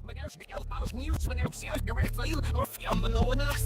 So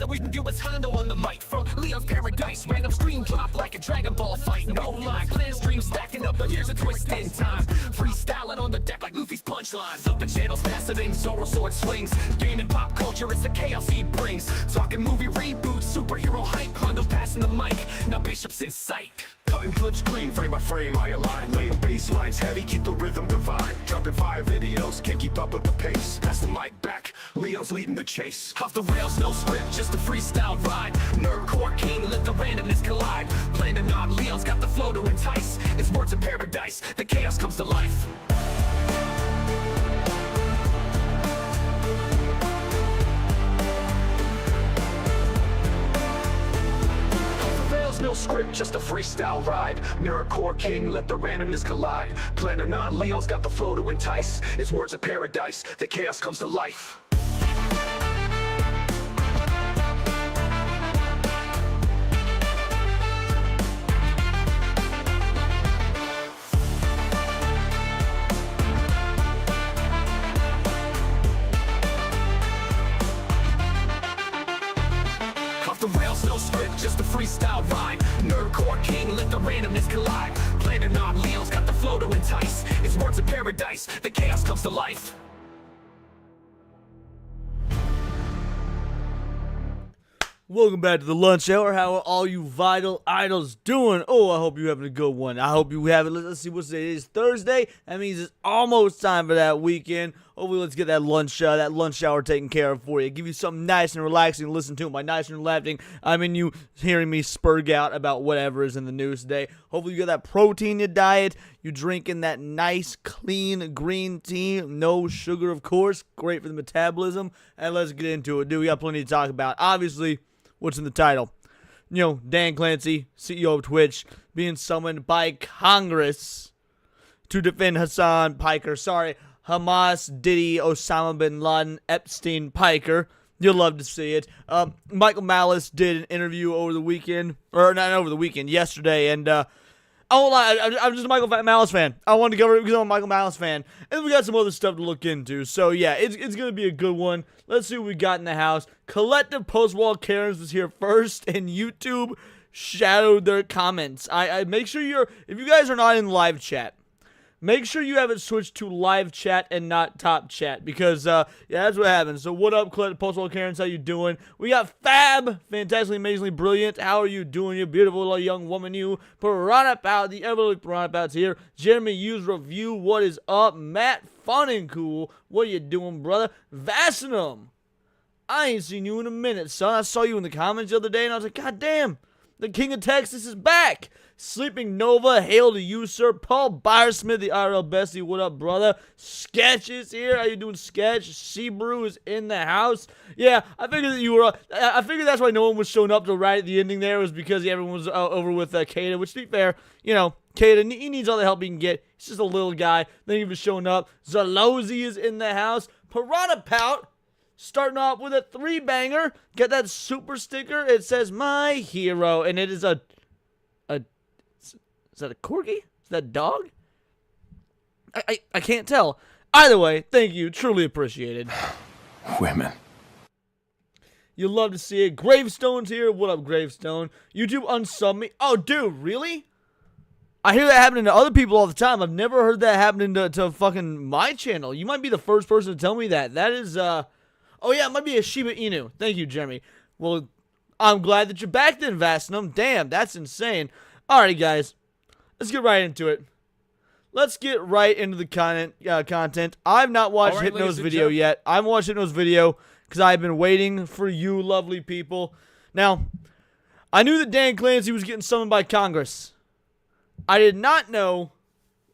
we do what's handle on the mic from Leo's Paradise. Random screen drop like a Dragon Ball fight. No line, clan streams stacking up, but here's a twist in time. Freestyling on the deck like Luffy's punchlines. Up the channels faster than Zoro sword swings. Gaming pop culture, it's the chaos he brings. Talking movie reboots, superhero hype. Hondo passing the mic, now Bishop's in sight. Cutting flip screen, frame by frame, I align. Laying bass lines heavy, keep the rhythm divine. Dropping 5 videos, can't keep up with the pace. Pass the mic back, Leo's leading the chase. Off the rails, no script, just a freestyle ride. Nerdcore king, let the randomness collide. Planning on Leo's got the flow to entice. It's words of paradise, the chaos comes to life. No script, just a freestyle ride. Mirrorcore king, let the randomness collide. Planning on Leo's got the flow to entice. It's words of paradise, the chaos comes to life. The rails, no script, just a freestyle rhyme. Nerdcore king, let the randomness collide. Planning on Leo's got the flow to entice. It's words of paradise, the chaos comes to life. Welcome back to the lunch hour. How are all you vital idols doing? Oh, I hope you're having a good one. I hope you have it. Let's see what today is. Thursday. That means it's almost time for that weekend. Hopefully, let's get that lunch hour taken care of for you. Give you something nice and relaxing to listen to. By nice and relaxing, I mean you hearing me spurg out about whatever is in the news today. Hopefully, you got that protein in your diet. You drinking that nice, clean green tea. No sugar, of course. Great for the metabolism. And let's get into it, dude. We got plenty to talk about. Obviously, what's in the title? You know, Dan Clancy, CEO of Twitch, being summoned by Congress to defend Hamas, Diddy, Osama bin Laden, Epstein, Piker. You'll love to see it. Michael Malice did an interview over the weekend, or not over the weekend, yesterday, and I'm just a Michael Malice fan. I wanted to cover it because I'm a Michael Malice fan. And we got some other stuff to look into. So, yeah, it's going to be a good one. Let's see what we got in the house. Collective Post-Wall Karens was here first, and YouTube shadowed their comments. I make sure if you guys are not in live chat, make sure you have it switched to live chat and not top chat, because, yeah, that's what happens. So, what up, Post-Wall Karens? How you doing? We got Fab, fantastically, amazingly brilliant. How are you doing, you beautiful little young woman, you? Piranha Pout, the ever Piranha Pout's here. Jeremy Hughes Review, what is up? Matt Fun and Cool, what are you doing, brother? Vacinum, I ain't seen you in a minute, son. I saw you in the comments the other day, and I was like, God damn, the King of Texas is back. Sleeping Nova, hail to you, sir. Paul Byersmith, the IRL bestie, what up, brother? Sketch is here. How you doing, Sketch? Seabrew is in the house. Yeah, I figured that you were. I figured that's why no one was showing up till right at the ending. There was because everyone was over with Kada. Which, to be fair, you know, Kada, he needs all the help he can get. He's just a little guy. Then he was showing up. Zalozy is in the house. Piranha Pout, starting off with a 3-banger. Got that super sticker. It says "My Hero," and it is a. Is that a corgi? Is that a dog? I can't tell. Either way, thank you. Truly appreciated. Women. You love to see it. Gravestone's here. What up, Gravestone? YouTube unsub me. Oh, dude, really? I hear that happening to other people all the time. I've never heard that happening to fucking my channel. You might be the first person to tell me that. That is, oh yeah, it might be a Shiba Inu. Thank you, Jeremy. Well, I'm glad that you're back then, Vacinum. Damn, that's insane. Alrighty, guys. Let's get right into it. Let's get right into the content. I've not watched Hypno's video yet. I haven't watched Hypno's video because I've been waiting for you lovely people. Now, I knew that Dan Clancy was getting summoned by Congress. I did not know,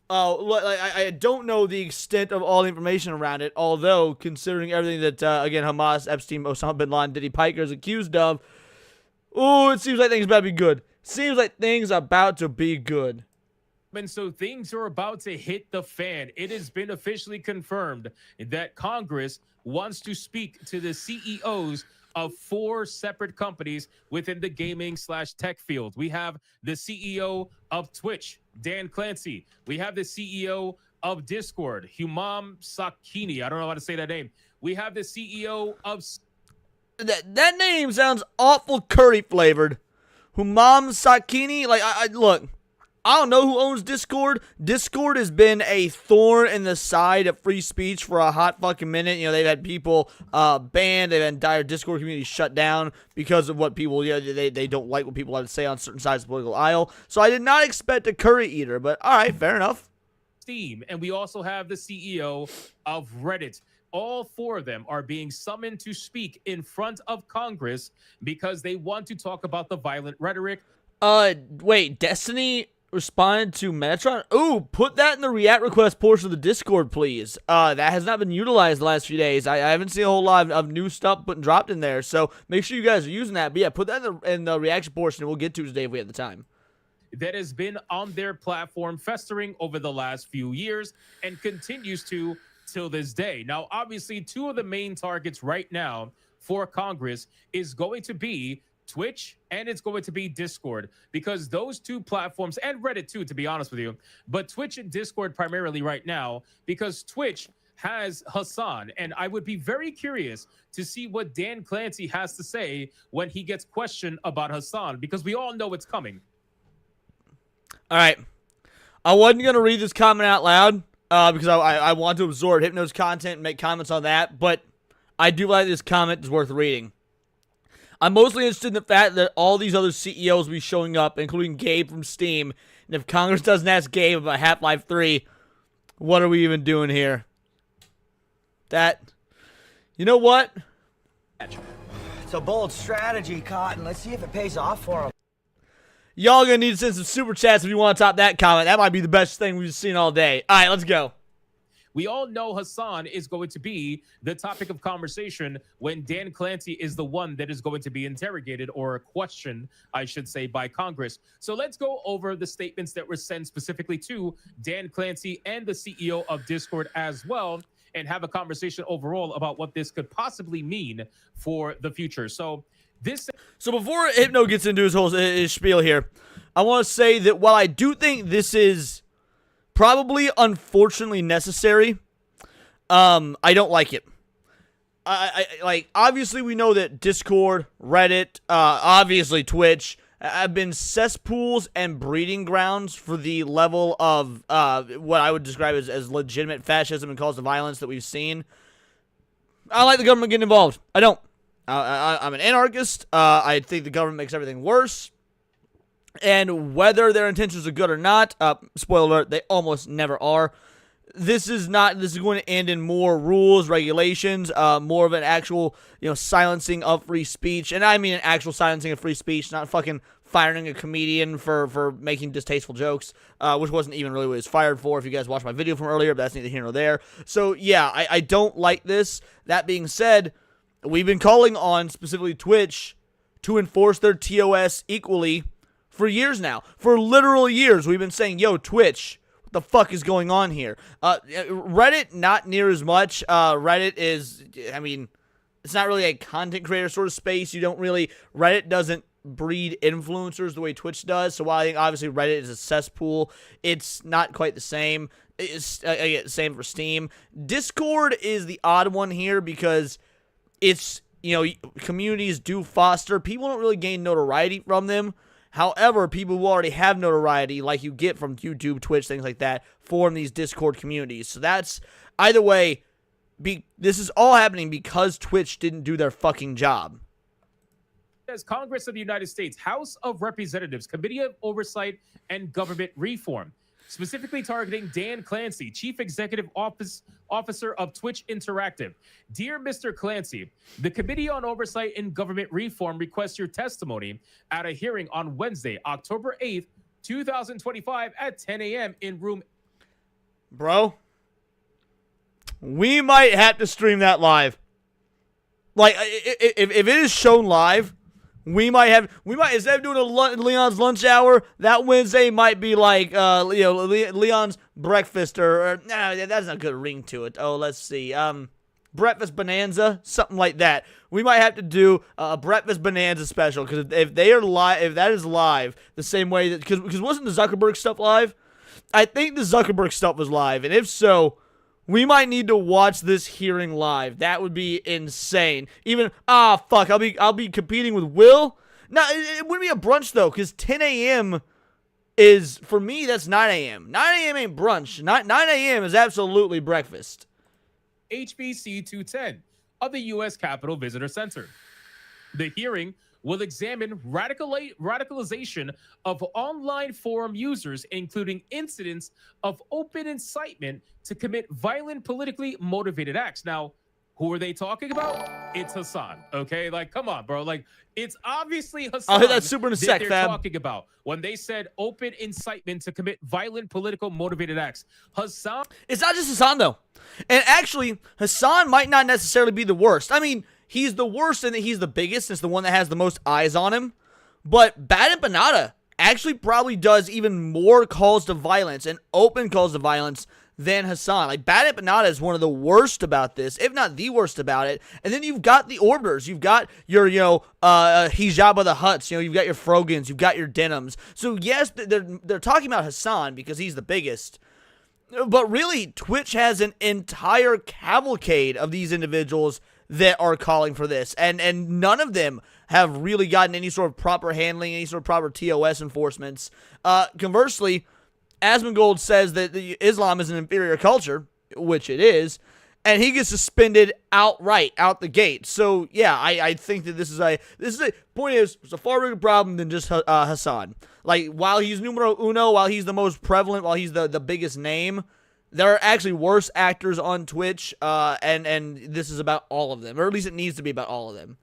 I don't know the extent of all the information around it, although considering everything that, again, Hamas, Epstein, Osama bin Laden, Diddy, Piker is accused of, ooh, it seems like things about to be good. Seems like things are about to be good. And so things are about to hit the fan. It has been officially confirmed that Congress wants to speak to the CEOs of 4 separate companies within the gaming/tech field. We have the CEO of Twitch, Dan Clancy. We have the CEO of Discord, Humam Sakini. I don't know how to say that name. We have the CEO of... That name sounds awful curry flavored. Humam Sakini? Like, look, I don't know who owns Discord. Discord has been a thorn in the side of free speech for a hot fucking minute. You know, they've had people banned. They've had entire Discord communities shut down because of what people, you know, they don't like what people have to say on certain sides of the political aisle. So I did not expect a curry eater, but all right, fair enough. Steam. And we also have the CEO of Reddit. All four of them are being summoned to speak in front of Congress because they want to talk about the violent rhetoric. Wait, Destiny responded to Metatron? Ooh, put that in the react request portion of the Discord, please. That has not been utilized the last few days. I haven't seen a whole lot of new stuff dropped in there, so make sure you guys are using that. But yeah, put that in the reaction portion, and we'll get to it today if we have the time. That has been on their platform festering over the last few years and continues to till this day. Now, obviously, two of the main targets right now for Congress is going to be Twitch and it's going to be Discord, because those two platforms, and Reddit too, to be honest with you, but Twitch and Discord primarily right now, because Twitch has Hassan, and I would be very curious to see what Dan Clancy has to say when he gets questioned about Hassan, because we all know it's coming. All right. I wasn't going to read this comment out loud because I want to absorb Hypno's content and make comments on that, but I do like this comment. It's worth reading. I'm mostly interested in the fact that all these other CEOs will be showing up, including Gabe from Steam, and if Congress doesn't ask Gabe about Half-Life 3, what are we even doing here? You know what? It's a bold strategy, Cotton. Let's see if it pays off for him. Y'all gonna need to send some super chats if you want to top that comment. That might be the best thing we've seen all day. All right, let's go. We all know Hassan is going to be the topic of conversation when Dan Clancy is the one that is going to be interrogated or questioned, I should say, by Congress. So let's go over the statements that were sent specifically to Dan Clancy and the CEO of Discord as well, and have a conversation overall about what this could possibly mean for the future. So before Hypno gets into his spiel here, I want to say that while I do think this is probably unfortunately necessary, I don't like it. Like, obviously we know that Discord, Reddit, obviously Twitch have been cesspools and breeding grounds for the level of what I would describe as legitimate fascism and cause of violence that we've seen. I don't like the government getting involved. I don't. I'm an anarchist. I think the government makes everything worse. And whether their intentions are good or not, spoiler alert, they almost never are. This is going to end in more rules, regulations, more of an actual, silencing of free speech. And I mean an actual silencing of free speech, not fucking firing a comedian for making distasteful jokes, which wasn't even really what he was fired for, if you guys watched my video from earlier, but that's neither here nor there. So, yeah, I don't like this. That being said, we've been calling on, specifically Twitch, to enforce their TOS equally for years now. For literal years, we've been saying, yo, Twitch, what the fuck is going on here? Reddit, not near as much. Reddit is, it's not really a content creator sort of space. Reddit doesn't breed influencers the way Twitch does. So while I think obviously Reddit is a cesspool, it's not quite the same. It's same for Steam. Discord is the odd one here because it's, communities do foster. People don't really gain notoriety from them. However, people who already have notoriety, like you get from YouTube, Twitch, things like that, form these Discord communities. So that's, either way, this is all happening because Twitch didn't do their fucking job. As Congress of the United States, House of Representatives, Committee of Oversight and Government Reform, specifically targeting Dan Clancy, Chief Executive Officer of Twitch Interactive. Dear Mr. Clancy, the Committee on Oversight and Government Reform requests your testimony at a hearing on Wednesday, October 8th, 2025 at 10 a.m. in room... Bro, we might have to stream that live. Like, if it is shown live, we might, instead of doing Leon's lunch hour, that Wednesday might be like, Leon's breakfast or nah, that's not a good ring to it. Oh, let's see. Breakfast Bonanza, something like that. We might have to do a Breakfast Bonanza special, because if that is live, the same way that, because wasn't the Zuckerberg stuff live? I think the Zuckerberg stuff was live, and if so, we might need to watch this hearing live. That would be insane. Even fuck, I'll be competing with Will. No, it wouldn't be a brunch though, because 10 a.m. is, for me, that's 9 a.m. 9 a.m. ain't brunch. 9 a.m. is absolutely breakfast. HBC 210 of the U.S. Capitol Visitor Center. The hearing will examine radicalization of online forum users, including incidents of open incitement to commit violent, politically motivated acts. Now, who are they talking about? It's Hassan, okay? Like, come on, bro. Like, it's obviously Hassan. I'll hit that super in a sec, they're fam. talking about when they said open incitement to commit violent, political motivated acts. Hassan. It's not just Hassan, though. And actually, Hassan might not necessarily be the worst. I mean, he's the worst in that he's the biggest. It's the one that has the most eyes on him. But Bad Empanada actually probably does even more calls to violence and open calls to violence than Hassan. Like, Bad Empanada is one of the worst about this, if not the worst about it. And then you've got the Orbiters. You've got your, Hijab of the Hutts. You've got your Frogans. You've got your Denims. So, yes, they're talking about Hassan because he's the biggest. But really, Twitch has an entire cavalcade of these individuals that are calling for this. And none of them have really gotten any sort of proper handling, any sort of proper TOS enforcements. Conversely, Asmongold says that Islam is an inferior culture, which it is, and he gets suspended outright out the gate. So yeah, I think that this is a point is it's a far bigger problem than just Hassan. Like, while he's numero uno, while he's the most prevalent, while he's the biggest name, there are actually worse actors on Twitch, and this is about all of them, or at least it needs to be about all of them.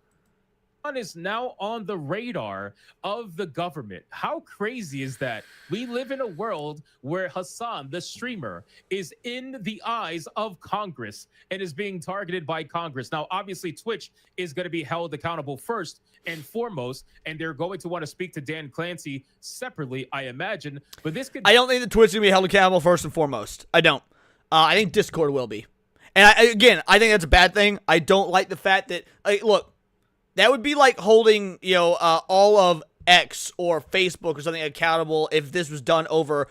Is now on the radar of the government. How crazy is that? We live in a world where Hassan, the streamer, is in the eyes of Congress and is being targeted by Congress. Now, obviously, Twitch is going to be held accountable first and foremost, and they're going to want to speak to Dan Clancy separately, I imagine. But this could... I don't think that Twitch is going to be held accountable first and foremost. I don't. I think Discord will be. And I think that's a bad thing. I don't like the fact that, look, that would be like holding, all of X or Facebook or something accountable if this was done over,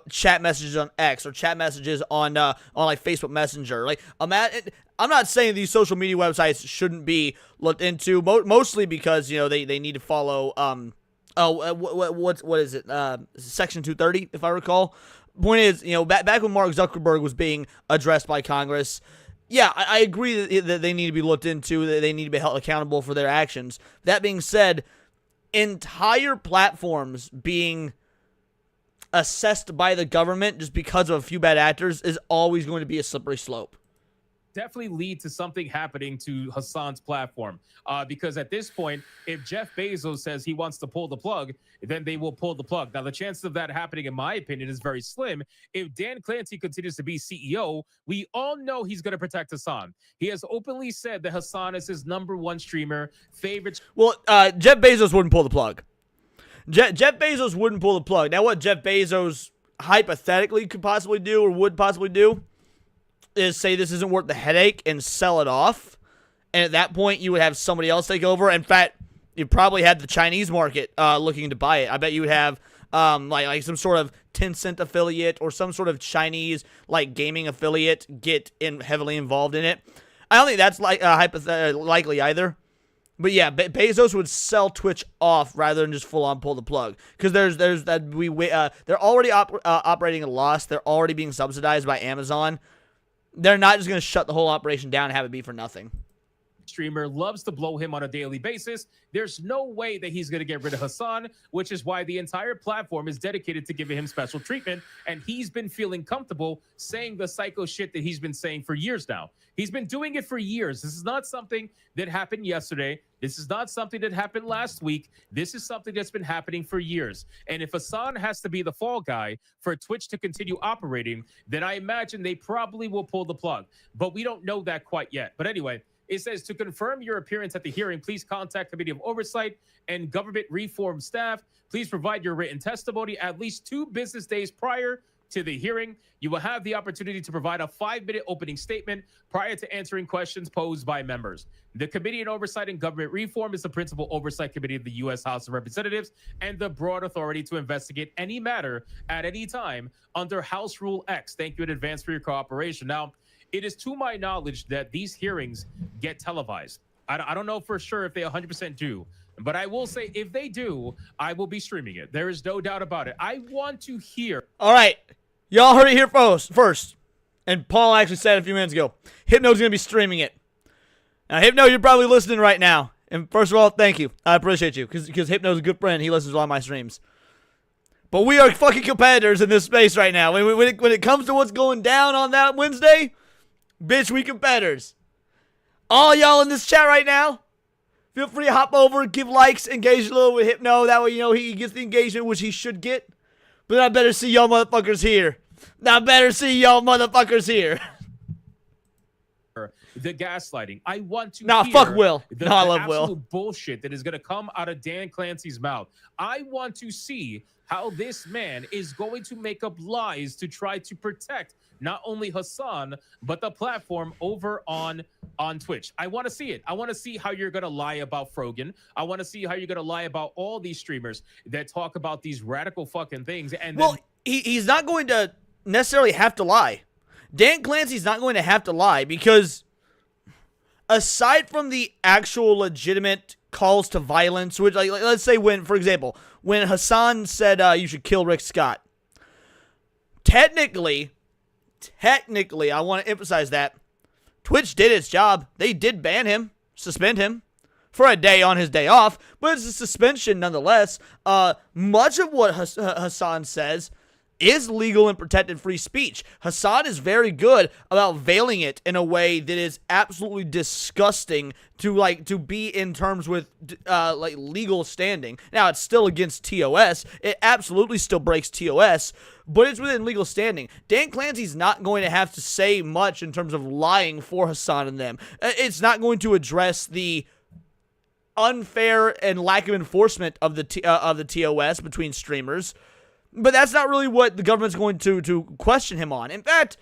chat messages on X or chat messages on like Facebook Messenger. Like, I'm not saying these social media websites shouldn't be looked into, mostly because, they need to follow, what is it? Section 230, if I recall. Point is, back when Mark Zuckerberg was being addressed by Congress, yeah, I agree that they need to be looked into, that they need to be held accountable for their actions. That being said, entire platforms being assessed by the government just because of a few bad actors is always going to be a slippery slope. Definitely lead to something happening to Hassan's platform. Because at this point, if Jeff Bezos says he wants to pull the plug, then they will pull the plug. Now, the chances of that happening, in my opinion, is very slim. If Dan Clancy continues to be CEO, we all know he's going to protect Hassan. He has openly said that Hassan is his #1 streamer, favorite. Well, Jeff Bezos wouldn't pull the plug. Jeff Bezos wouldn't pull the plug. Now, what Jeff Bezos hypothetically could possibly do or would possibly do is say this isn't worth the headache and sell it off. And at that point, you would have somebody else take over. In fact, you probably had the Chinese market looking to buy it. I bet you would have like some sort of Tencent affiliate or some sort of Chinese like gaming affiliate get heavily involved in it. I don't think that's likely either. But yeah, Bezos would sell Twitch off rather than just full on pull the plug, because they're already operating at a loss. They're already being subsidized by Amazon. They're not just going to shut the whole operation down and have it be for nothing. Streamer loves to blow him on a daily basis. There's no way that he's going to get rid of Hassan, which is why the entire platform is dedicated to giving him special treatment. And he's been feeling comfortable saying the psycho shit that he's been saying for years now. He's been doing it for years. This is not something that happened yesterday. This is not something that happened last week. This is something that's been happening for years. And if Hassan has to be the fall guy for Twitch to continue operating, then I imagine they probably will pull the plug. But we don't know that quite yet. But anyway, it says, to confirm your appearance at the hearing, please contact Committee of Oversight and Government Reform staff. Please provide your written testimony at least 2 business days prior to the hearing. You will have the opportunity to provide a 5-minute opening statement prior to answering questions posed by members. The Committee on Oversight and Government Reform is the principal oversight committee of the U.S. House of Representatives and the broad authority to investigate any matter at any time under House Rule X. Thank you in advance for your cooperation. Now, it is to my knowledge that these hearings get televised. I don't know for sure if they 100% do, but I will say if they do, I will be streaming it. There is no doubt about it. I want to hear. All right. Y'all heard it here first. And Paul actually said a few minutes ago, Hypno's going to be streaming it. Now, Hypno, you're probably listening right now. And first of all, thank you. I appreciate you. Because Hypno's a good friend. He listens to all my streams. But we are fucking competitors in this space right now. When it comes to what's going down on that Wednesday, bitch, we competitors. All y'all in this chat right now, feel free to hop over, give likes, engage a little with Hypno. That way, you know, he gets the engagement, which he should get. But I better see y'all motherfuckers here. The gaslighting. I want to hear fuck Will. The I love Will. Bullshit that is going to come out of Dan Clancy's mouth. I want to see how this man is going to make up lies to try to protect not only Hassan, but the platform over on Twitch. I want to see it. I want to see how you're going to lie about Frogan. I want to see how you're going to lie about all these streamers that talk about these radical fucking things. And well, he's not going to necessarily have to lie. Dan Clancy's not going to have to lie because aside from the actual legitimate calls to violence, which like let's say for example, when Hassan said you should kill Rick Scott, technically, I want to emphasize that Twitch did its job. They did ban him, suspend him for a day on his day off, but it's a suspension nonetheless. Much of what Hassan says is legal and protected free speech. Hassan is very good about veiling it in a way that is absolutely disgusting to be in terms with legal standing. Now, it's still against TOS. It absolutely still breaks TOS, but it's within legal standing. Dan Clancy's not going to have to say much in terms of lying for Hassan and them. It's not going to address the unfair and lack of enforcement of the TOS between streamers. But that's not really what the government's going to question him on. In fact,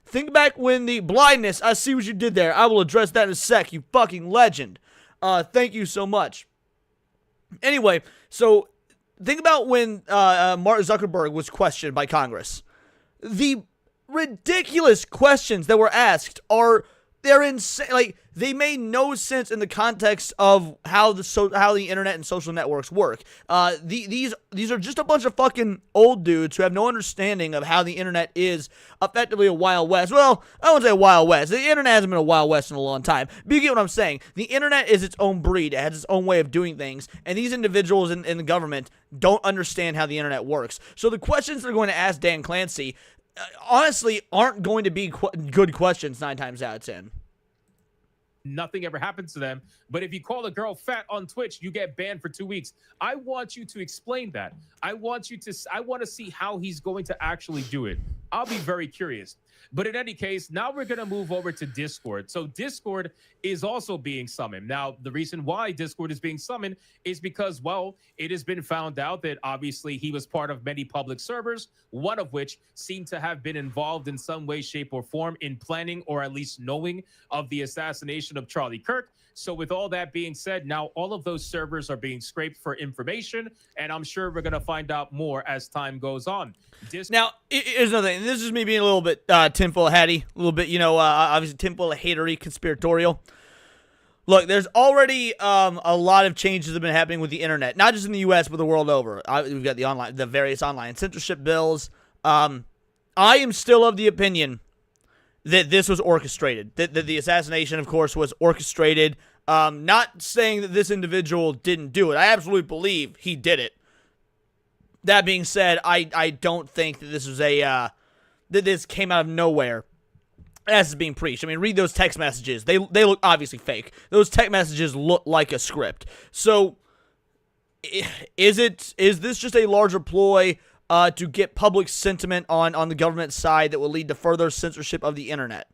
think back when the blindness, I see what you did there. I will address that in a sec, you fucking legend. Thank you so much. Anyway, so think about when Mark Zuckerberg was questioned by Congress. The ridiculous questions that were asked they're insane. Like, they made no sense in the context of how the internet and social networks work. These are just a bunch of fucking old dudes who have no understanding of how the internet is effectively a Wild West. Well, I won't say a Wild West. The internet hasn't been a Wild West in a long time. But you get what I'm saying. The internet is its own breed. It has its own way of doing things. And these individuals in the government don't understand how the internet works. So the questions they're going to ask Dan Clancy, honestly, aren't going to be good questions 9 times out of 10. Nothing ever happens to them. But if you call a girl fat on Twitch, you get banned for 2 weeks. I want you to explain that. I want to see how he's going to actually do it. I'll be very curious. But in any case, now we're going to move over to Discord. So Discord is also being summoned. Now, the reason why Discord is being summoned is because, well, it has been found out that obviously he was part of many public servers, one of which seemed to have been involved in some way, shape, or form in planning or at least knowing of the assassination of Charlie Kirk. So with all that being said, now all of those servers are being scraped for information, and I'm sure we're going to find out more as time goes on. Now, here's another thing. This is me being a little bit tinfoil hatty, a little bit, obviously tinfoil hatery, conspiratorial. Look, there's already a lot of changes that have been happening with the internet, not just in the U.S., but the world over. We've got the various online censorship bills. I am still of the opinion that this was orchestrated, that the assassination, of course, was orchestrated. Not saying that this individual didn't do it. I absolutely believe he did it. That being said, I don't think that this was that this came out of nowhere as is being preached. I mean, read those text messages. They look obviously fake. Those text messages look like a script. So, is this just a larger ploy to get public sentiment on the government side that will lead to further censorship of the internet?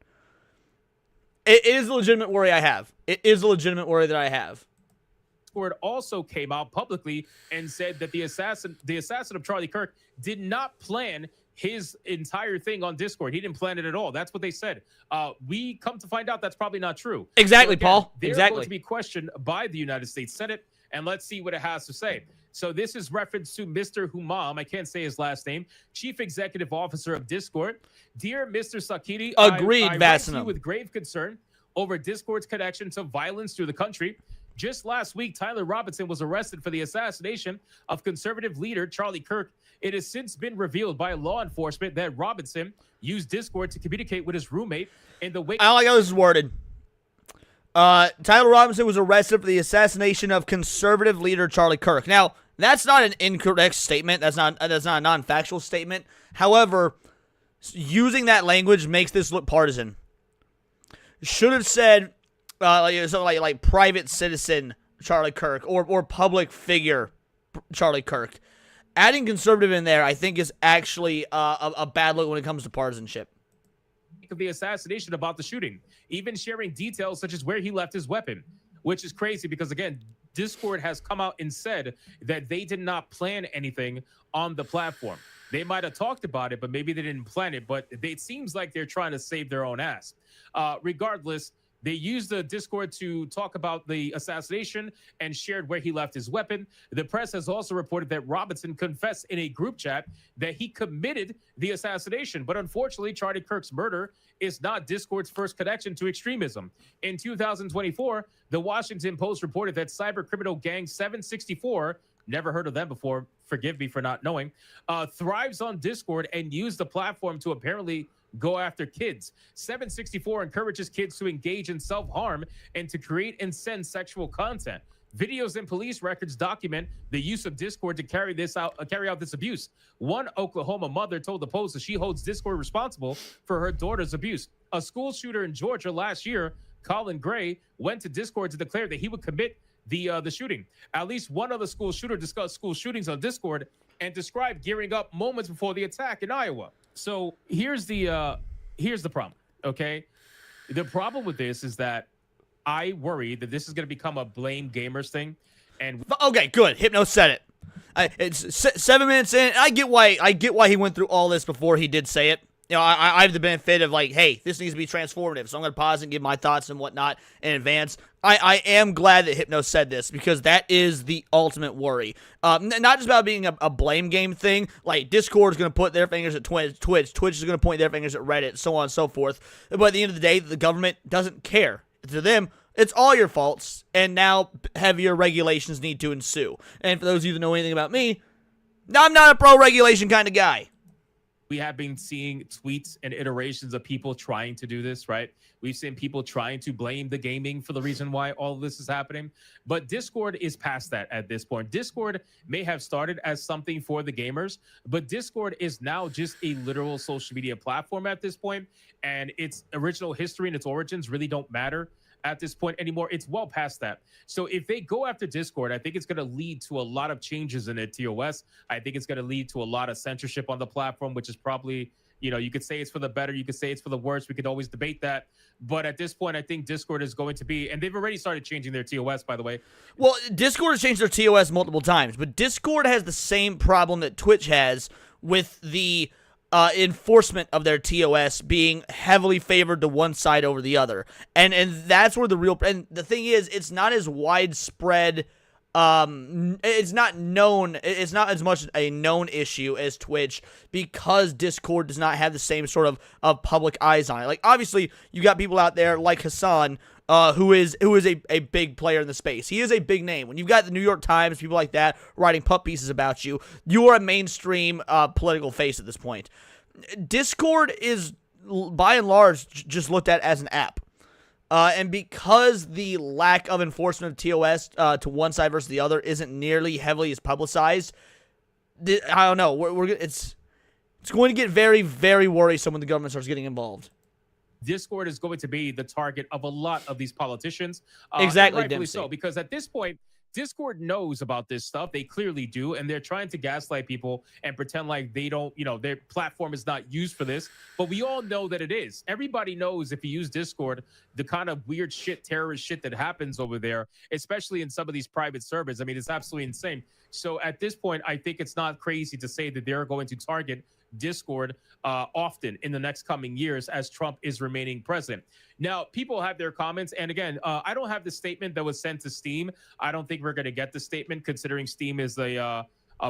It is a legitimate worry I have. It is a legitimate worry that I have. Discord also came out publicly and said that the assassin of Charlie Kirk did not plan his entire thing on Discord. He didn't plan it at all. That's what they said. We come to find out that's probably not true. Exactly, So again, Paul. They're Exactly. going to be questioned by the United States Senate, and let's see what it has to say. So this is reference to Mr. Humam. I can't say his last name. Chief Executive Officer of Discord. Dear Mr. Sakiti, Agreed, I write to you Vassanum. with grave concern over Discord's connection to violence through the country. Just last week, Tyler Robinson was arrested for the assassination of conservative leader Charlie Kirk. It has since been revealed by law enforcement that Robinson used Discord to communicate with his roommate in the wake. I don't like how this is worded. Tyler Robinson was arrested for the assassination of conservative leader Charlie Kirk. Now, that's not an incorrect statement. That's not a non-factual statement. However, using that language makes this look partisan. Should have said something like private citizen Charlie Kirk or public figure Charlie Kirk. Adding conservative in there, I think, is actually a bad look when it comes to partisanship. Of the assassination about the shooting, even sharing details such as where he left his weapon, which is crazy because, again, Discord has come out and said that they did not plan anything on the platform. They might have talked about it, but maybe they didn't plan it, but it seems like they're trying to save their own ass. Regardless, they used the Discord to talk about the assassination and shared where he left his weapon. The press has also reported that Robinson confessed in a group chat that he committed the assassination. But unfortunately, Charlie Kirk's murder is not Discord's first connection to extremism. In 2024, the Washington Post reported that cyber criminal gang 764, never heard of them before, forgive me for not knowing, thrives on Discord and used the platform to apparently go after kids. 764 encourages kids to engage in self-harm and to create and send sexual content. Videos and police records document the use of Discord to carry out this abuse. One Oklahoma mother told the Post that she holds Discord responsible for her daughter's abuse. A school shooter in Georgia last year, Colin Gray, went to Discord to declare that he would commit the shooting. At least one other school shooter discussed school shootings on Discord and described gearing up moments before the attack in Iowa. So here's the problem, okay? The problem with this is that I worry that this is going to become a blame gamers thing. And Okay, good. Hypno said it. It's 7 minutes in. I get why he went through all this before he did say it. You know, I have the benefit of like, hey, this needs to be transformative, so I'm going to pause and give my thoughts and whatnot in advance. I am glad that Hypno said this because that is the ultimate worry. Not just about being a blame game thing, like Discord is going to point their fingers at Twitch is going to point their fingers at Reddit, so on and so forth. But at the end of the day, the government doesn't care. To them, it's all your faults, and now heavier regulations need to ensue. And for those of you that know anything about me, I'm not a pro-regulation kind of guy. we have been seeing tweets and iterations of people trying to do this, right? We've seen people trying to blame the gaming for the reason why all of this is happening. But Discord is past that at this point. Discord may have started as something for the gamers, but Discord is now just a literal social media platform at this point, and its original history and its origins really don't matter at this point anymore. It's well past that. So if they go after Discord, I think it's going to lead to a lot of changes in it, TOS. I think it's going to lead to a lot of censorship on the platform, which is probably, you know, you could say it's for the better, you could say it's for the worse. We could always debate that. But at this point, I think Discord is going to be, and they've already started changing their TOS, by the way. Well, Discord has changed their TOS multiple times, but Discord has the same problem that Twitch has with the enforcement of their TOS being heavily favored to one side over the other. And that's where the real, and the thing is, it's not as widespread, it's not known, it's not as much a known issue as Twitch because Discord does not have the same sort of public eyes on it. Like, obviously, you got people out there like Hassan, who is a big player in the space. He is a big name. When you've got the New York Times, people like that, writing pup pieces about you, you are a mainstream political face at this point. Discord is, by and large, just looked at as an app. And because the lack of enforcement of TOS to one side versus the other isn't nearly heavily as publicized, I don't know. It's going to get very, very worrisome when the government starts getting involved. Discord is going to be the target of a lot of these politicians. Exactly, rightfully Dempsey. so, because at this point, Discord knows about this stuff. They clearly do. And they're trying to gaslight people and pretend like they don't, their platform is not used for this. But we all know that it is. Everybody knows if you use Discord, the kind of weird shit, terrorist shit that happens over there, especially in some of these private servers. I mean, it's absolutely insane. So at this point, I think it's not crazy to say that they're going to target Discord often in the next coming years as Trump is remaining president. Now, people have their comments. And again, I don't have the statement that was sent to Steam. I don't think we're going to get the statement considering Steam is a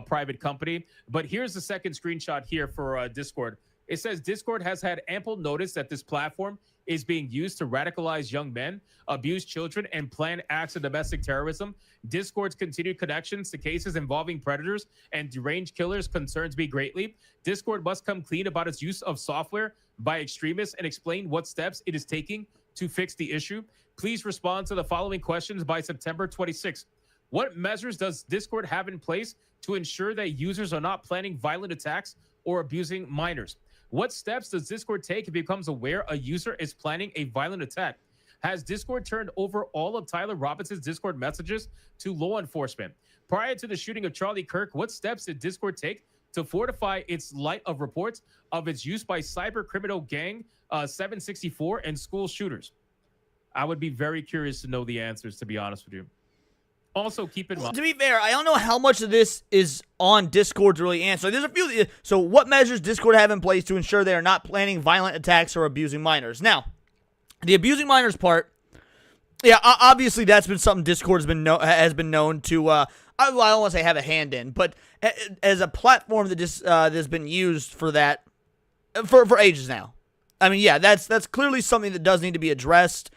private company. But here's the second screenshot here for Discord. It says Discord has had ample notice that this platform is being used to radicalize young men, abuse children, and plan acts of domestic terrorism. Discord's continued connections to cases involving predators and deranged killers concerns me greatly. Discord must come clean about its use of software by extremists and explain what steps it is taking to fix the issue. Please respond to the following questions by September 26th. What measures does Discord have in place to ensure that users are not planning violent attacks or abusing minors? What steps does Discord take if it becomes aware a user is planning a violent attack? Has Discord turned over all of Tyler Robinson's Discord messages to law enforcement? Prior to the shooting of Charlie Kirk, what steps did Discord take to fortify its light of reports of its use by cyber criminal gang 764 and school shooters? I would be very curious to know the answers, to be honest with you. Also, keep in mind. To be fair, I don't know how much of this is on Discord to really answer. There's a few. So, what measures Discord have in place to ensure they are not planning violent attacks or abusing minors? Now, the abusing minors part, yeah, obviously that's been something Discord has been known to. I don't want to say have a hand in, but as a platform that that's been used for that for ages now. I mean, yeah, that's clearly something that does need to be addressed.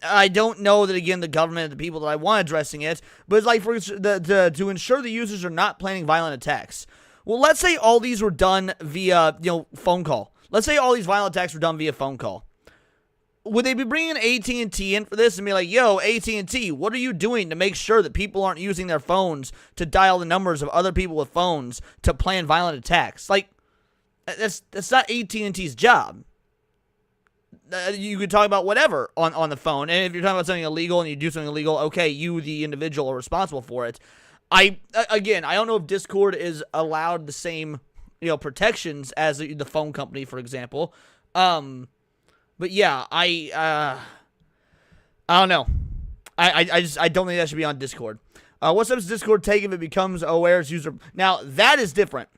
I don't know that, again, the government, the people that I want addressing it, but it's like to ensure the users are not planning violent attacks. Well, let's say all these were done via, phone call. Let's say all these violent attacks were done via phone call. Would they be bringing AT&T in for this and be like, yo, AT&T, what are you doing to make sure that people aren't using their phones to dial the numbers of other people with phones to plan violent attacks? Like, that's not AT&T's job. You could talk about whatever on the phone, and if you're talking about something illegal and you do something illegal, okay, you, the individual, are responsible for it. I don't know if Discord is allowed the same, protections as the phone company, for example. But yeah, I don't know. I don't think that should be on Discord. What steps does Discord take if it becomes aware its user? Now that is different.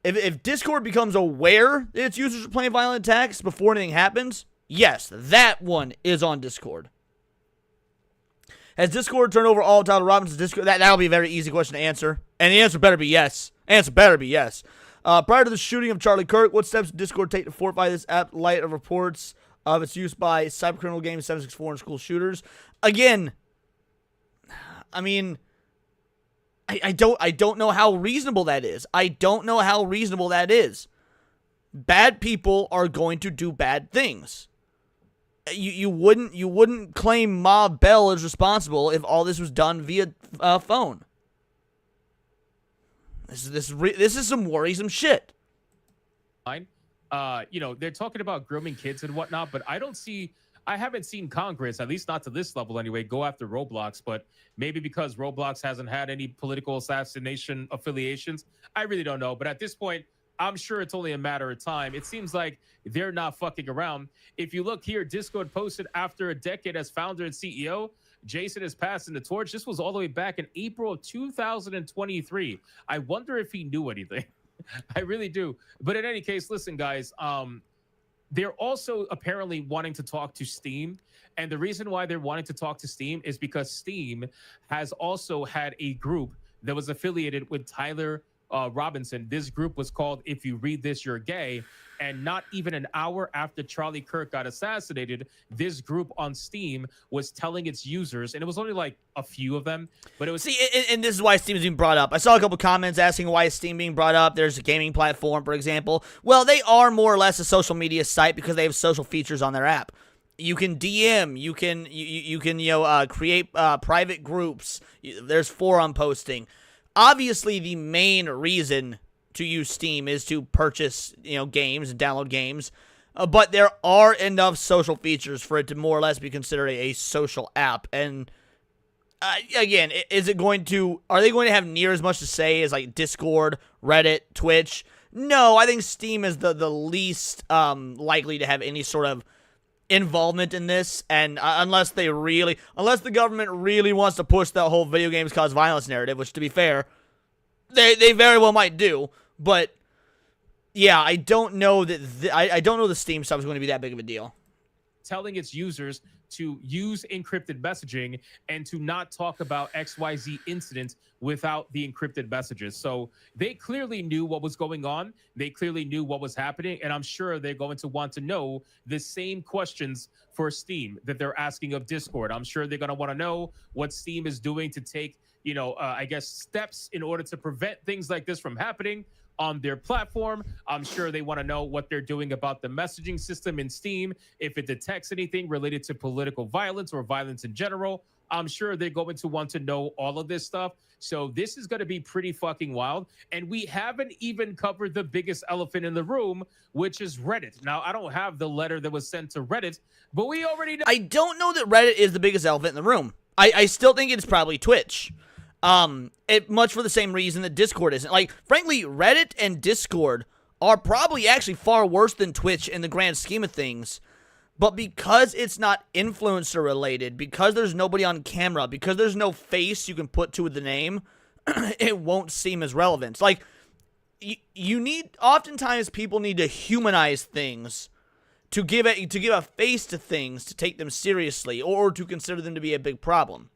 If Discord becomes aware that its users are playing violent attacks before anything happens, yes, that one is on Discord. Has Discord turned over all of Tyler Robinson's Discord? That'll be a very easy question to answer. And the answer better be yes. Prior to the shooting of Charlie Kirk, what steps did Discord take to fortify this app light of reports of its use by cybercriminal gang 764 and school shooters? Again, I mean, I don't know how reasonable that is. Bad people are going to do bad things. You wouldn't claim Ma Bell is responsible if all this was done via phone. This is some worrisome shit. They're talking about grooming kids and whatnot, but I haven't seen Congress, at least not to this level anyway, go after Roblox, but maybe because Roblox hasn't had any political assassination affiliations. I really don't know. But at this point, I'm sure it's only a matter of time. It seems like they're not fucking around. If you look here, Discord posted after a decade as founder and CEO, Jason is passing the torch. This was all the way back in April of 2023. I wonder if he knew anything. I really do. But in any case, listen, guys, they're also apparently wanting to talk to Steam. And the reason why they're wanting to talk to Steam is because Steam has also had a group that was affiliated with Tyler Robinson. This group was called If You Read This, You're Gay. And not even an hour after Charlie Kirk got assassinated, this group on Steam was telling its users, and it was only like a few of them, but it was... See, and this is why Steam is being brought up. I saw a couple comments asking why is Steam being brought up. There's a gaming platform, for example. Well, they are more or less a social media site because they have social features on their app. You can DM, you can create private groups. There's forum posting. Obviously, the main reason to use Steam is to purchase, games and download games. But there are enough social features for it to more or less be considered a social app. And again, is it going to? Are they going to have near as much to say as like Discord, Reddit, Twitch? No, I think Steam is the least likely to have any sort of involvement in this, and unless the government really wants to push that whole video games cause violence narrative, which to be fair, they very well might do, but yeah, I don't know that I don't know the Steam stuff is going to be that big of a deal. Telling its users to use encrypted messaging and to not talk about XYZ incidents without the encrypted messages. So they clearly knew what was going on. They clearly knew what was happening. And I'm sure they're going to want to know the same questions for Steam that they're asking of Discord. I'm sure they're going to want to know what Steam is doing to take, I guess, steps in order to prevent things like this from happening on their platform. I'm sure they want to know what they're doing about the messaging system in Steam, if it detects anything related to political violence or violence in general. I'm sure they're going to want to know all of this stuff. So this is going to be pretty fucking wild. And we haven't even covered the biggest elephant in the room, which is Reddit. Now, I don't have the letter that was sent to Reddit, but we already know. I don't know that Reddit is the biggest elephant in the room. I still think it's probably Twitch. Much for the same reason that Discord isn't. Like, frankly, Reddit and Discord are probably actually far worse than Twitch in the grand scheme of things. But because it's not influencer related, because there's nobody on camera, because there's no face you can put to the name, it won't seem as relevant. Like, oftentimes people need to humanize things to give a face to things, to take them seriously, or to consider them to be a big problem.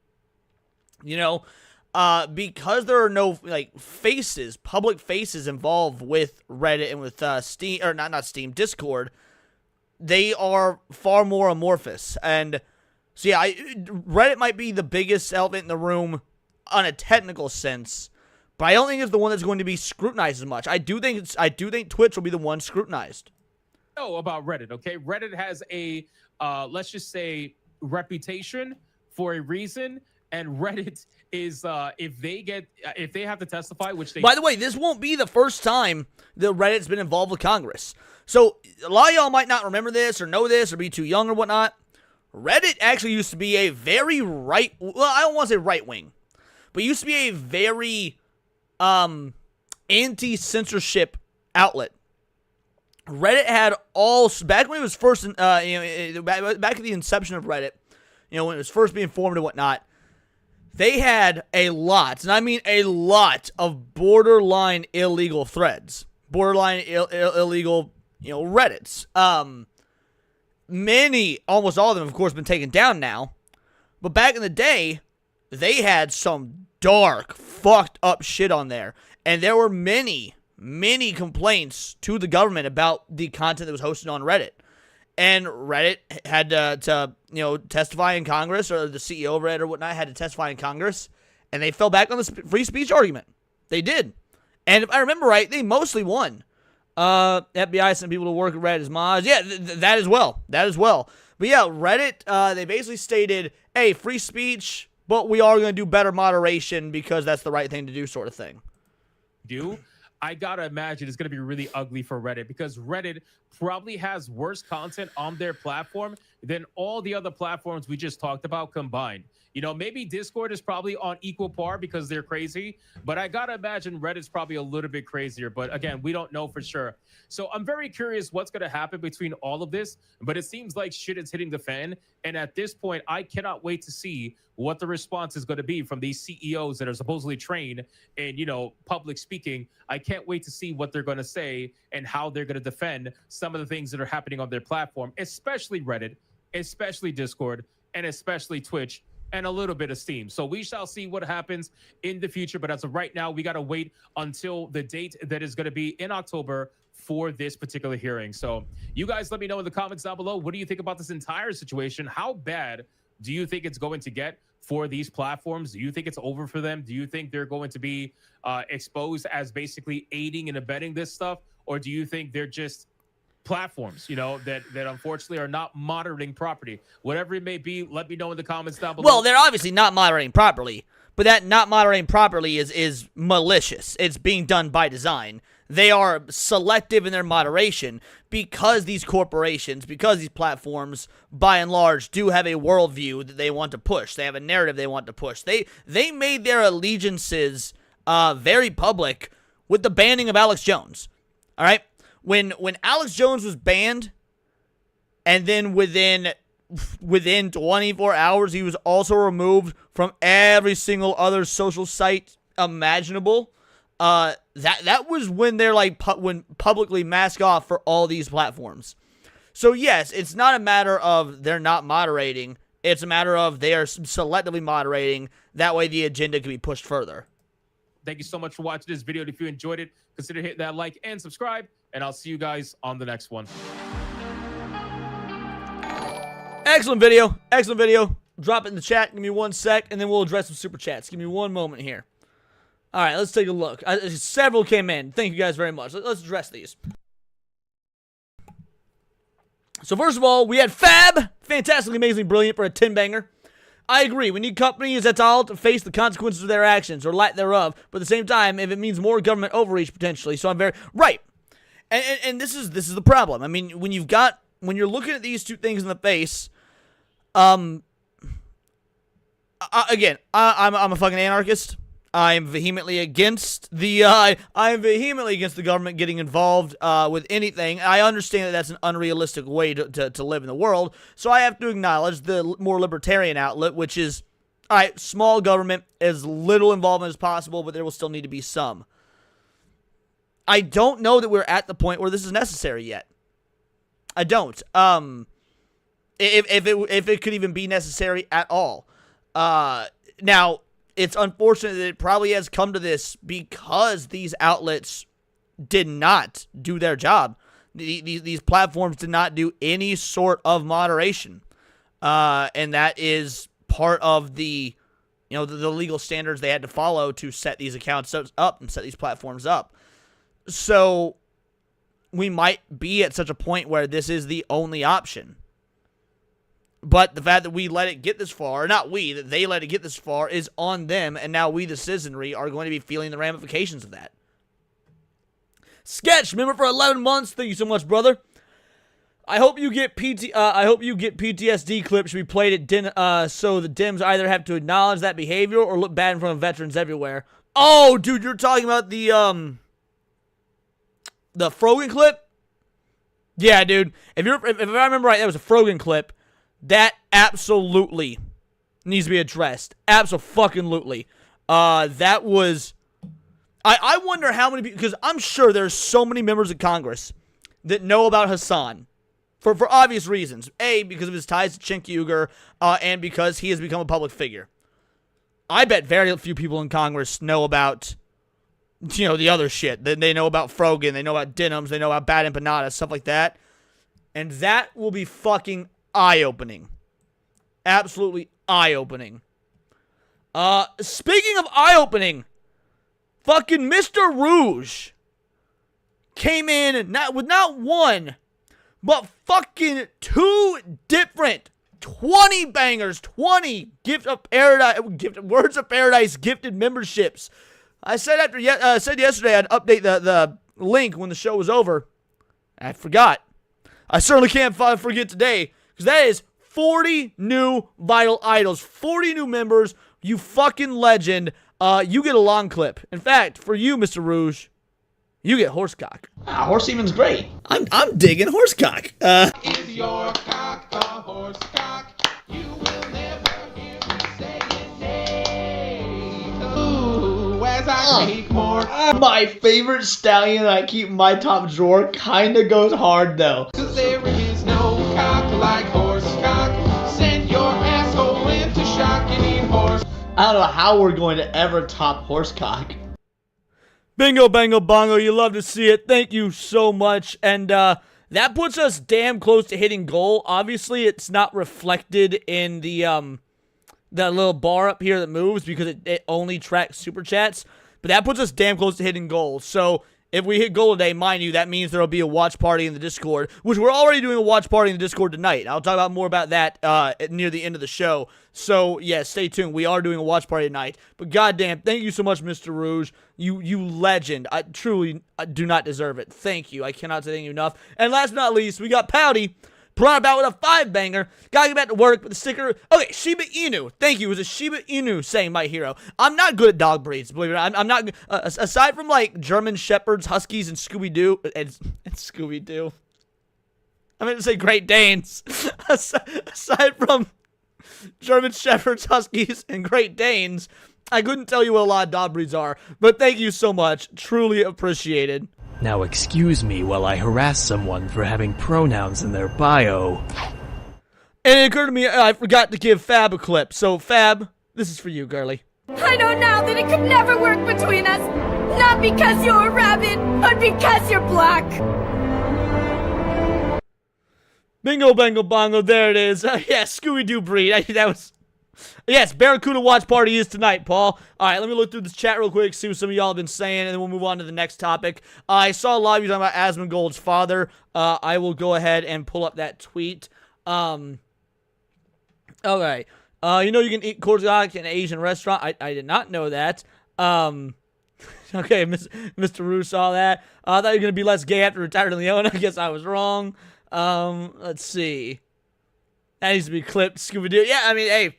Because there are no public faces involved with Reddit and with Steam, or not Steam, Discord, they are far more amorphous. And so yeah, Reddit might be the biggest elephant in the room on a technical sense, but I don't think it's the one that's going to be scrutinized as much. I do think Twitch will be the one scrutinized. Know about Reddit, okay? Reddit has a let's just say reputation for a reason. And Reddit is, if they have to testify, which they... By the way, this won't be the first time that Reddit's been involved with Congress. So, a lot of y'all might not remember this, or know this, or be too young or whatnot. Reddit actually used to be a very I don't want to say right-wing, but used to be a very, anti-censorship outlet. Reddit had back when it was first, back at the inception of Reddit, when it was first being formed and whatnot, they had a lot, and I mean a lot, of borderline illegal threads. Borderline illegal, Reddits. Almost all of them, of course, been taken down now. But back in the day, they had some dark, fucked up shit on there. And there were many complaints to the government about the content that was hosted on Reddit. And Reddit had to testify in Congress, or the CEO of Reddit or whatnot had to testify in Congress, and they fell back on the free speech argument. They did. And if I remember right, they mostly won. FBI sent people to work at Reddit as mods. Yeah, that as well. But yeah, Reddit, they basically stated, hey, free speech, but we are going to do better moderation because that's the right thing to do, sort of thing. I gotta imagine it's gonna be really ugly for Reddit, because Reddit probably has worse content on their platform than all the other platforms we just talked about combined. Maybe Discord is probably on equal par because they're crazy, but I gotta imagine Reddit's probably a little bit crazier. But again, we don't know for sure. So I'm very curious what's gonna happen between all of this, but it seems like shit is hitting the fan. And at this point, I cannot wait to see what the response is going to be from these CEOs that are supposedly trained in, public speaking. I can't wait to see what they're going to say and how they're going to defend some of the things that are happening on their platform, especially Reddit, especially Discord, and especially Twitch, and a little bit of Steam. So we shall see what happens in the future. But as of right now, we got to wait until the date that is going to be in October for this particular hearing. So you guys let me know in the comments down below. What do you think about this entire situation? How bad do you think it's going to get for these platforms? Do you think it's over for them? Do you think they're going to be exposed as basically aiding and abetting this stuff? Or do you think they're just platforms, that unfortunately are not monitoring properly? Whatever it may be, let me know in the comments down below. Well, they're obviously not moderating properly, but that not moderating properly is malicious. It's being done by design. They are selective in their moderation because these corporations, because these platforms, by and large, do have a worldview that they want to push. They have a narrative they want to push. They made their allegiances very public with the banning of Alex Jones. All right? When Alex Jones was banned, and then within 24 hours, he was also removed from every single other social site imaginable. That was when they're like when publicly mask off for all these platforms. So yes, it's not a matter of they're not moderating. It's a matter of they are selectively moderating. That way the agenda can be pushed further. Thank you so much for watching this video. If you enjoyed it, consider hitting that like and subscribe, and I'll see you guys on the next one. Excellent video. Excellent video. Drop it in the chat. Give me 1 sec, and then we'll address some super chats. Give me one moment here. All right, let's take a look. Several came in. Thank you guys very much. Let's address these. So first of all, we had Fab. Fantastically, amazingly brilliant for a 10-banger. I agree. We need companies that's all to face the consequences of their actions or lack thereof. But at the same time, if it means more government overreach potentially, so I'm very right. And this is the problem. I mean, when you're looking at these two things in the face, again, I'm a fucking anarchist. I am vehemently against the government getting involved with anything. I understand that that's an unrealistic way to live in the world, so I have to acknowledge the more libertarian outlet, which is, all right, small government, as little involvement as possible, but there will still need to be some. I don't know that we're at the point where this is necessary yet. I don't. If it could even be necessary at all. Now, it's unfortunate that it probably has come to this because these outlets did not do their job. These platforms did not do any sort of moderation. And that is part of the legal standards they had to follow to set these accounts up and set these platforms up. So we might be at such a point where this is the only option. But the fact that we let it get this far, or not we, that they let it get this far, is on them, and now we, the citizenry, are going to be feeling the ramifications of that. Sketch, remember for 11 months. Thank you so much, brother. I hope you get PTSD clips should be played at so the Dems either have to acknowledge that behavior or look bad in front of veterans everywhere. Oh, dude, you're talking about the Frogan clip? Yeah, dude. If I remember right, that was a Frogan clip. That absolutely needs to be addressed. Abso-fucking-lutely. That was... I wonder how many people... Because I'm sure there's so many members of Congress that know about Hassan. For obvious reasons. A, because of his ties to Cenk Uygur, and because he has become a public figure. I bet very few people in Congress know about, the other shit. They know about Frogan, they know about Denims, they know about Bad Empanada, stuff like that. And that will be fucking eye-opening. Absolutely eye-opening. Speaking of eye-opening, fucking Mr. Rouge came in with not one, but fucking 2 different 20 bangers, 20 Words of Paradise gifted memberships. I said yesterday I'd update the link when the show was over. I forgot. I certainly can't forget today, because that is 40 new Vital Idols, 40 new members. You fucking legend. You get a long clip. In fact, for you, Mr. Rouge, you get Horsecock. Housekeeping's great. I'm digging Horsecock. Is your cock a horsecock? You will never hear me say it. Nay. Ooh, as I speak more. My favorite stallion I keep in my top drawer kinda goes hard though. 'Cause there is no cock like horsecock. Send your asshole into shock and eat horse. I don't know how we're going to ever top Horsecock. Bingo, bango, bongo. You love to see it. Thank you so much. And that puts us damn close to hitting goal. Obviously, it's not reflected in the that little bar up here that moves because it only tracks super chats. But that puts us damn close to hitting goal. So if we hit goal today, mind you, that means there'll be a watch party in the Discord, which we're already doing a watch party in the Discord tonight. I'll talk about more about that near the end of the show. So, yeah, stay tuned. We are doing a watch party tonight. But goddamn, thank you so much, Mr. Rouge. You legend. I truly do not deserve it. Thank you. I cannot say thank you enough. And last but not least, we got Pouty. Brought about with a 5-banger. Gotta get back to work with the sticker. Okay, Shiba Inu. Thank you. It was a Shiba Inu saying my hero. I'm not good at dog breeds, believe it or not. I'm not, aside from like German Shepherds, Huskies, and Scooby-Doo, and Scooby-Doo. I meant to say Great Danes. Aside from German Shepherds, Huskies, and Great Danes, I couldn't tell you what a lot of dog breeds are. But thank you so much. Truly appreciated. Now excuse me while I harass someone for having pronouns in their bio. And it occurred to me I forgot to give Fab a clip. So Fab, this is for you, girly. I know now that it could never work between us. Not because you're a rabbit, but because you're black. Bingo, bango, bongo, there it is. Yeah, Scooby-Doo breed. That was... Yes, Barracuda watch party is tonight, Paul. Alright, let me look through this chat real quick, see what some of y'all have been saying, and then we'll move on to the next topic. I saw a lot of you talking about Asmongold's father. I will go ahead and pull up that tweet. Okay. You know you can eat Korzak in an Asian restaurant? I did not know that. Okay, Mr. Rue saw that. I thought you were going to be less gay after retired in Leona. I guess I was wrong. Let's see. That needs to be clipped. Scooby-Doo. Yeah, I mean, hey.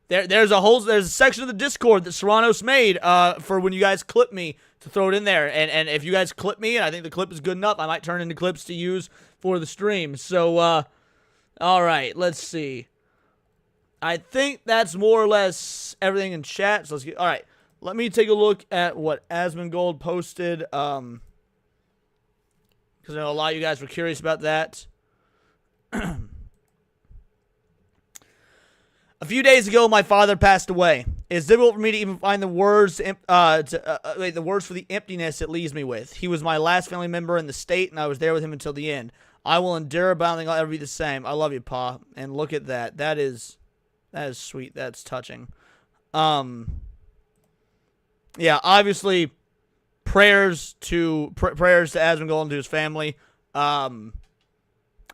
There's a section of the Discord that Serranos made for when you guys clip me to throw it in there. And if you guys clip me and I think the clip is good enough, I might turn into clips to use for the stream. So, alright, let's see. I think that's more or less everything in chat. So let's get, alright, let me take a look at what Asmongold posted. Because I know a lot of you guys were curious about that. A few days ago, my father passed away. It's difficult for me to even find the words the words for the emptiness it leaves me with. He was my last family member in the state, and I was there with him until the end. I will endure, but I don't think I'll ever be the same. I love you, Pa. And look at that. That is sweet. That's touching. Yeah, obviously, prayers to Asmongold and to his family.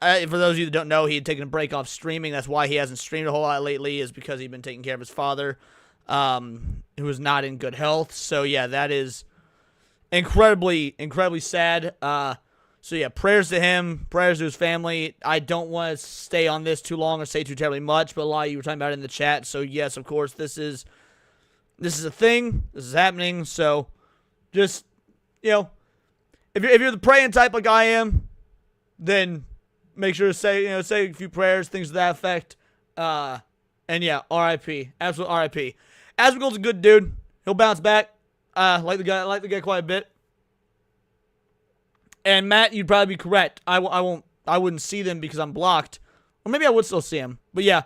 For those of you that don't know, he had taken a break off streaming. That's why he hasn't streamed a whole lot lately, is because he'd been taking care of his father, who was not in good health. So, yeah, that is incredibly, incredibly sad. So, yeah, prayers to him, prayers to his family. I don't want to stay on this too long or say too terribly much, but a lot of you were talking about it in the chat. So, yes, of course, this is a thing. This is happening. So, just, you know, if you're the praying type like I am, then make sure to say a few prayers, things to that effect. And yeah, R.I.P. Absolute R.I.P. Asmongold's a good dude. He'll bounce back. Like the guy quite a bit. And Matt, you'd probably be correct. I wouldn't see them because I'm blocked. Or maybe I would still see him. But yeah,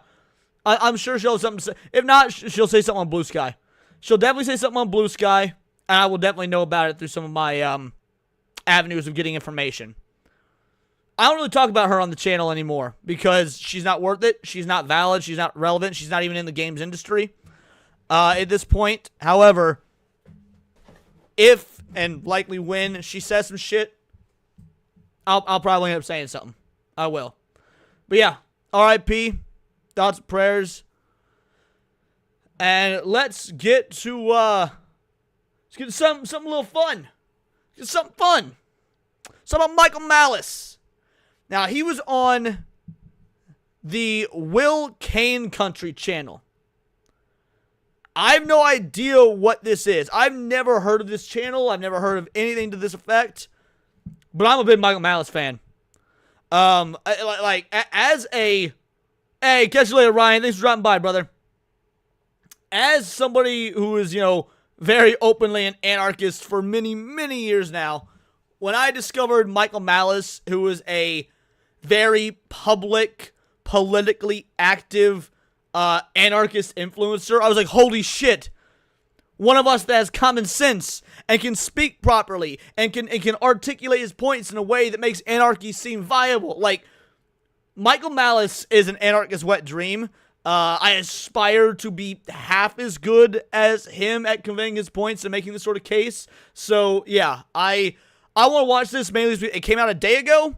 I'm sure she'll have something to say. If not, she'll say something on Blue Sky. She'll definitely say something on Blue Sky, and I will definitely know about it through some of my avenues of getting information. I don't really talk about her on the channel anymore because she's not worth it. She's not valid. She's not relevant. She's not even in the games industry at this point. However, if and likely when she says some shit, I'll probably end up saying something. I will. But yeah, R.I.P. Thoughts and prayers. And let's get to something a little fun. Get something fun. Something about Michael Malice. Now, he was on the Will Cain Country channel. I have no idea what this is. I've never heard of this channel. I've never heard of anything to this effect. But I'm a big Michael Malice fan. Hey, catch you later, Ryan. Thanks for dropping by, brother. As somebody who is, very openly an anarchist for many, many years now, when I discovered Michael Malice, who was a very public, politically active anarchist influencer, I was like, holy shit. One of us that has common sense and can speak properly and can articulate his points in a way that makes anarchy seem viable. Like, Michael Malice is an anarchist wet dream. I aspire to be half as good as him at conveying his points and making this sort of case. So, yeah, I I want to watch this mainly because it came out a day ago.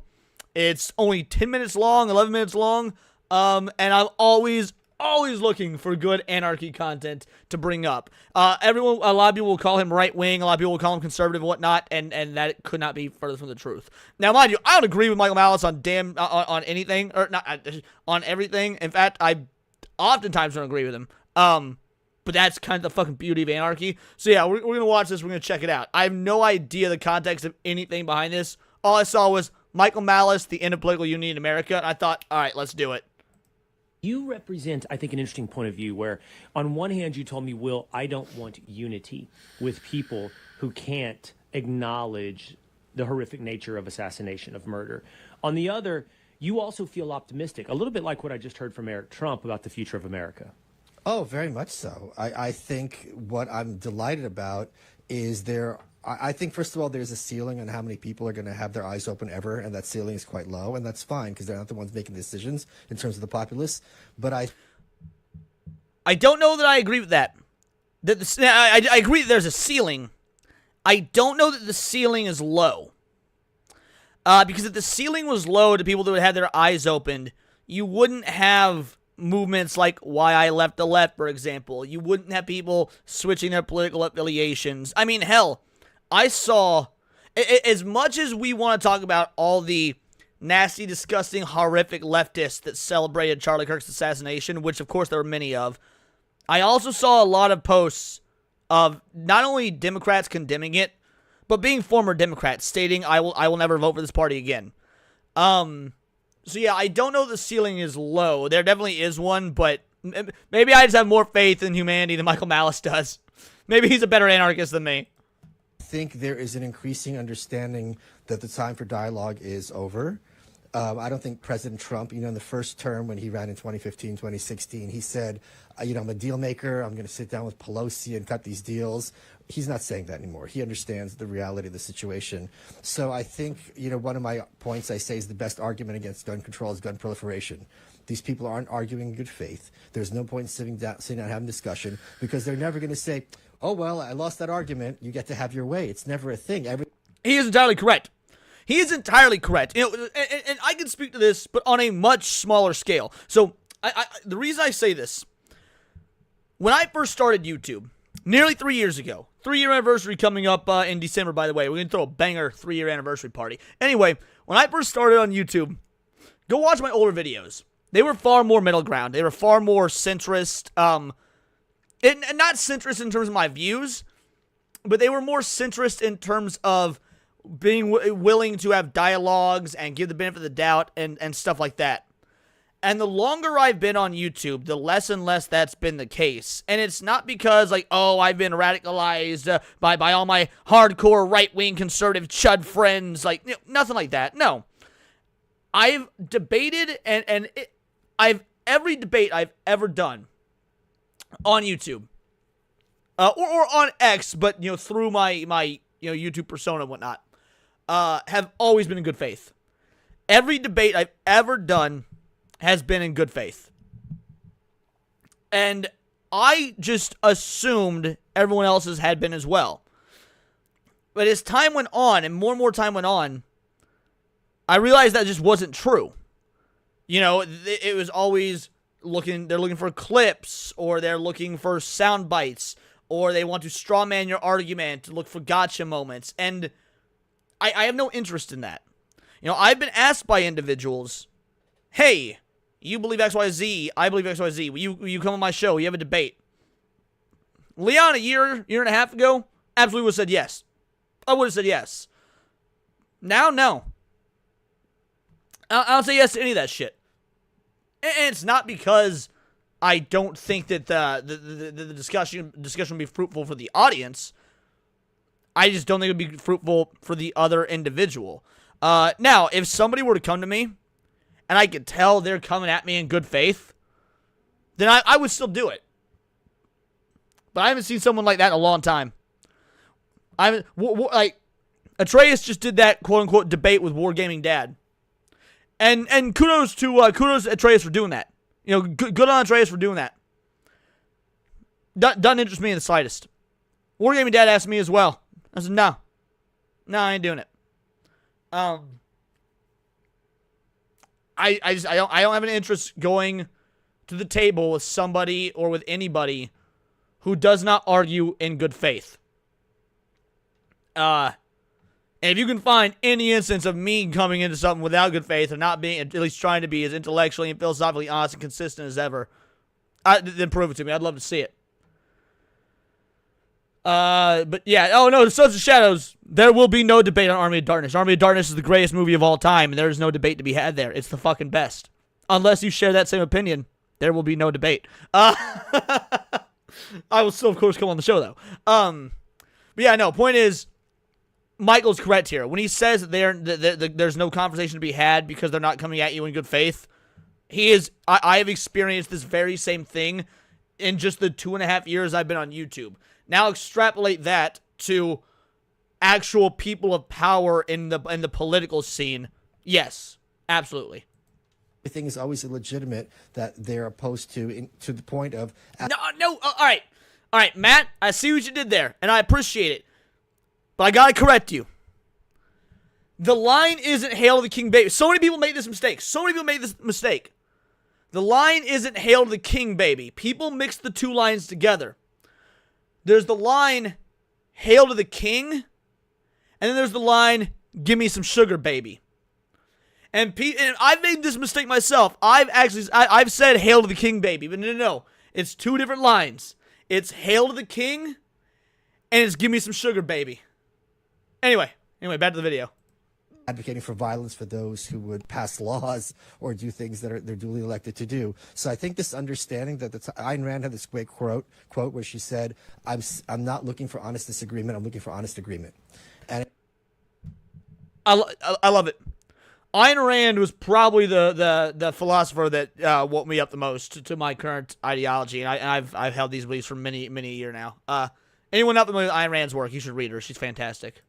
It's only 10 minutes long, 11 minutes long. And I'm always looking for good anarchy content to bring up. A lot of people will call him right-wing, a lot of people will call him conservative and whatnot, and that could not be further from the truth. Now, mind you, I don't agree with Michael Malice on on anything, or not on everything. In fact, I oftentimes don't agree with him. But that's kind of the fucking beauty of anarchy. So yeah, we're gonna watch this, we're gonna check it out. I have no idea the context of anything behind this. All I saw was Michael Malice, the end of political unity in America, and I thought, all right, let's do it. You represent, I think, an interesting point of view where, on one hand, you told me, Will, I don't want unity with people who can't acknowledge the horrific nature of assassination, of murder. On the other, you also feel optimistic, a little bit like what I just heard from Eric Trump about the future of America. Oh, very much so. I think what I'm delighted about is I think, first of all, there's a ceiling on how many people are going to have their eyes open ever, and that ceiling is quite low, and that's fine because they're not the ones making decisions in terms of the populace. But I don't know that I agree with that. I agree that there's a ceiling. I don't know that the ceiling is low. Because if the ceiling was low to people that would have their eyes opened, you wouldn't have movements like Why I Left the Left, for example. You wouldn't have people switching their political affiliations. I mean, hell, I saw, as much as we want to talk about all the nasty, disgusting, horrific leftists that celebrated Charlie Kirk's assassination, which of course there were many of, I also saw a lot of posts of not only Democrats condemning it, but being former Democrats stating, I will never vote for this party again. So yeah, I don't know the ceiling is low. There definitely is one, but maybe I just have more faith in humanity than Michael Malice does. Maybe he's a better anarchist than me. I think there is an increasing understanding that the time for dialogue is over. I don't think President Trump, in the first term when he ran in 2015, 2016, he said, I'm a deal maker. I'm going to sit down with Pelosi and cut these deals. He's not saying that anymore. He understands the reality of the situation. So I think, one of my points I say is the best argument against gun control is gun proliferation. These people aren't arguing in good faith. There's no point in sitting down having discussion because they're never going to say, oh, well, I lost that argument. You get to have your way. It's never a thing. He is entirely correct. He is entirely correct. And I can speak to this, but on a much smaller scale. So the reason I say this, when I first started YouTube, nearly 3 years ago, 3-year anniversary coming up in December, by the way. We're going to throw a banger 3-year anniversary party. Anyway, when I first started on YouTube, go watch my older videos. They were far more middle ground. They were far more centrist. And not centrist in terms of my views, but they were more centrist in terms of being willing to have dialogues and give the benefit of the doubt and stuff like that. And the longer I've been on YouTube, the less and less that's been the case. And it's not because, I've been radicalized by all my hardcore right-wing conservative chud friends. Nothing like that. No. I've debated, and every debate I've ever done on YouTube, or on X, but, through my YouTube persona and whatnot, have always been in good faith. Every debate I've ever done has been in good faith. And I just assumed everyone else's had been as well. But as time went on, and more time went on, I realized that just wasn't true. It was always they're looking for clips, or they're looking for sound bites, or they want to strawman your argument, to look for gotcha moments. And I have no interest in that. I've been asked by individuals, hey, you believe XYZ, I believe XYZ. Will you come on my show? We have a debate. Leon, a year and a half ago, absolutely would have said yes. I would have said yes. Now, no. I don't say yes to any of that shit. And it's not because I don't think that the discussion will be fruitful for the audience. I just don't think it would be fruitful for the other individual. Now, if somebody were to come to me, and I could tell they're coming at me in good faith, then I would still do it. But I haven't seen someone like that in a long time. Atreus just did that quote-unquote debate with Wargaming Dad. And kudos to Atreus for doing that. Good on Atreus for doing that. Doesn't interest me in the slightest. Wargaming Dad asked me as well. I said, no, I ain't doing it. I don't have an interest going to the table with somebody or with anybody who does not argue in good faith. And if you can find any instance of me coming into something without good faith or not being, at least trying to be as intellectually and philosophically honest and consistent as ever, then prove it to me. I'd love to see it. But yeah, oh no, the Sons of Shadows, there will be no debate on Army of Darkness. Army of Darkness is the greatest movie of all time, and there is no debate to be had there. It's the fucking best. Unless you share that same opinion, there will be no debate. I will still, of course, come on the show, though. But yeah, no, point is, Michael's correct here. When he says that there's no conversation to be had because they're not coming at you in good faith, he is, I have experienced this very same thing in just the 2.5 years I've been on YouTube. Now extrapolate that to actual people of power in the political scene. Yes, absolutely. Everything is always illegitimate that they're opposed to the point of... No, all right, Matt, I see what you did there, and I appreciate it. But I gotta correct you. The line isn't Hail to the King Baby. So many people make this mistake. The line isn't Hail to the King Baby. People mix the two lines together. There's the line, Hail to the King, and then there's the line, Give me some sugar, baby. And I've made this mistake myself. I've said Hail to the King, baby, but no. It's two different lines. It's Hail to the King, and it's Give me some sugar, baby. Anyway, back to the video. Advocating for violence for those who would pass laws or do things that they're duly elected to do. So I think this understanding that Ayn Rand had this great quote where she said, "I'm not looking for honest disagreement. I'm looking for honest agreement." And I love it. Ayn Rand was probably the philosopher that woke me up the most to my current ideology, and I've held these beliefs for many a year now. Anyone not familiar with Ayn Rand's work, you should read her. She's fantastic.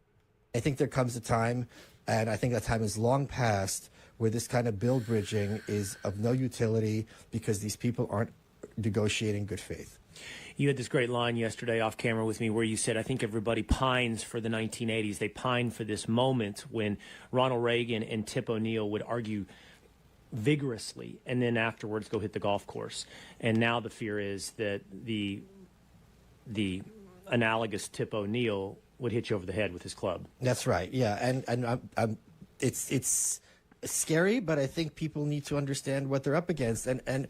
I think there comes a time, and I think that time is long past, where this kind of bill bridging is of no utility because these people aren't negotiating good faith. You had this great line yesterday off camera with me where you said, I think everybody pines for the 1980s. They pine for this moment when Ronald Reagan and Tip O'Neill would argue vigorously and then afterwards go hit the golf course. And now the fear is that the analogous Tip O'Neill would hit you over the head with his club. That's right. Yeah, and it's scary, but I think people need to understand what they're up against. And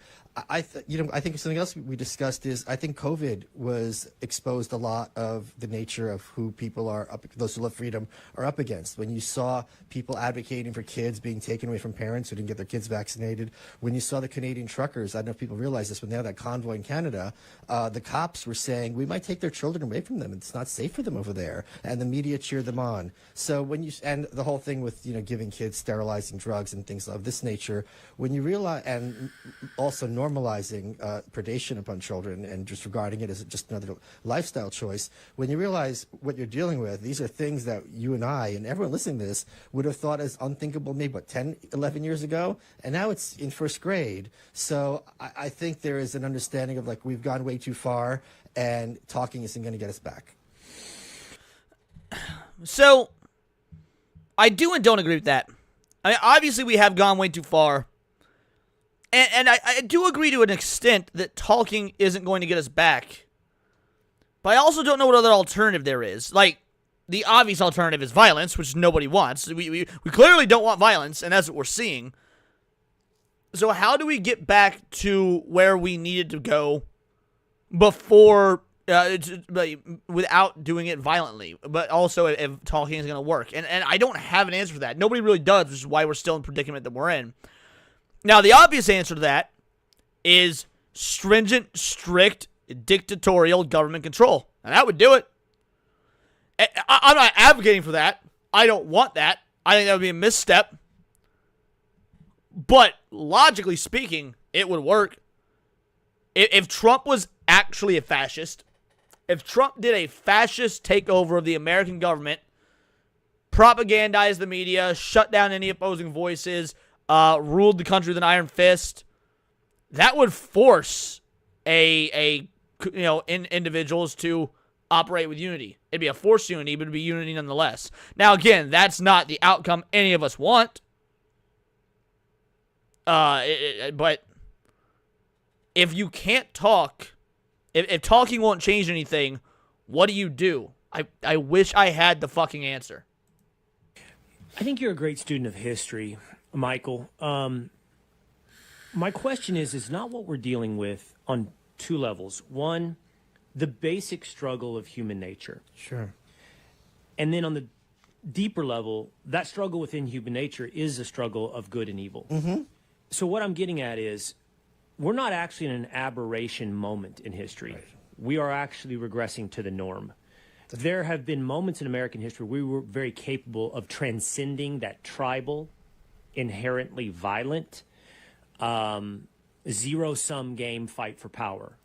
I think something else we discussed is I think COVID was exposed a lot of the nature of who people those who love freedom are up against. When you saw people advocating for kids being taken away from parents who didn't get their kids vaccinated, when you saw the Canadian truckers, I don't know if people realize this, when they had that convoy in Canada, the cops were saying, we might take their children away from them. It's not safe for them over there. And the media cheered them on. So and the whole thing with, giving kids sterilizing drugs and things of this nature, when you realize, and also normalizing predation upon children and just regarding it as just another lifestyle choice, when you realize what you're dealing with, these are things that you and I and everyone listening to this would have thought as unthinkable maybe, 10, 11 years ago, and now it's in first grade. So I think there is an understanding of we've gone way too far and talking isn't going to get us back. So, I do and don't agree with that. I mean, obviously we have gone way too far. And I do agree to an extent that talking isn't going to get us back. But I also don't know what other alternative there is. The obvious alternative is violence, which nobody wants. We clearly don't want violence, and that's what we're seeing. So how do we get back to where we needed to go before, without doing it violently, but also if talking is going to work? And I don't have an answer for that. Nobody really does, which is why we're still in the predicament that we're in. Now, the obvious answer to that is stringent, strict, dictatorial government control. And that would do it. I'm not advocating for that. I don't want that. I think that would be a misstep. But logically speaking, it would work. If Trump was actually a fascist, if Trump did a fascist takeover of the American government, propagandized the media, shut down any opposing voices, ruled the country with an iron fist, that would force individuals to operate with unity. It'd be a forced unity, but it'd be unity nonetheless. Now, again, that's not the outcome any of us want. But if you can't talk, if talking won't change anything, what do? I wish I had the fucking answer. I think you're a great student of history, Michael. My question is not what we're dealing with on two levels. One, the basic struggle of human nature. Sure. And then on the deeper level, that struggle within human nature is a struggle of good and evil. Mm-hmm. So what I'm getting at is we're not actually in an aberration moment in history. Right. We are actually regressing to the norm. There have been moments in American history where we were very capable of transcending that tribal, inherently violent, zero-sum game fight for power.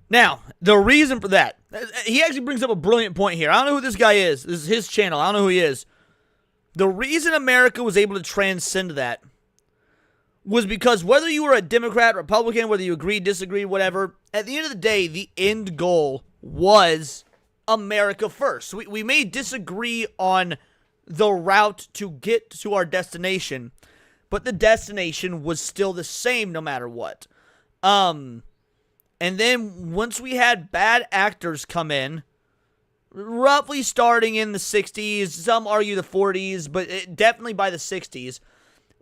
Now, the reason for that, he actually brings up a brilliant point here. I don't know who this guy is. This is his channel. I don't know who he is. The reason America was able to transcend that was because whether you were a Democrat, Republican, whether you agreed, disagreed, whatever, at the end of the day, the end goal was America first. We may disagree on the route to get to our destination, but the destination was still the same no matter what. And then once we had bad actors come in, roughly starting in the 60s, some argue the 40s, but definitely by the 60s,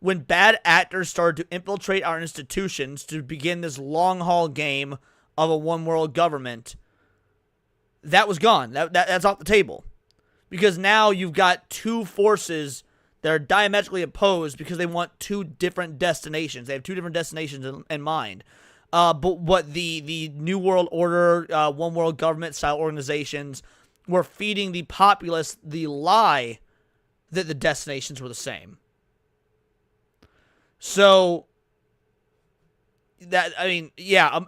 when bad actors started to infiltrate our institutions to begin this long-haul game of a one-world government, that was gone. That's off the table. Because now you've got two forces that are diametrically opposed because they want two different destinations. They have two different destinations in mind. But what the New World Order, one world government style organizations were feeding the populace the lie that the destinations were the same. So,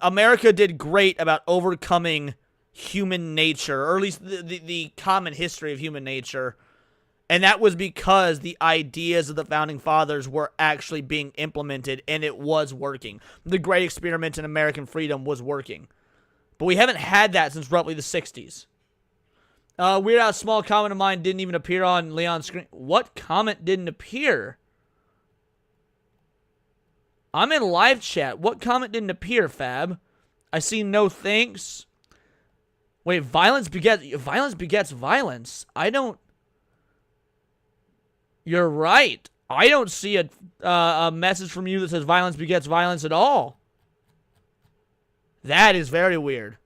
America did great about overcoming human nature, or at least the common history of human nature, and that was because the ideas of the Founding Fathers were actually being implemented, and it was working. The great experiment in American freedom was working. But we haven't had that since roughly the 60s. Weird Al's small comment of mine didn't even appear on Leon's screen. What comment didn't appear? I'm in live chat. What comment didn't appear, Fab? I see no thanks. Wait, violence begets violence. I don't... You're right. I don't see a message from you that says violence begets violence at all. That is very weird.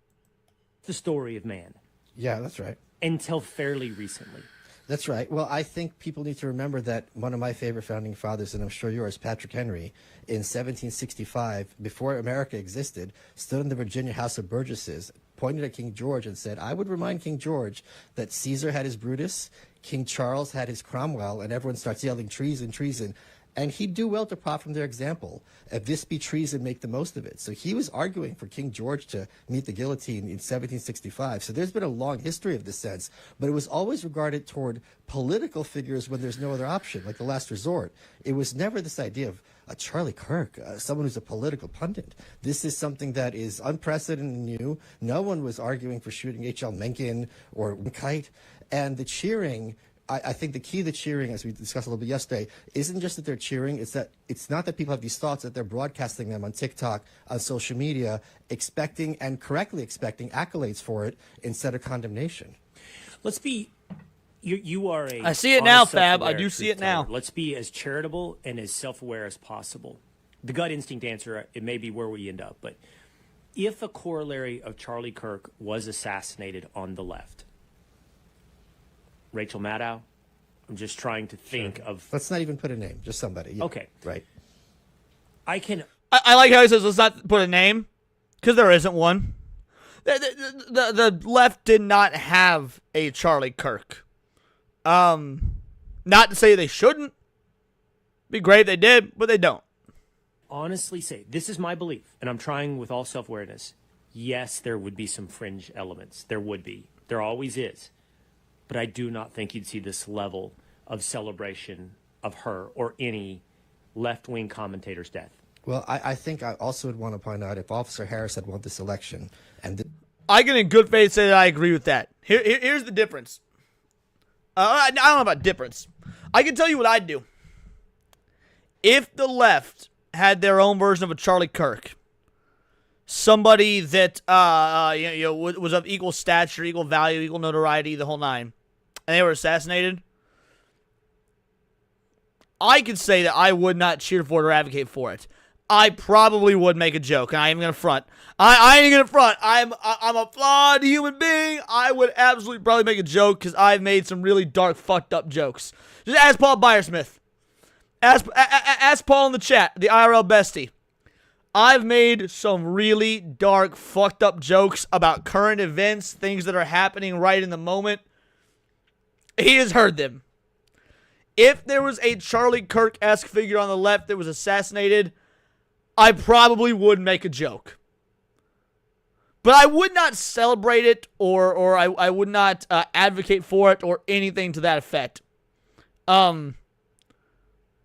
The story of man. Yeah, that's right. Until fairly recently. That's right. Well, I think people need to remember that one of my favorite founding fathers, and I'm sure yours, Patrick Henry, in 1765, before America existed, stood in the Virginia House of Burgesses, pointed at King George and said, I would remind King George that Caesar had his Brutus, King Charles had his Cromwell, and everyone starts yelling treason, treason. And he'd do well to profit from their example. If this be treason, make the most of it. So he was arguing for King George to meet the guillotine in 1765. So there's been a long history of this sense, but it was always regarded toward political figures when there's no other option, like the last resort. It was never this idea of a Charlie Kirk, someone who's a political pundit. This is something that is unprecedented and new. No one was arguing for shooting H.L. Mencken or Kite. And the cheering... I think the key to cheering, as we discussed a little bit yesterday, isn't just that they're cheering. It's that it's not that people have these thoughts, that they're broadcasting them on TikTok, on social media, expecting and correctly expecting accolades for it instead of condemnation. Let's be... You are a... I see it now, Fab. I do see it now. Let's be as charitable and as self-aware as possible. The gut instinct answer, it may be where we end up, but if a corollary of Charlie Kirk was assassinated on the left, Rachel Maddow? I'm just trying to think of... Let's not even put a name, just somebody. Yeah. Okay. Right. I like how he says let's not put a name, because there isn't one. The left did not have a Charlie Kirk. Not to say they shouldn't. Be great if they did, but they don't. Honestly say, this is my belief, and I'm trying with all self-awareness. Yes, there would be some fringe elements. There would be. There always is. But I do not think you'd see this level of celebration of her or any left-wing commentator's death. Well, I think I also would want to point out if Officer Harris had won this election and... I can in good faith say that I agree with that. Here's the difference. I don't know about difference. I can tell you what I'd do. If the left had their own version of a Charlie Kirk, somebody that was of equal stature, equal value, equal notoriety, the whole nine, and they were assassinated, I could say that I would not cheer for it or advocate for it. I probably would make a joke, and I ain't gonna front. I ain't gonna front. I'm a flawed human being. I would absolutely probably make a joke because I've made some really dark, fucked up jokes. Just ask Paul Byersmith. Ask Paul in the chat, the IRL bestie. I've made some really dark, fucked up jokes about current events, things that are happening right in the moment. He has heard them. If there was a Charlie Kirk-esque figure on the left that was assassinated, I probably would make a joke. But I would not celebrate it or I would not advocate for it or anything to that effect. When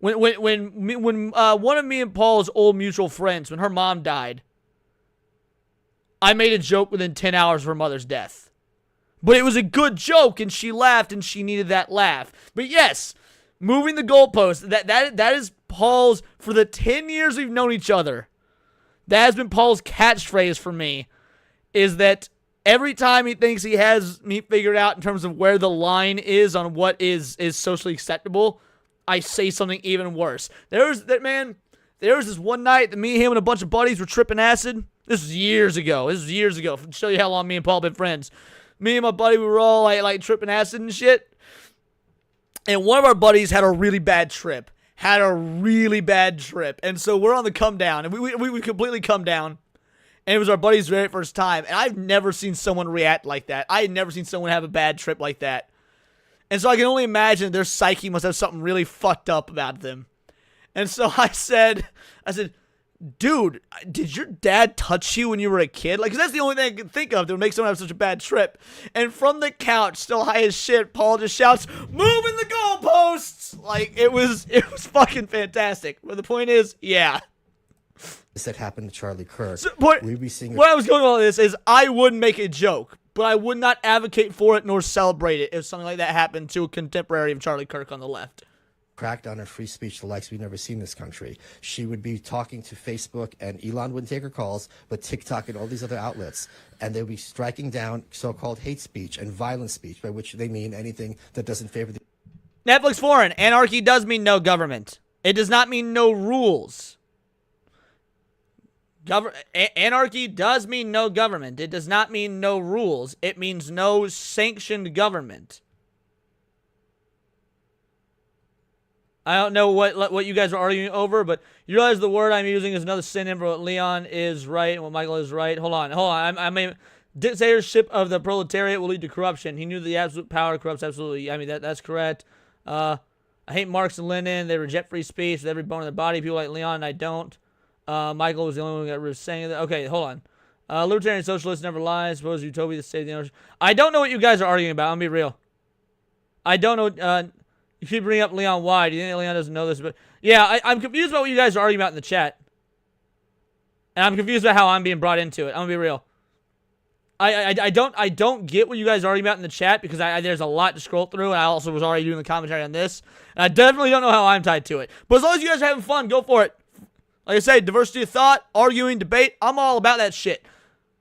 one of me and Paul's old mutual friends, when her mom died, I made a joke within 10 hours of her mother's death. But it was a good joke, and she laughed, and she needed that laugh. But yes, moving the goalpost, that is Paul's, for the 10 years we've known each other, that has been Paul's catchphrase for me, is that every time he thinks he has me figured out in terms of where the line is on what is socially acceptable, I say something even worse. There was this one night that me, him, and a bunch of buddies were tripping acid. This was years ago. To show you how long me and Paul have been friends. Me and my buddy, we were all like tripping acid and shit. And one of our buddies had a really bad trip. And so we're on the come down. And we completely come down. And it was our buddy's very first time. And I've never seen someone react like that. I had never seen someone have a bad trip like that. And so I can only imagine their psyche must have something really fucked up about them. And so I said, dude, did your dad touch you when you were a kid? Like, 'cause that's the only thing I can think of that would make someone have such a bad trip. And from the couch, still high as shit, Paul just shouts, "Moving the goalposts!" Like, it was fucking fantastic. But the point is, yeah. That happened to Charlie Kirk. So, where I was going with all this is I would make a joke, but I would not advocate for it nor celebrate it if something like that happened to a contemporary of Charlie Kirk on the left. Crackdown on free speech, the likes we've never seen in this country. She would be talking to Facebook, and Elon wouldn't take her calls, but TikTok and all these other outlets, and they would be striking down so-called hate speech and violent speech, by which they mean anything that doesn't favor the... Netflix foreign. Anarchy does mean no government. It does not mean no rules. Anarchy does mean no government. It does not mean no rules. It means no sanctioned government. I don't know what you guys are arguing over, but you realize the word I'm using is another synonym for what Leon is right and what Michael is right. Hold on. I mean, dictatorship of the proletariat will lead to corruption. He knew the absolute power corrupts absolutely. I mean, that's correct. I hate Marx and Lenin. They reject free speech with every bone in their body. People like Leon and I don't. Michael was the only one who got rid of saying that. Okay, hold on. Libertarian socialists never lie. Suppose utopia to save the owners. I don't know what you guys are arguing about. I'm gonna be real. I don't know. You keep bringing up Leon. Why? Do you think Leon doesn't know this? But yeah, I'm confused about what you guys are arguing about in the chat. And I'm confused about how I'm being brought into it. I'm gonna be real. I don't get what you guys are arguing about in the chat because there's a lot to scroll through, and I also was already doing the commentary on this. And I definitely don't know how I'm tied to it. But as long as you guys are having fun, go for it. Like I say, diversity of thought, arguing, debate, I'm all about that shit.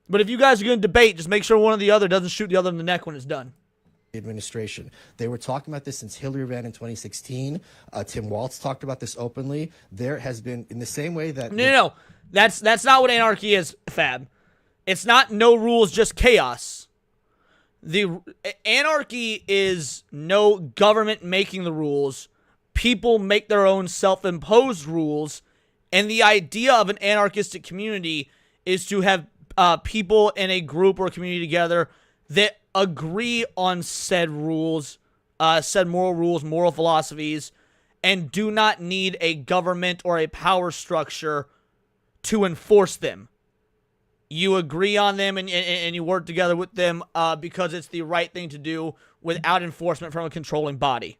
But if you guys are going to debate, just make sure one or the other doesn't shoot the other in the neck when it's done. Administration. They were talking about this since Hillary ran in 2016. Tim Walz talked about this openly. There has been, in the same way that... No. That's not what anarchy is, Fab. It's not no rules, just chaos. The anarchy is no government making the rules. People make their own self-imposed rules. And the idea of an anarchistic community is to have people in a group or a community together that agree on said rules, said moral rules, moral philosophies, and do not need a government or a power structure to enforce them. You agree on them and you work together with them because it's the right thing to do without enforcement from a controlling body.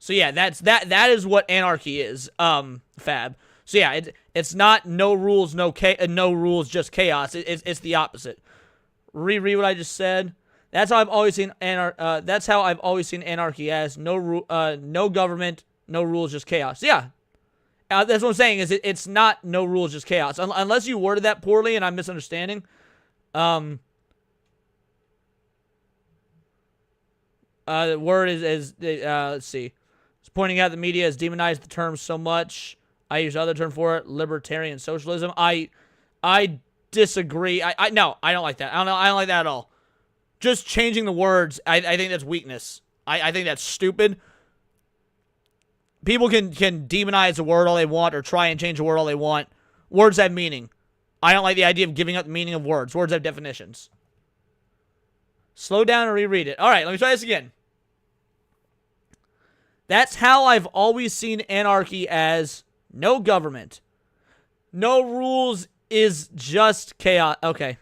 So yeah, that is what anarchy is, Fab. So yeah, it's not no rules, no rules, just chaos. It's the opposite. Reread what I just said. That's how I've always seen anarchy as no government, no rules, just chaos. Yeah, that's what I'm saying. Is it's not no rules, just chaos. Unless you worded that poorly and I'm misunderstanding. The word is let's see. It's pointing out the media has demonized the term so much. I use other term for it, libertarian socialism. I disagree. No, I don't like that. I don't like that at all. Just changing the words, I think that's weakness. I think that's stupid. People can demonize a word all they want or try and change a word all they want. Words have meaning. I don't like the idea of giving up the meaning of words. Words have definitions. Slow down and reread it. All right, let me try this again. That's how I've always seen anarchy as no government. No rules is just chaos. Okay.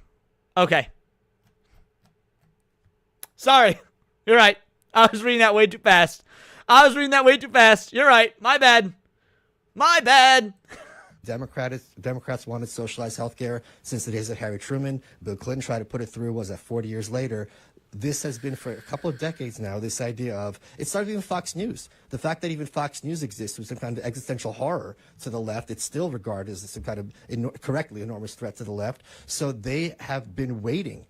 Sorry. You're right. I was reading that way too fast. You're right. My bad. Democrats wanted socialized healthcare since the days of Harry Truman. Bill Clinton tried to put it through. Was that 40 years later? This has been for a couple of decades now, this idea of, it started even Fox News. The fact that even Fox News exists was some kind of existential horror to the left. It's still regarded as some kind of correctly enormous threat to the left. So they have been waiting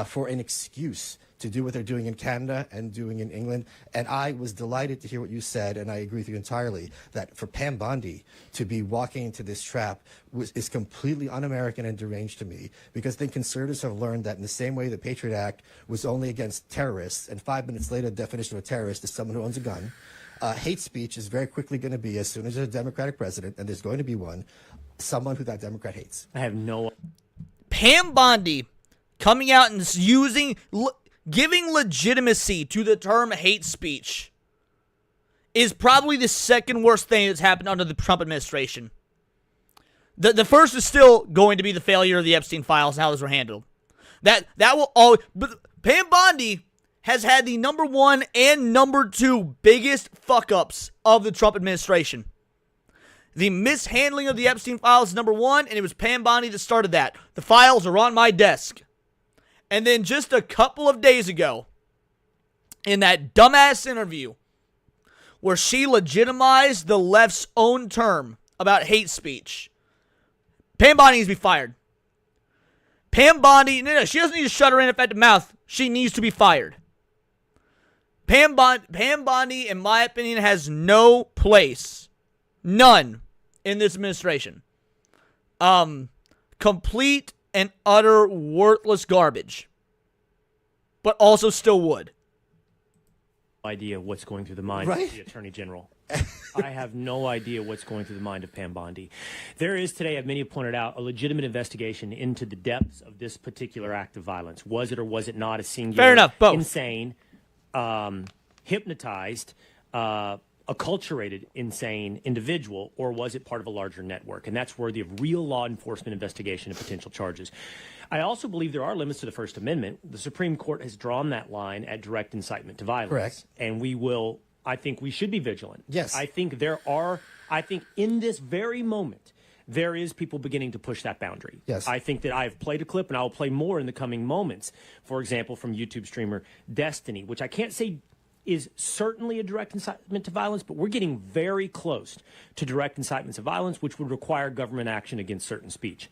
for an excuse to do what they're doing in Canada and doing in England. And I was delighted to hear what you said, and I agree with you entirely, that for Pam Bondi to be walking into this trap is completely un-American and deranged to me, because then conservatives have learned that in the same way the Patriot Act was only against terrorists, and 5 minutes later the definition of a terrorist is someone who owns a gun, hate speech is very quickly going to be, as soon as there's a Democratic president, and there's going to be one, someone who that Democrat hates. I have no... Pam Bondi coming out and giving legitimacy to the term hate speech is probably the second worst thing that's happened under the Trump administration. The first is still going to be the failure of the Epstein files and how those were handled. That will always... But Pam Bondi has had the number 1 and number 2 biggest fuck-ups of the Trump administration. The mishandling of the Epstein files is number 1, and it was Pam Bondi that started that. The files are on my desk. And then just a couple of days ago, in that dumbass interview where she legitimized the left's own term about hate speech, Pam Bondi needs to be fired. Pam Bondi, no, she doesn't need to shut her ineffective mouth. She needs to be fired. Pam Bondi, in my opinion, has no place, none, in this administration. Complete and utter worthless garbage, but also still would. Idea what's going through the mind of the Attorney General. I have no idea what's going through the mind of Pam Bondi. There is today, as many have pointed out, a legitimate investigation into the depths of this particular act of violence. Was it or was it not a singular, fair enough, both. Insane, hypnotized, acculturated, insane individual, or was it part of a larger network? And that's worthy of real law enforcement investigation and potential charges. I also believe there are limits to the First Amendment. The Supreme Court has drawn that line at direct incitement to violence. Correct. And I think we should be vigilant. Yes. I think in this very moment, there is people beginning to push that boundary. Yes. I think that I've played a clip, and I will play more in the coming moments. For example, from YouTube streamer Destiny, which I can't say is certainly a direct incitement to violence, but we're getting very close to direct incitements of violence, which would require government action against certain speech.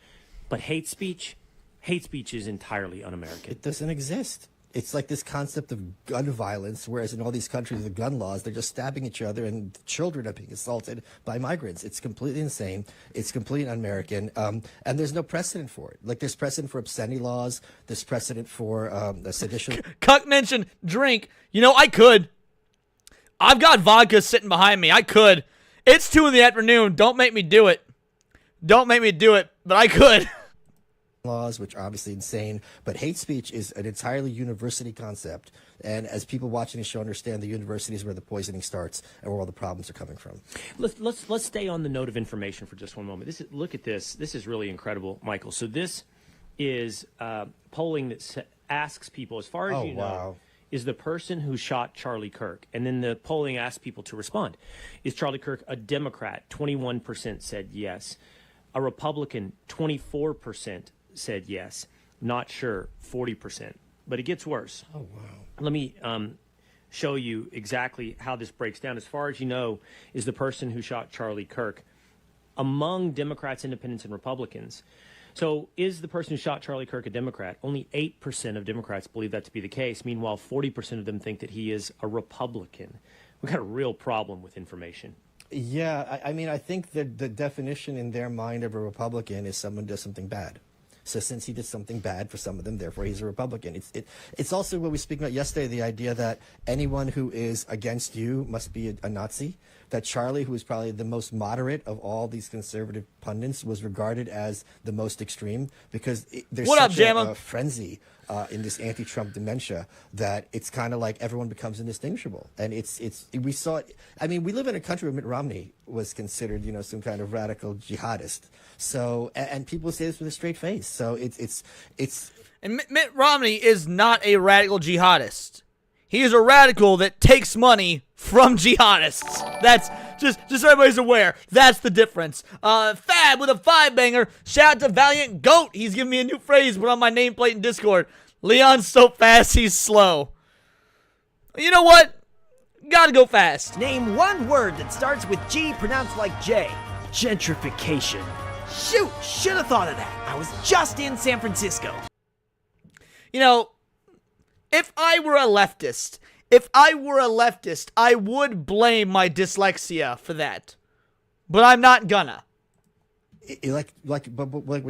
But hate speech is entirely un-American. It doesn't exist. It's like this concept of gun violence, whereas in all these countries with gun laws, they're just stabbing each other and children are being assaulted by migrants. It's completely insane. It's completely un-American. And there's no precedent for it. Like, there's precedent for obscenity laws. There's precedent for sedition. Cuck mentioned drink. You know, I could. I've got vodka sitting behind me. I could. It's 2 in the afternoon. Don't make me do it. But I could. Laws, which are obviously insane, but hate speech is an entirely university concept, and as people watching the show understand, the university is where the poisoning starts and where all the problems are coming from. Let's stay on the note of information for just one moment. Look at this. This is really incredible, Michael. So this is polling that asks people, as far as you know, is the person who shot Charlie Kirk. And then the polling asked people to respond. Is Charlie Kirk a Democrat? 21% said yes. A Republican, 24% said yes. Not sure, 40%. But it gets worse. Oh, wow. Let me show you exactly how this breaks down. As far as you know, is the person who shot Charlie Kirk among Democrats, Independents, and Republicans. So is the person who shot Charlie Kirk a Democrat? Only 8% of Democrats believe that to be the case. Meanwhile, 40% of them think that he is a Republican. We've got a real problem with information. Yeah, I mean, I think that the definition in their mind of a Republican is someone does something bad. So since he did something bad for some of them, therefore he's a Republican. It's also what we spoke about yesterday, the idea that anyone who is against you must be a Nazi. That Charlie, who is probably the most moderate of all these conservative pundits, was regarded as the most extreme because there's such a frenzy in this anti-Trump dementia that it's kind of like everyone becomes indistinguishable. And we saw it. I mean, we live in a country where Mitt Romney was considered, some kind of radical jihadist. So, and people say this with a straight face. So it's. And Mitt Romney is not a radical jihadist. He is a radical that takes money from jihadists. That's just so everybody's aware. That's the difference. Fab with a 5-banger. Shout out to Valiant Goat. He's giving me a new phrase put on my nameplate in Discord. Leon's so fast, he's slow. You know what? Gotta go fast. Name one word that starts with G pronounced like J. Gentrification. Shoot, should have thought of that. I was just in San Francisco. If I were a leftist, I would blame my dyslexia for that. But I'm not gonna. Like we're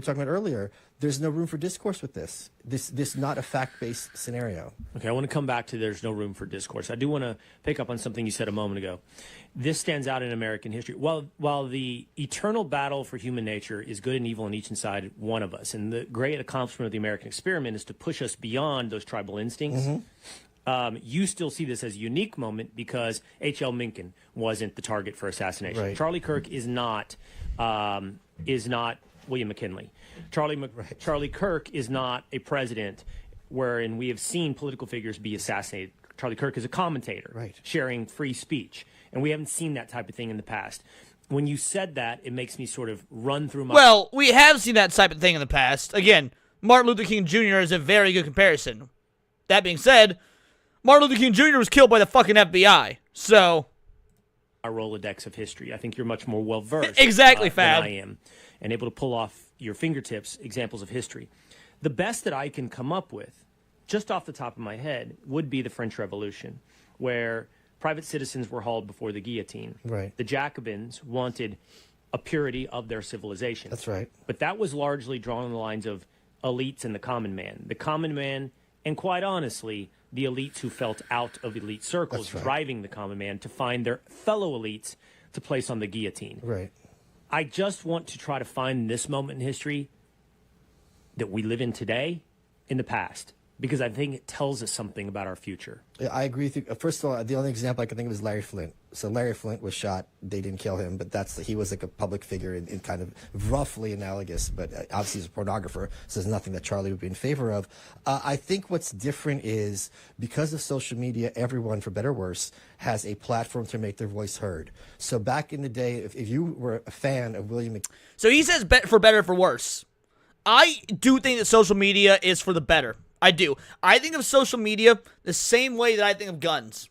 talking about earlier, there's no room for discourse with this. This not a fact-based scenario. Okay, I want to come back to there's no room for discourse. I do want to pick up on something you said a moment ago. This stands out in American history. While the eternal battle for human nature is good and evil on each inside one of us, and the great accomplishment of the American experiment is to push us beyond those tribal instincts, you still see this as a unique moment because H.L. Mencken wasn't the target for assassination. Right. Charlie Kirk is not William McKinley. Charlie Kirk is not a president wherein we have seen political figures be assassinated. Charlie Kirk is a commentator sharing free speech, and we haven't seen that type of thing in the past. When you said that, it makes me sort of run through my... Well, we have seen that type of thing in the past. Again, Martin Luther King Jr. is a very good comparison. That being said, Martin Luther King Jr. was killed by the fucking FBI, so... Our Rolodex of history. I think you're much more well-versed exactly, Fab. than I am, and able to pull off your fingertips examples of history. The best that I can come up with, just off the top of my head, would be the French Revolution, where private citizens were hauled before the guillotine. Right. The Jacobins wanted a purity of their civilization. That's right. But that was largely drawn on the lines of elites and the common man. The common man, and quite honestly, the elites who felt out of elite circles, driving the common man to find their fellow elites to place on the guillotine. Right. I just want to try to find this moment in history that we live in today in the past, because I think it tells us something about our future. Yeah, I agree with you. First of all, the only example I can think of is Larry Flint. So Larry Flint was shot. They didn't kill him, but he was like a public figure in kind of roughly analogous, but obviously he's a pornographer, so there's nothing that Charlie would be in favor of. I think what's different is because of social media, everyone, for better or worse, has a platform to make their voice heard. So back in the day, if you were a fan of William... So he says for better, for worse. I do think that social media is for the better. I do. I think of social media the same way that I think of guns.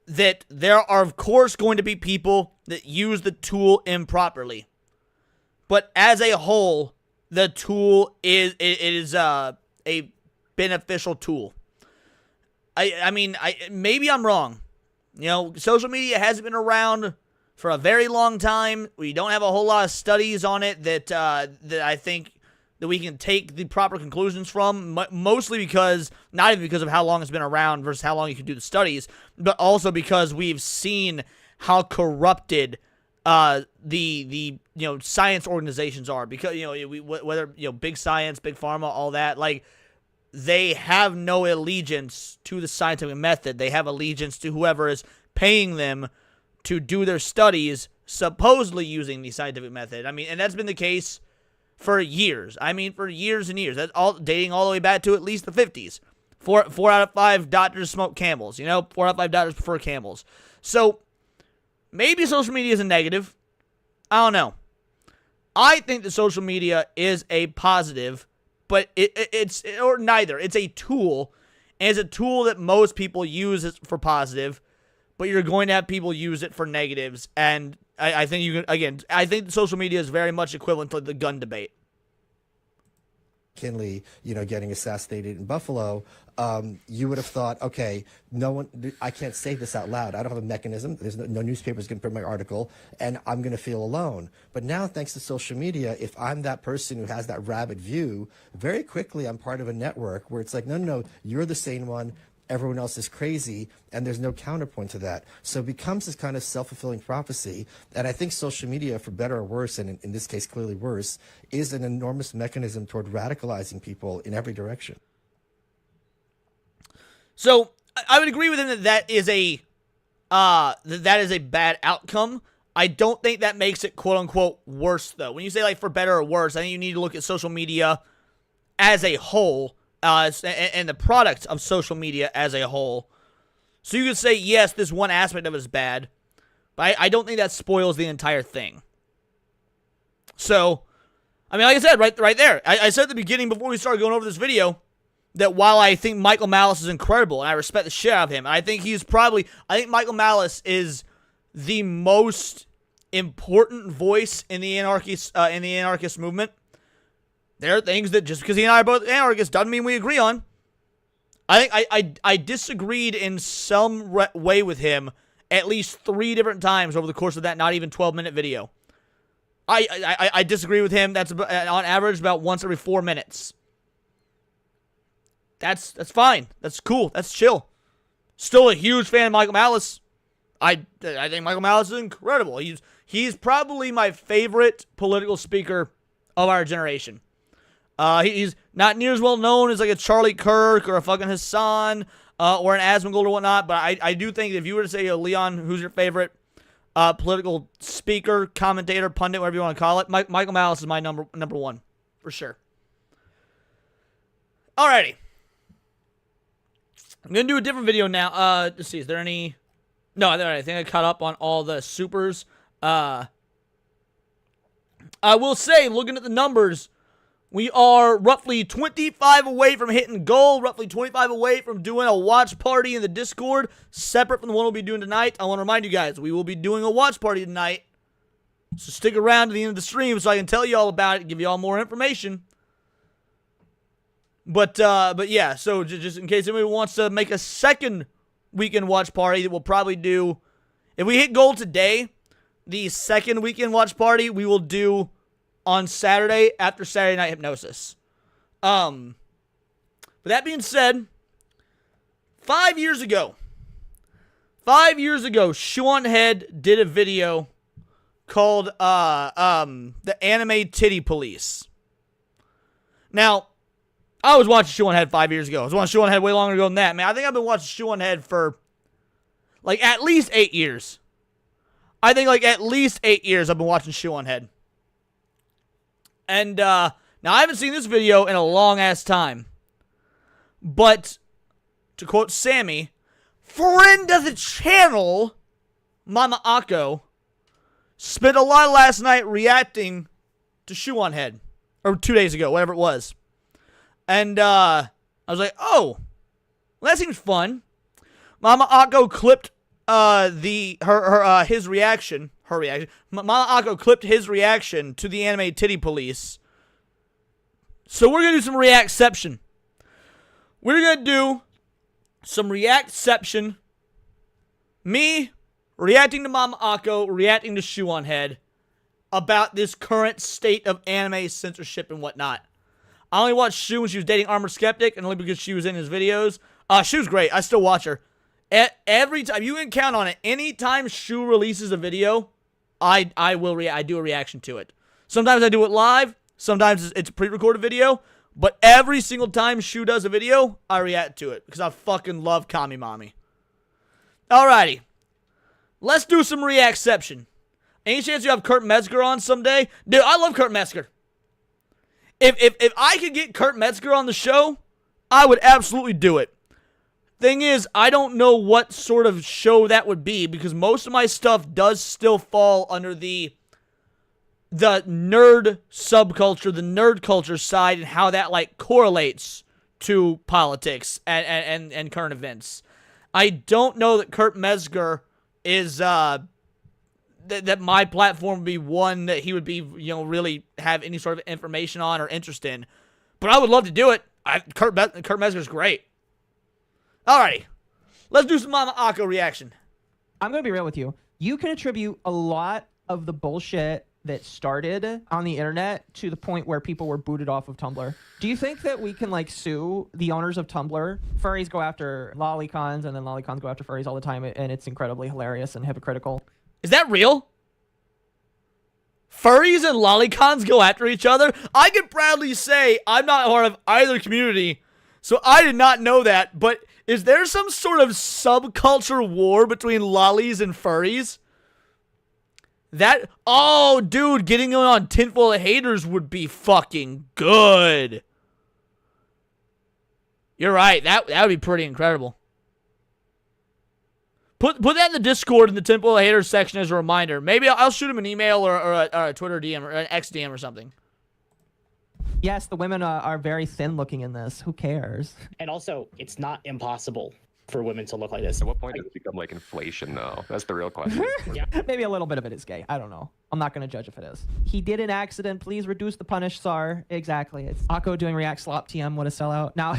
That there are, of course, going to be people that use the tool improperly. But as a whole, the tool is a beneficial tool. I mean, maybe I'm wrong. Social media hasn't been around for a very long time. We don't have a whole lot of studies on it that I think that we can take the proper conclusions from, mostly because, not even because of how long it's been around versus how long you can do the studies, but also because we've seen how corrupted the science organizations are. Because, whether, big science, big pharma, all that, like, they have no allegiance to the scientific method. They have allegiance to whoever is paying them to do their studies, supposedly using the scientific method. I mean, and that's been the case for years. I mean, for years and years. That's all dating all the way back to at least the 50s. 4 out of 5 doctors smoke Camels. 4 out of 5 doctors prefer Camels. So maybe social media is a negative. I don't know. I think that social media is a positive, but it's or neither. It's a tool, and it's a tool that most people use for positive, but you're going to have people use it for negatives. And I think I think social media is very much equivalent to the gun debate. Kinley, getting assassinated in Buffalo, you would have thought, okay, I can't say this out loud. I don't have a mechanism. There's no newspaper's going to print my article, and I'm going to feel alone. But now, thanks to social media, if I'm that person who has that rabid view, very quickly I'm part of a network where it's like, no, you're the sane one. Everyone else is crazy, and there's no counterpoint to that. So it becomes this kind of self-fulfilling prophecy. And I think social media, for better or worse, and in this case clearly worse, is an enormous mechanism toward radicalizing people in every direction. So I would agree with him that is a bad outcome. I don't think that makes it quote unquote worse though. When you say like for better or worse, I think you need to look at social media as a whole. And the product of social media as a whole. So you could say, yes, this one aspect of it is bad, but I don't think that spoils the entire thing. So, I mean, like I said, right there, I said at the beginning before we started going over this video that while I think Michael Malice is incredible, and I respect the shit out of him, and I think Michael Malice is the most important voice in the anarchist movement. There are things that just because he and I are both anarchists doesn't mean we agree on. I think I disagreed in some way with him at least 3 different times over the course of that not even 12-minute video. I disagree with him. That's on average about once every 4 minutes. That's fine. That's cool. That's chill. Still a huge fan of Michael Malice. I think Michael Malice is incredible. He's probably my favorite political speaker of our generation. He's not near as well known as like a Charlie Kirk or a fucking Hassan or an Asmongold or whatnot, but I do think if you were to say, Leon, who's your favorite political speaker, commentator, pundit, whatever you want to call it, Michael Malice is my number one, for sure. Alrighty. I'm going to do a different video now. Let's see, is there any... No, I think I caught up on all the supers. I will say, looking at the numbers... We are roughly 25 away from hitting goal, roughly 25 away from doing a watch party in the Discord, separate from the one we'll be doing tonight. I want to remind you guys, we will be doing a watch party tonight, so stick around to the end of the stream so I can tell you all about it and give you all more information. But yeah, so just in case anybody wants to make a second weekend watch party that we'll probably do, if we hit goal today, the second weekend watch party we will do on Saturday after Saturday Night Hypnosis. With that being said, 5 years ago, Sean Head did a video called The Anime Titty Police. Now, I was watching Sean Head 5 years ago. I was watching Sean Head way longer ago than that. Man, I think I've been watching Sean Head for like at least 8 years. I think like at least 8 years I've been watching Sean Head. And, now I haven't seen this video in a long-ass time. But, to quote Sammy, friend of the channel, Mama Akko, spent a lot last night reacting to Shoe on Head. Or 2 days ago, whatever it was. And, I was like, oh, well, that seems fun. Mama Akko clipped, his reaction. Her reaction. Mama Akko clipped his reaction to the Anime Titty Police. So we're going to do some reactception. We're going to do some reactception. Me reacting to Mama Akko, reacting to Shoe on Head about this current state of anime censorship and whatnot. I only watched Shoe when she was dating Armored Skeptic, and only because she was in his videos. Shoe's great. I still watch her. Every time, you can count on it. Anytime Shoe releases a video, I do a reaction to it. Sometimes I do it live. Sometimes it's a pre-recorded video. But every single time Shoe does a video, I react to it. Because I fucking love Kami Mommy. Alrighty. Let's do some reactception. Any chance you have Kurt Metzger on someday? Dude, I love Kurt Metzger. If I could get Kurt Metzger on the show, I would absolutely do it. Thing is, I don't know what sort of show that would be because most of my stuff does still fall under the nerd subculture, the nerd culture side, and how that like correlates to politics and current events. I don't know that Kurt Metzger is that my platform would be one that he would be, really have any sort of information on or interest in. But I would love to do it. Kurt Metzger's great. Alrighty, let's do some Mama Akko reaction. I'm gonna be real with you. You can attribute a lot of the bullshit that started on the internet to the point where people were booted off of Tumblr. Do you think that we can like sue the owners of Tumblr? Furries go after lolicons, and then lolicons go after furries all the time, and it's incredibly hilarious and hypocritical. Is that real? Furries and lolicons go after each other? I can proudly say I'm not part of either community, so I did not know that, but is there some sort of subculture war between lollies and furries? Oh, dude, getting on Tinfoil of Haters would be fucking good. You're right, that would be pretty incredible. Put that in the Discord in the Tinfoil of Haters section as a reminder. Maybe I'll shoot him an email or a Twitter DM or an X DM or something. Yes, the women are very thin looking in this. Who cares? And also, it's not impossible for women to look like this. At what point does it become like inflation, though? That's the real question. Yeah. Maybe a little bit of it is gay. I don't know. I'm not going to judge if it is. He did an accident. Please reduce the punish, Sar. Exactly. It's Akko doing React Slop TM. What a sellout. Now,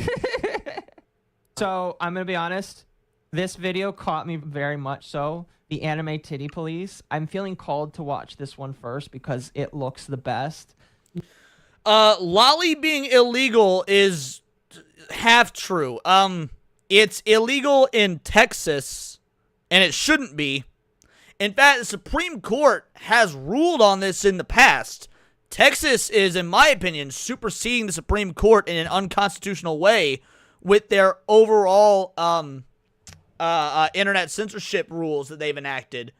so I'm going to be honest. This video caught me very much so. The anime titty police. I'm feeling called to watch this one first because it looks the best. Lolly being illegal is half true. It's illegal in Texas, and it shouldn't be. In fact, the Supreme Court has ruled on this in the past. Texas is, in my opinion, superseding the Supreme Court in an unconstitutional way with their overall internet censorship rules that they've enacted.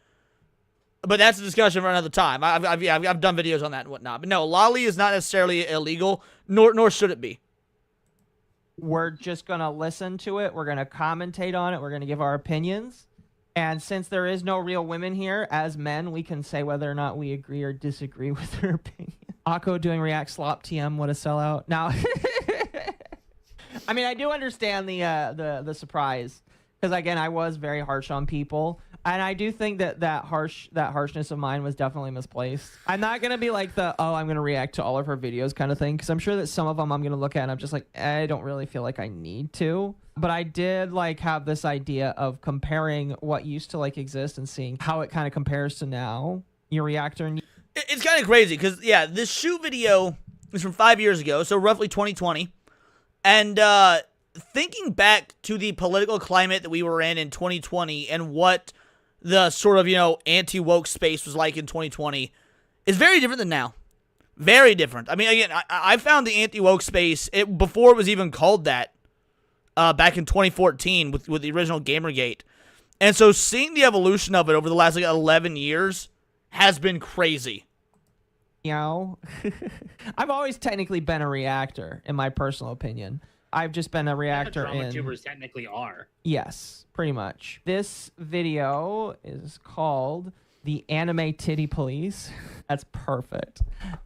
But that's a discussion for another time. I've done videos on that and whatnot. But no, lolly is not necessarily illegal, nor should it be. We're just going to listen to it. We're going to commentate on it. We're going to give our opinions. And since there is no real women here, as men, we can say whether or not we agree or disagree with their opinion. Akko doing React Slop TM. What a sellout. Now, I mean, I do understand the surprise. Because, again, I was very harsh on people. And I do think that harshness of mine was definitely misplaced. I'm not going to be like I'm going to react to all of her videos kind of thing. Because I'm sure that some of them I'm going to look at and I'm just like, I don't really feel like I need to. But I did, have this idea of comparing what used to, exist and seeing how it kind of compares to now. Your reactor. It's kind of crazy because, yeah, this shoe video is from 5 years ago. So, roughly 2020. And, thinking back to the political climate that we were in 2020 and what the sort of, anti-woke space was like in 2020 is very different than now. Very different. I mean, again, I found the anti-woke space, before it was even called that, back in 2014 with the original Gamergate. And so seeing the evolution of it over the last 11 years has been crazy. I've always technically been a reactor, in my personal opinion. I've just been a reactor drama tubers technically are. Yes, pretty much. This video is called The Anime Titty Police. That's perfect.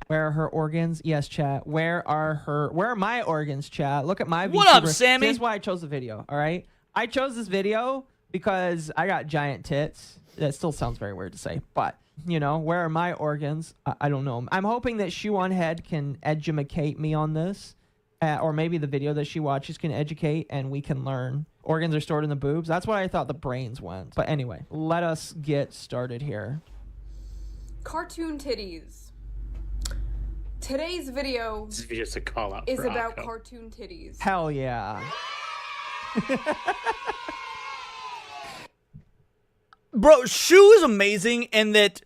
Where are her organs? Yes, chat. Where are my organs, chat? Look at my VTuber. What up, Sammy? This is why I chose the video, all right? I chose this video because I got giant tits. That still sounds very weird to say, but where are my organs? I don't know. I'm hoping that Shoe on Head can educate me on this. Or maybe the video that she watches can educate and we can learn. Organs are stored in the boobs. That's what I thought the brains went. But anyway, let us get started here. Cartoon titties. Today's video This is just a call out is for about Akko. cartoon titties. Hell yeah. Bro, Shu is amazing in that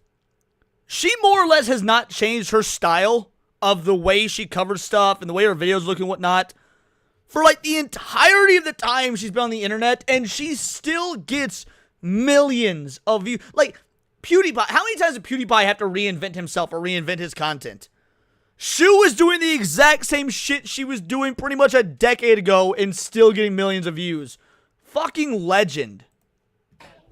she more or less has not changed her style of the way she covers stuff and the way her videos look and whatnot for the entirety of the time she's been on the internet, and she still gets millions of views. PewDiePie, how many times did PewDiePie have to reinvent himself or reinvent his content? Shu is doing the exact same shit she was doing pretty much a decade ago and still getting millions of views. fucking legend.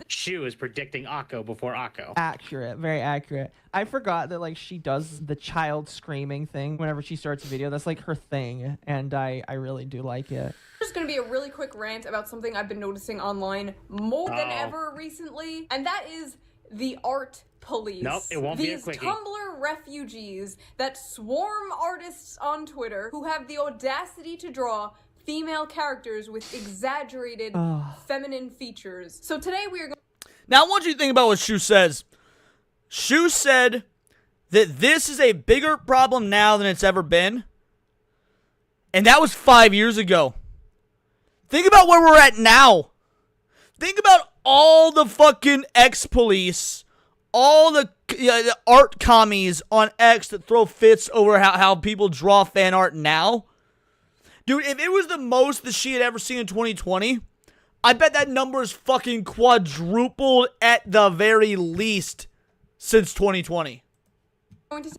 Shu is predicting Akko before Akko. Accurate, very accurate. I forgot that like she does the child screaming thing whenever she starts a video. That's like her thing, and I really do like it. There's gonna be a really quick rant about something I've been noticing online more than ever recently, and that is the art police. Nope, it won't be a These quickie. Tumblr refugees that swarm artists on Twitter who have the audacity to draw female characters with exaggerated feminine features. So today we are going. Now I want you to think about what Shu says. Shu said that this is a bigger problem now than it's ever been. And that was 5 years ago. Think about where we're at now. Think about all the fucking X-police, all the art commies on X that throw fits over how people draw fan art now. Dude, if it was the most that she had ever seen in 2020, I bet that number is fucking quadrupled at the very least since 2020.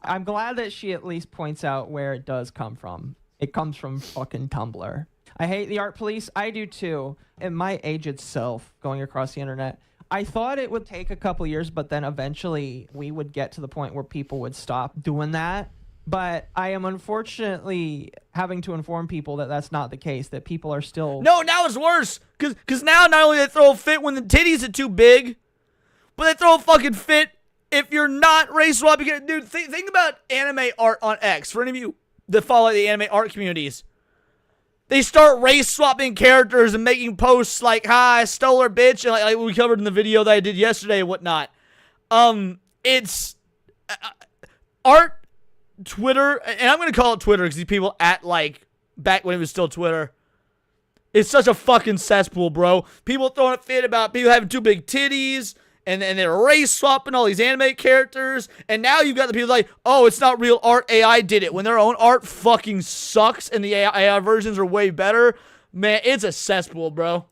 I'm glad that she at least points out where it does come from. It comes from fucking Tumblr. I hate the art police. I do too. In my aged self, going across the internet, I thought it would take a couple years, but then eventually we would get to the point where people would stop doing that. But I am unfortunately having to inform people that that's not the case, that people are still... No, now it's worse. Because now not only they throw a fit when the titties are too big, but they throw a fucking fit if you're not race swapping. Dude, think about anime art on X. For any of you that follow the anime art communities, they start race swapping characters and making posts like, "Hi, I stole her bitch," and like we covered in the video that I did yesterday and whatnot. It's art... Twitter, and I'm gonna call it Twitter because these people like back when it was still Twitter. It's such a fucking cesspool, bro. People throwing a fit about people having too big titties, and they're race swapping all these anime characters, and now you've got the people like, oh, it's not real art, AI did it, when their own art fucking sucks and the AI versions are way better. Man, it's a cesspool, bro.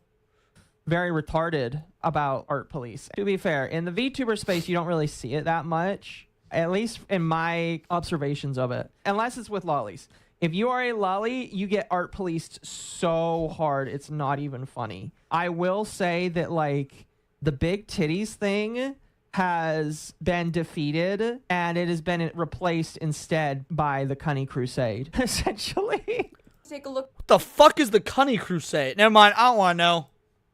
Very retarded about art police. To be fair, in the VTuber space, you don't really see it that much. At least in my observations of it. Unless it's with lollies. If you are a lolly, you get art policed so hard, it's not even funny. I will say that, like, the big titties thing has been defeated, and it has been replaced instead by the Cunny Crusade, essentially. Take a look What the fuck is the Cunny Crusade? Never mind, I don't want to know.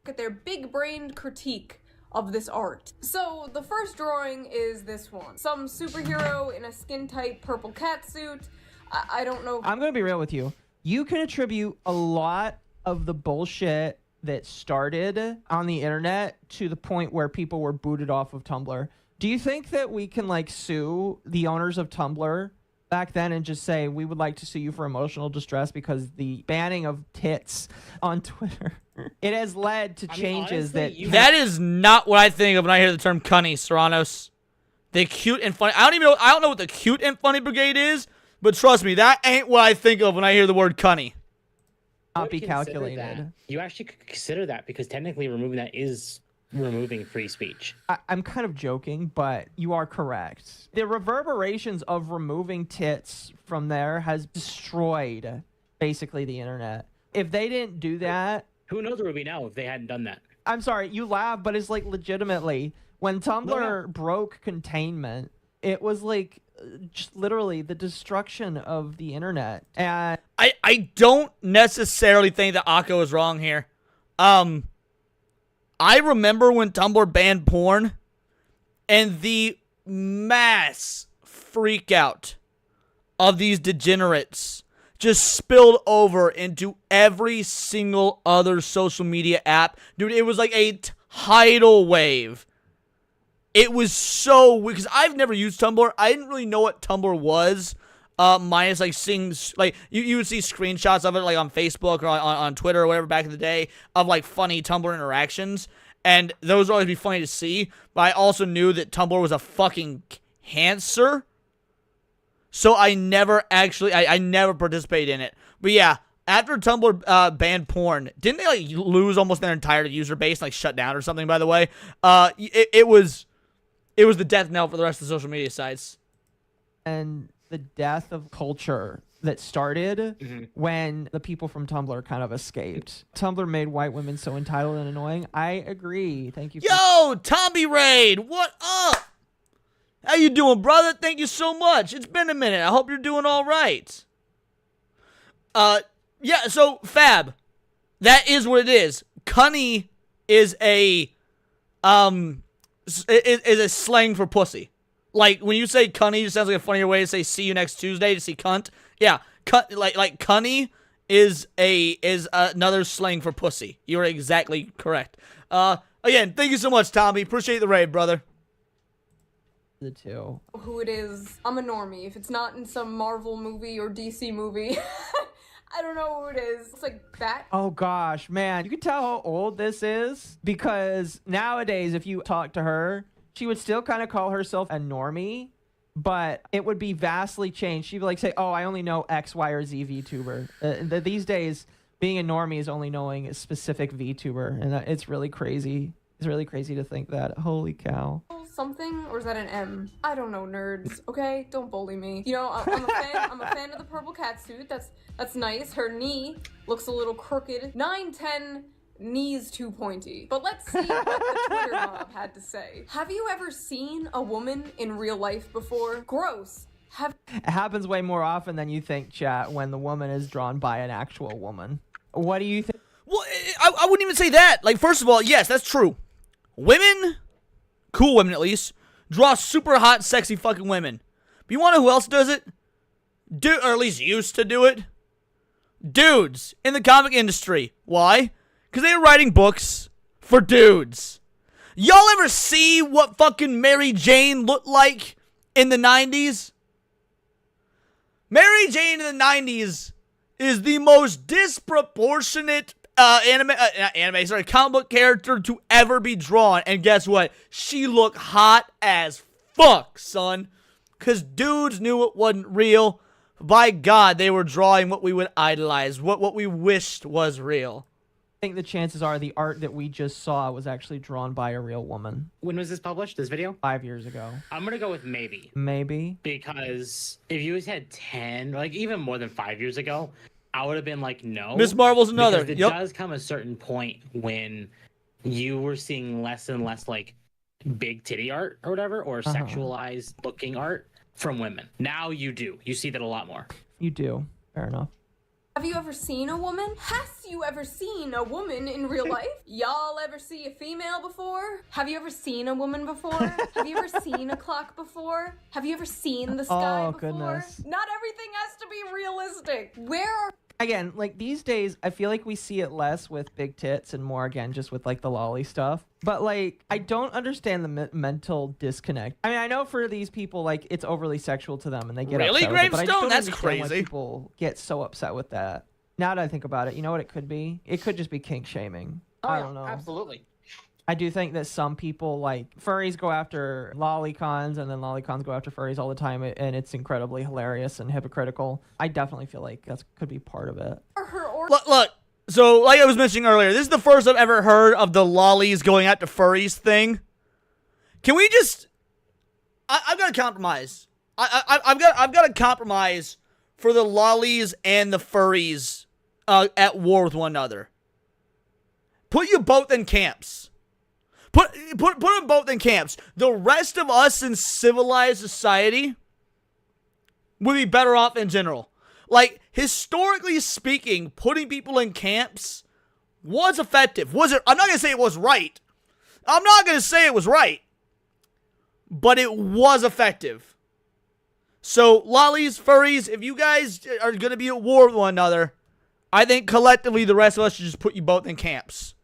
at their big-brained critique of this art. So the first drawing is this one. Some superhero in a skin-tight purple catsuit. I don't know. I'm going to be real with you. You can attribute a lot of the bullshit that started on the internet to the point where people were booted off of Tumblr. Do you think that we can like sue the owners of Tumblr back then and just say, we would like to sue you for emotional distress because the banning of tits on Twitter, it has led to changes That is not what I think of when I hear the term cunny, Serranos. The cute and funny. I don't know what the cute and funny brigade is, but trust me, that ain't what I think of when I hear the word cunny. Not be calculated. That. You actually could consider that because technically removing that is removing free speech. I'm kind of joking, but you are correct. The reverberations of removing tits from there has destroyed basically the internet. If they didn't do that... Who knows where we now if they hadn't done that? I'm sorry, you laugh, but it's like legitimately, when Tumblr broke containment, it was like just literally the destruction of the internet. And I don't necessarily think that Akko is wrong here. I remember when Tumblr banned porn and the mass freak out of these degenerates just spilled over into every single other social media app. Dude, it was like a tidal wave. It was so weird because I've never used Tumblr. I didn't really know what Tumblr was. Minus like seeing like you would see screenshots of it like on Facebook or on Twitter or whatever back in the day of like funny Tumblr interactions, and those would always be funny to see. But I also knew that Tumblr was a fucking cancer, so I never actually I never participated in it. But yeah, after Tumblr banned porn, didn't they like lose almost their entire user base, like shut down or something? By the way, it was the death knell for the rest of the social media sites. And the death of culture that started when the people from Tumblr kind of escaped. Tumblr made white women so entitled and annoying. I agree. Thank you. Yo, Tommy Raid, what up? How you doing, brother? Thank you so much. It's been a minute. I hope you're doing all right. Yeah, so Fab, that is what it is. Cunny is a slang for pussy. Like when you say cunny, it sounds like a funnier way to say see you next Tuesday to see cunt. Yeah, like cunny is another slang for pussy. You're exactly correct. Again, thank you so much, Tommy. Appreciate the raid, brother. The two. Who it is. I'm a normie. If it's not in some Marvel movie or DC movie, I don't know who it is. It's like Bat. Oh gosh, man. You can tell how old this is because nowadays if you talk to her, she would still kind of call herself a normie, but it would be vastly changed. She'd be like, say, oh, I only know X, Y, or Z VTuber. These days, being a normie is only knowing a specific VTuber, and it's really crazy. It's really crazy to think that. Holy cow. Something, or is that an M? I don't know, nerds. Okay, don't bully me. You know, I'm a fan. I'm a fan of the purple cat suit. That's nice. Her knee looks a little crooked. 9-10. Knees too pointy. But let's see what the Twitter mob had to say. Have you ever seen a woman in real life before? Gross. It happens way more often than you think, chat, when the woman is drawn by an actual woman. What do you think? Well, I wouldn't even say that. Like, first of all, yes, that's true. Women, cool women at least, draw super hot, sexy fucking women. But you want to know who else does it? Or at least used to do it? Dudes in the comic industry. Why? Because they were writing books for dudes. Y'all ever see what fucking Mary Jane looked like in the 90s? Mary Jane in the 90s is the most disproportionate comic book character to ever be drawn. And guess what? She looked hot as fuck, son. Because dudes knew it wasn't real. By God, they were drawing what we would idolize, what we wished was real. I think the chances are the art that we just saw was actually drawn by a real woman. When was this published, this video? 5 years ago. I'm going to go with maybe. Maybe? Because if you had 10, like even more than 5 years ago, I would have been like, no. Miss Marvel's another. Because there does come a certain point when you were seeing less and less like big titty art or whatever, or sexualized looking art from women. Now you do. You see that a lot more. You do. Fair enough. Have you ever seen a woman? Has you ever seen a woman in real life? Y'all ever see a female before? Have you ever seen a woman before? Have you ever seen a clock before? Have you ever seen the sky before? Goodness. Not everything has to be realistic. Where are... Again, like these days, I feel like we see it less with big tits and more, again, just with like the lolly stuff. But like, I don't understand the mental disconnect. I mean, I know for these people, like it's overly sexual to them and they get really upset with it, but I just don't That's understand crazy. why people get so upset with that. Now that I think about it, you know what it could be? It could just be kink shaming. I don't know. Absolutely. I do think that some people, like, furries go after lolicons, and then lolicons go after furries all the time, and it's incredibly hilarious and hypocritical. I definitely feel like that could be part of it. Look, so like I was mentioning earlier, this is the first I've ever heard of the lollies going after furries thing. Can we just... I've got to compromise. I've got to compromise for the lollies and the furries at war with one another. Put you both in camps. Put them both in camps. The rest of us in civilized society would be better off in general. Like, historically speaking, putting people in camps was effective. Was it? I'm not going to say it was right. I'm not going to say it was right. But it was effective. So, lollies, furries, if you guys are going to be at war with one another, I think collectively the rest of us should just put you both in camps.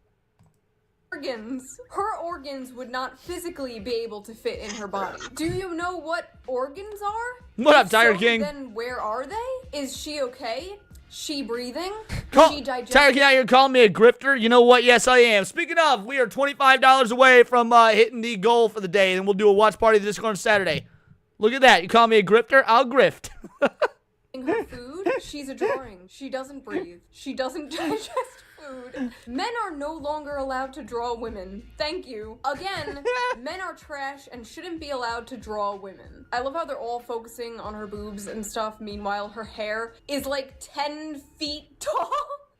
Organs. Her organs would not physically be able to fit in her body. Do you know what organs are? What up, Tiger King? Then where are they? Is she okay? She breathing? She digesting? Tiger King, you're calling me a grifter? You know what? Yes, I am. Speaking of, we are $25 away from hitting the goal for the day, and we'll do a watch party this on Saturday. Look at that. You call me a grifter? I'll grift. Her food? She's a drawing. She doesn't breathe. She doesn't digest food. Men are no longer allowed to draw women. Thank you. Again, men are trash and shouldn't be allowed to draw women. I love how they're all focusing on her boobs and stuff. Meanwhile, her hair is like 10 feet tall.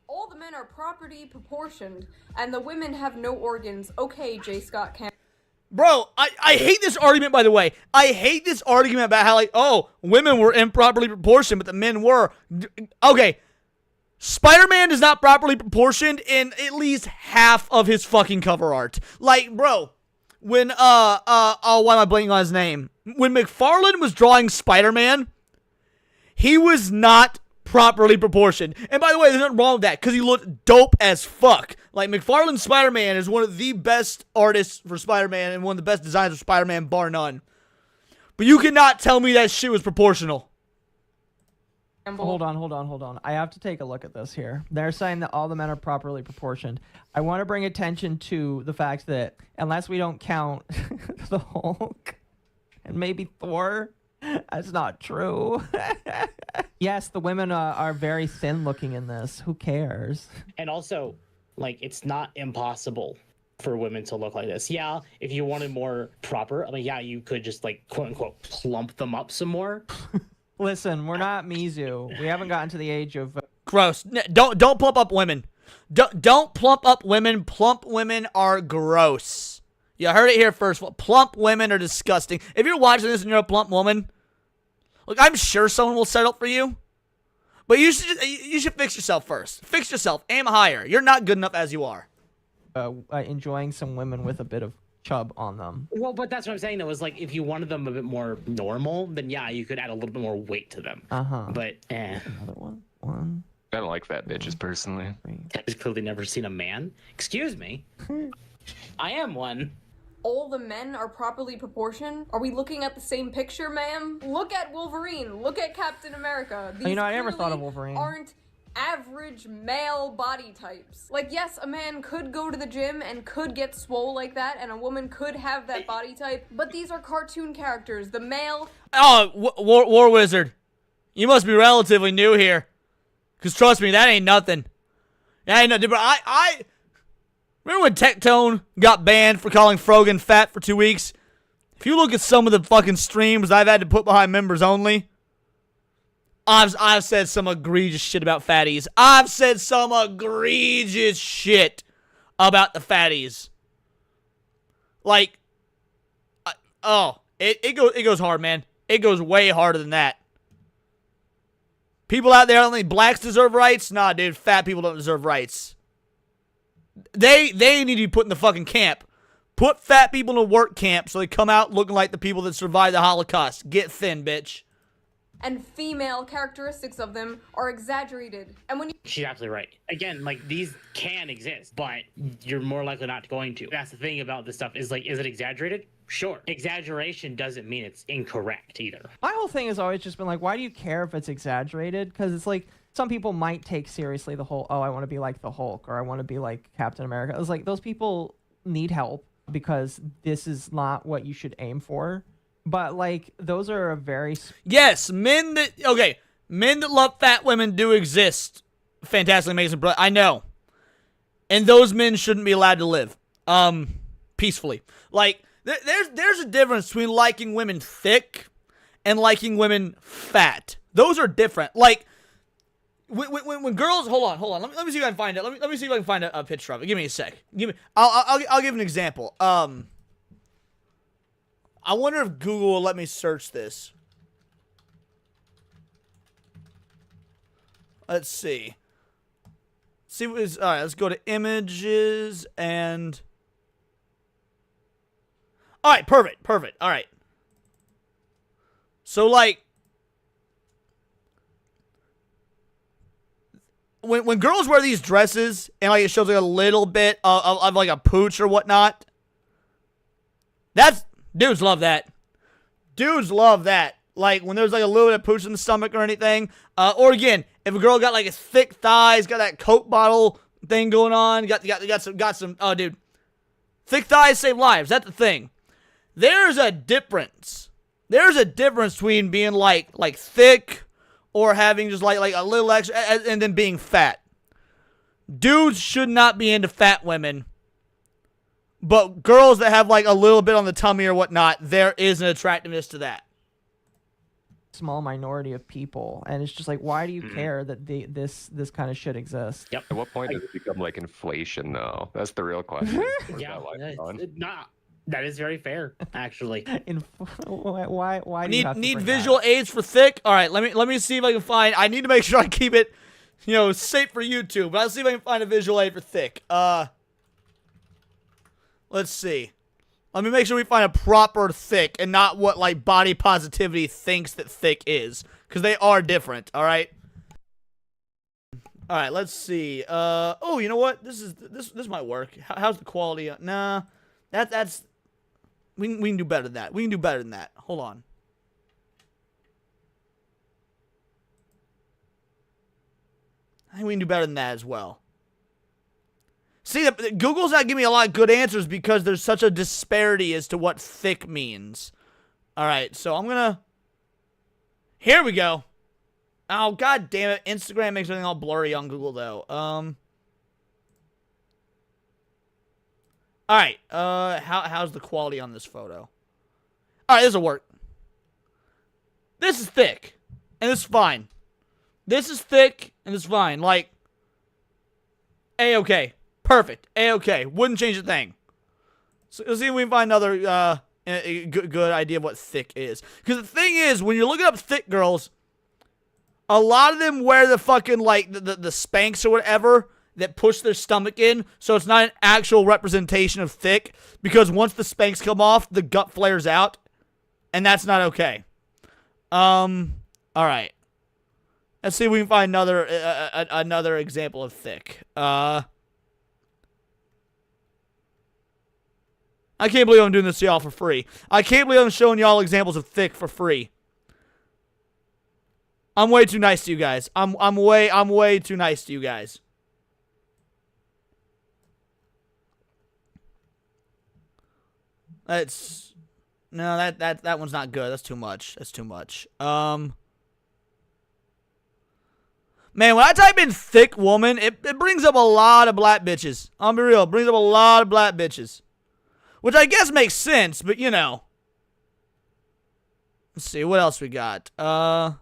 All the men are properly proportioned, and the women have no organs. Okay, J. Scott Campbell. Bro, I hate this argument, by the way. I hate this argument about how, like, oh, women were improperly proportioned, but the men were. Okay, Spider-Man is not properly proportioned in at least half of his fucking cover art. Like, bro, when, why am I blanking on his name? When McFarlane was drawing Spider-Man, he was not properly proportioned. And by the way, there's nothing wrong with that, because he looked dope as fuck. Like, McFarlane's Spider-Man is one of the best artists for Spider-Man and one of the best designs for Spider-Man, bar none. But you cannot tell me that shit was proportional. Hold on. I have to take a look at this here. They're saying that all the men are properly proportioned. I want to bring attention to the fact that unless we don't count the Hulk and maybe Thor, that's not true. Yes, the women are very thin looking in this. Who cares? And also, like, it's not impossible for women to look like this. Yeah, if you wanted more proper, I mean, yeah, you could just, like, quote unquote, plump them up some more. Listen, we're not Mizu. We haven't gotten to the age of... Gross. Don't plump up women. Don't plump up women. Plump women are gross. You heard it here first. Plump women are disgusting. If you're watching this and you're a plump woman, look, I'm sure someone will settle for you. But you should fix yourself first. Fix yourself. Aim higher. You're not good enough as you are. Enjoying some women with a bit of chub on them. Well, but that's what I'm saying, though, is like, if you wanted them a bit more normal, then yeah, you could add a little bit more weight to them. But, Another one. I don't like fat bitches, personally. I've clearly never seen a man. Excuse me. I am one. All the men are properly proportioned? Are we looking at the same picture, ma'am? Look at Wolverine. Look at Captain America. These I never thought of Wolverine. Aren't average male body types. Like, yes, a man could go to the gym and could get swole like that, and a woman could have that body type, but these are cartoon characters. The male... Oh, War Wizard. You must be relatively new here. Because trust me, that ain't nothing. That ain't nothing. But I remember when Tectone got banned for calling Frogan fat for 2 weeks? If you look at some of the fucking streams I've had to put behind members only, I've said some egregious shit about fatties. I've said some egregious shit about the fatties. Like, it goes hard, man. It goes way harder than that. People out there don't think blacks deserve rights? Nah, dude, fat people don't deserve rights. They need to be put in the fucking camp. Put fat people in a work camp so they come out looking like the people that survived the Holocaust. Get thin, bitch. And female characteristics of them are exaggerated. And when you... She's absolutely right. Again, like, these can exist, but you're more likely not going to. That's the thing about this stuff, is like, is it exaggerated? Sure. Exaggeration doesn't mean it's incorrect either. My whole thing has always just been like, why do you care if it's exaggerated? Because it's like, some people might take seriously the whole, oh, I want to be like the Hulk, or I want to be like Captain America. It's like, those people need help because this is not what you should aim for. But, like, those are a very... Yes, men that love fat women do exist. Fantastic, amazing, bro. I know. And those men shouldn't be allowed to live. Peacefully. Like, there's a difference between liking women thick and liking women fat. Those are different. Like, when girls... Hold on. Let me see if I can find it. Let me see if I can find a picture of it. Give me a sec. I'll give an example. I wonder if Google will let me search this. Let's see. See what is... Alright, let's go to images and... Alright, perfect. Alright. So, like... When girls wear these dresses and, like, it shows, like, a little bit of like, a pooch or whatnot... Dudes love that. Dudes love that. Like, when there's, like, a little bit of pooch in the stomach or anything. Or, again, if a girl got, like, a thick thighs, got that Coke bottle thing going on, got some, oh, dude. Thick thighs save lives. That's the thing. There's a difference. There's a difference between being, like thick or having just, like a little extra, and then being fat. dudes should not be into fat women. But girls that have like a little bit on the tummy or whatnot, there is an attractiveness to that. Small minority of people, and it's just like, why do you care that this kind of shit exists? Yep. At what point does it become like inflation, though? That's the real question. Yeah, that is very fair, actually. Why do you have to need bring visual that? aids for thick? All right, let me see if I can find. I need to make sure I keep it, safe for YouTube. But I'll see if I can find a visual aid for thick. Let's see. Let me make sure we find a proper thick and not what like body positivity thinks that thick is, because they are different. All right. All right. Let's see. Oh, you know what? This might work. How's the quality? Nah. That's. We can do better than that. We can do better than that. Hold on. I think we can do better than that as well. See, Google's not giving me a lot of good answers because there's such a disparity as to what thick means. All right, so I'm gonna. Here we go. Oh, god damn it! Instagram makes everything all blurry on Google though. All right. How's the quality on this photo? All right, this will work. This is thick, and this is fine. This is thick, and it's fine. Like, A-okay. Perfect. A-okay. Wouldn't change a thing. So let's see if we can find another good idea of what thick is. Because the thing is, when you're looking up thick girls, a lot of them wear the fucking, like, the Spanx or whatever that push their stomach in, so it's not an actual representation of thick, because once the Spanx come off, the gut flares out, and that's not okay. Alright. Let's see if we can find another example of thick. I can't believe I'm doing this to y'all for free. I can't believe I'm showing y'all examples of thick for free. I'm way too nice to you guys. I'm way too nice to you guys. That one's not good. That's too much. That's too much. Man, when I type in thick woman, it brings up a lot of black bitches. I'll be real. It brings up a lot of black bitches. Which I guess makes sense, but you know. Let's see, what else we got? Got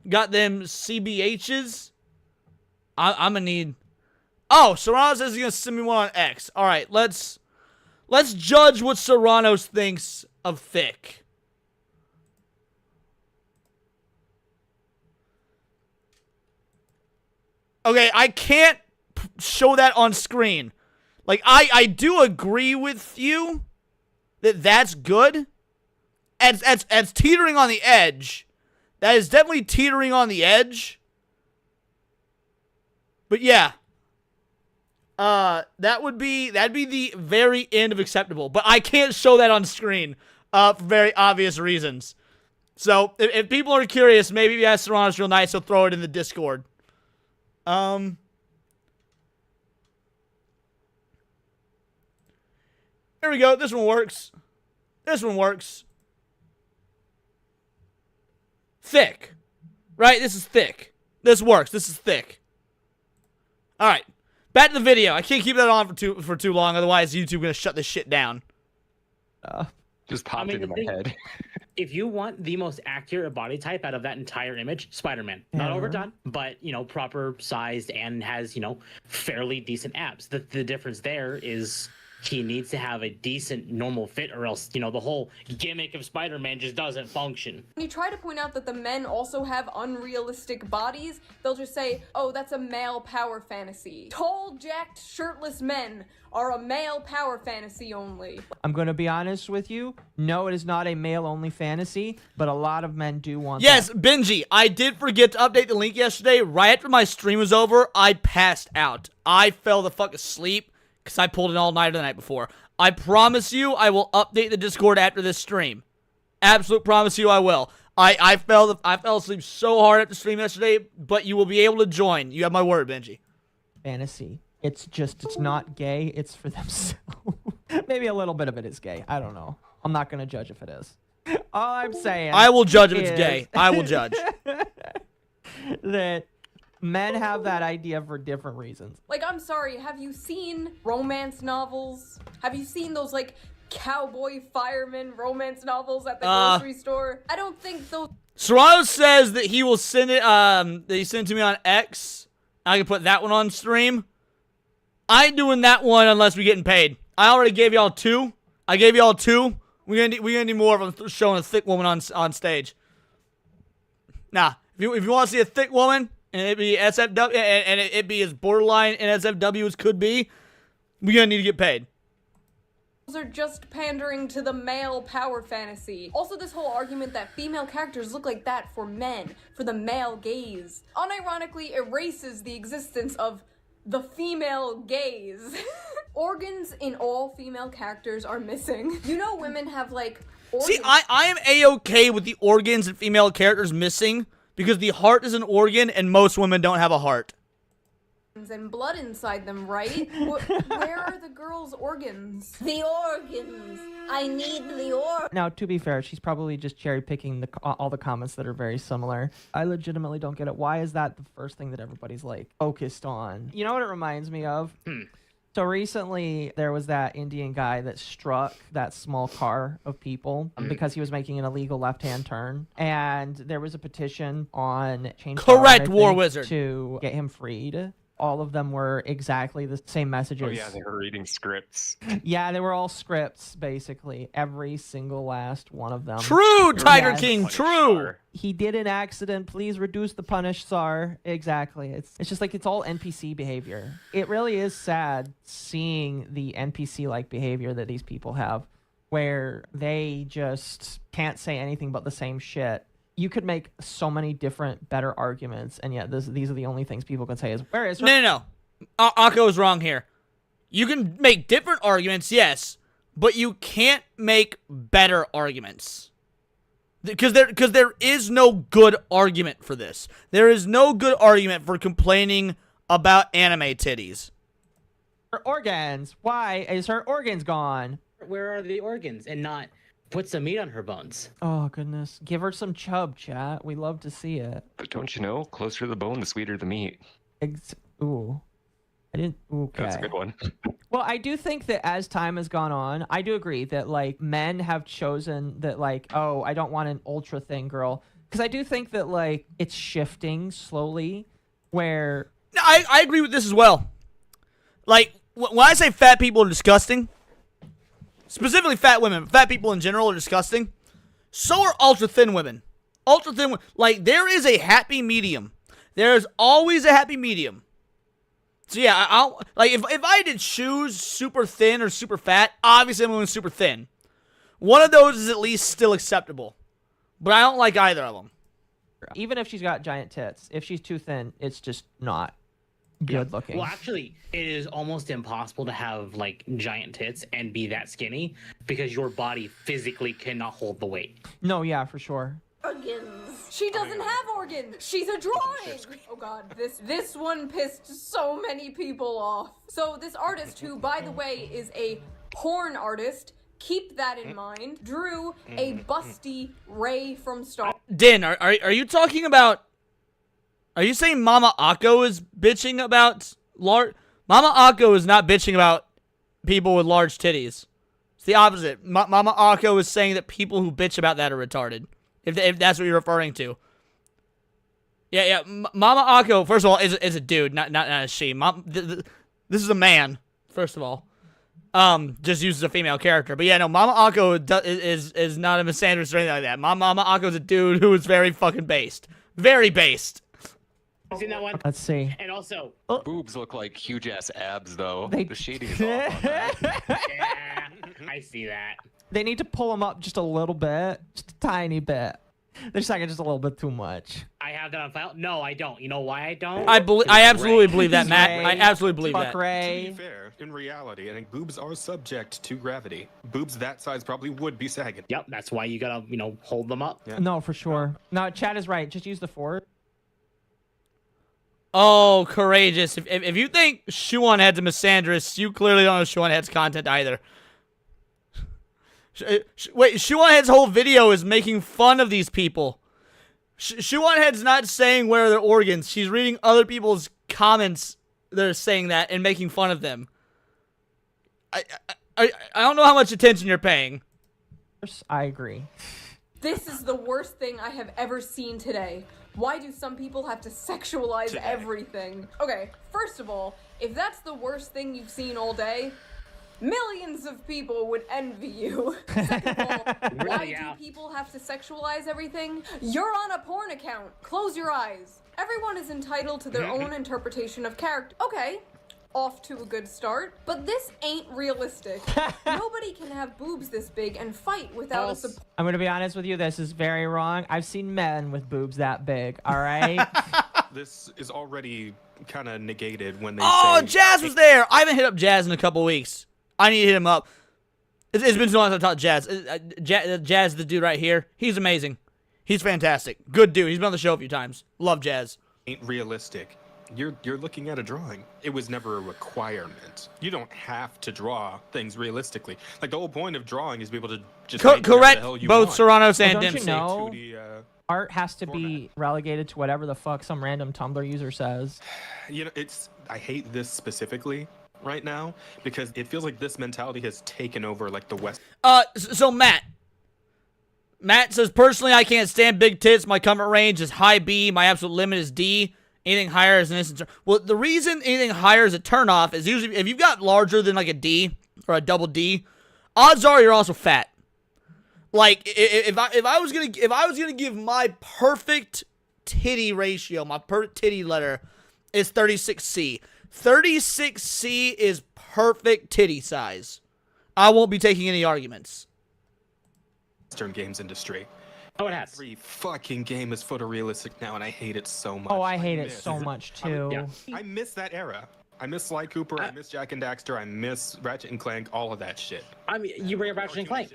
them CBHs. I'm gonna need. Oh, Serrano says he's gonna send me one on X. All right, let's judge what Serrano thinks of thick. Okay, I can't show that on screen. Like, I do agree with you that that's good. As teetering on the edge. That is definitely teetering on the edge. But yeah. That'd be the very end of acceptable. But I can't show that on screen for very obvious reasons. So, if people are curious, maybe if you ask Serrano's real nice, he'll throw it in the Discord. There we go. This one works. This one works. Thick. Right? This is thick. This works. This is thick. Alright. Back to the video. I can't keep that on for too long, otherwise YouTube's gonna shut this shit down. Just popped into my head. If you want the most accurate body type out of that entire image, Spider-Man. Not overdone, but, proper sized and has, fairly decent abs. The difference there is he needs to have a decent normal fit, or else, the whole gimmick of Spider-Man just doesn't function. When you try to point out that the men also have unrealistic bodies, they'll just say, oh, that's a male power fantasy. Tall, jacked, shirtless men are a male power fantasy only. I'm going to be honest with you. No, it is not a male-only fantasy, but a lot of men do want Yes, that. Benji, I did forget to update the link yesterday. Right after my stream was over, I passed out. I fell the fuck asleep because I pulled an all-nighter the night before. I promise you I will update the Discord after this stream. Absolute promise you I will. I fell asleep so hard at the stream yesterday, but you will be able to join. You have my word, Benji. Fantasy. It's not gay. It's for themselves. Maybe a little bit of it is gay. I don't know. I'm not going to judge if it is. All I'm saying I will judge if it's gay. I will judge. that men have that idea for different reasons. Like, I'm sorry, have you seen romance novels? Have you seen those, like, cowboy fireman romance novels at the grocery store? I don't think those... Serrano says that he will send it, that he sent it to me on X. I can put that one on stream. I ain't doing that one unless we're getting paid. I already gave y'all 2. I gave y'all 2. We're gonna need more of them showing a thick woman on stage. Nah, if you want to see a thick woman and it be SFW and it be as borderline NSFW as could be, we're gonna need to get paid. Those are just pandering to the male power fantasy. Also, this whole argument that female characters look like that for men, for the male gaze, unironically erases the existence of the female gaze. Organs in all female characters are missing. You know women have, like, organs. See, I am A-okay with the organs and female characters missing because the heart is an organ and most women don't have a heart. And blood inside them, right? Where are the girls' organs? The organs. I need the organs. Now, to be fair, she's probably just cherry picking all the comments that are very similar. I legitimately don't get it. Why is that the first thing that everybody's like focused on? You know what it reminds me of? So recently, there was that Indian guy that struck that small car of people because he was making an illegal left-hand turn. And there was a petition on Change.org, Correct, I War think, Wizard, to get him freed. All of them were exactly the same messages. Oh yeah, they were reading scripts. Yeah, they were all scripts, basically. Every single last one of them. True, Tiger King, true. He did an accident. Please reduce the punish, Tsar. Exactly. It's just like it's all NPC behavior. It really is sad seeing the NPC-like behavior that these people have, where they just can't say anything but the same shit. You could make so many different, better arguments, and yet these are the only things people can say is, where is her? No. Akko is wrong here. You can make different arguments, yes, but you can't make better arguments. Because there is no good argument for this. There is no good argument for complaining about anime titties. Her organs. Why is her organs gone? Where are the organs and not put some meat on her bones? Oh, goodness. Give her some chub, chat. We love to see it. But don't you know, closer to the bone, the sweeter the meat. Ooh. I didn't... Okay. That's a good one. Well, I do think that as time has gone on, I do agree that, like, men have chosen that, like, oh, I don't want an ultra thin girl. Because I do think that, like, it's shifting slowly where... I agree with this as well. Like, when I say fat people are disgusting... Specifically fat women. Fat people in general are disgusting. So are ultra-thin women. Ultra-thin... Like, there is a happy medium. There is always a happy medium. So, yeah, I'll... Like, if I did choose super thin or super fat, obviously I'm going super thin. One of those is at least still acceptable. But I don't like either of them. Even if she's got giant tits, if she's too thin, it's just not good looking. Well, actually, it is almost impossible to have like giant tits and be that skinny because your body physically cannot hold the weight. No, yeah, for sure. Organs. She doesn't have organs. She's a drawing. Oh god, this one pissed so many people off. So this artist, who by the way is a porn artist, keep that in mind, drew a busty Ray from Star. Din, are you talking about? Are you saying Mama Akko is bitching about large? Mama Akko is not bitching about people with large titties. It's the opposite. Mama Akko is saying that people who bitch about that are retarded. If that's what you're referring to. Yeah. Mama Akko, first of all, is a dude, not a she. This is a man, first of all. Just uses a female character. But yeah, no, Mama Akko is not a misandrist or anything like that. Mama Akko is a dude who is very fucking based. Very based. Seen that one? Let's see. And also, boobs look like huge ass abs, though. They- The shading is off on that. yeah, I see that. They need to pull them up just a little bit, just a tiny bit. They're just like just a little bit too much. I have that on file. No, I don't. You know why I don't? I absolutely believe that, Matt. I absolutely believe Fuck that. Ray. To be fair, in reality, I think boobs are subject to gravity. Boobs that size probably would be sagging. Yep, that's why you gotta, hold them up. Yeah. No, for sure. No, Chad is right. Just use the forward. Oh, courageous. If you think Shuon Head's a misandrist, you clearly don't know Shuon Head's content either. Wait, Shuon Head's whole video is making fun of these people. Shoeonhead's not saying where are their organs. She's reading other people's comments that are saying that and making fun of them. I don't know how much attention you're paying. I agree. This is the worst thing I have ever seen today. Why do some people have to sexualize everything? Okay, first of all, if that's the worst thing you've seen all day, millions of people would envy you. Second of all, why do people have to sexualize everything? You're on a porn account. Close your eyes. Everyone is entitled to their own interpretation of character. Okay, off to a good start, but this ain't realistic. Nobody can have boobs this big and fight without a support. I'm gonna be honest with you, this is very wrong. I've seen men with boobs that big, alright? This is already kind of negated when they Oh, say... Jazz was there! I haven't hit up Jazz in a couple weeks. I need to hit him up. It's been so long since I've talked to Jazz. Jazz, the dude right here, he's amazing. He's fantastic. Good dude. He's been on the show a few times. Love Jazz. Ain't realistic. You're looking at a drawing. It was never a requirement. You don't have to draw things realistically. Like, the whole point of drawing is be able to just make whatever correct the hell you both want. Serranos and Don't Dempsey. you know, 2D, art has to be relegated to whatever the fuck some random Tumblr user says. You know, I hate this specifically right now because it feels like this mentality has taken over like the West. So Matt says, personally, I can't stand big tits. My comfort range is high B. My absolute limit is D. Anything higher is an instant. Well, the reason anything higher is a turnoff is usually if you've got larger than like a D or a double D, odds are you're also fat. Like if I was gonna give my perfect titty ratio, my perfect titty letter is 36C. 36C is perfect titty size. I won't be taking any arguments. Western games industry. Oh, it has. Every fucking game is photorealistic now, and I hate it so much. Oh, I hate it so much too. I miss that era. I miss Sly Cooper. I miss Jack and Daxter. I miss Ratchet and Clank. All of that shit. I mean, you bring up Ratchet and Clank.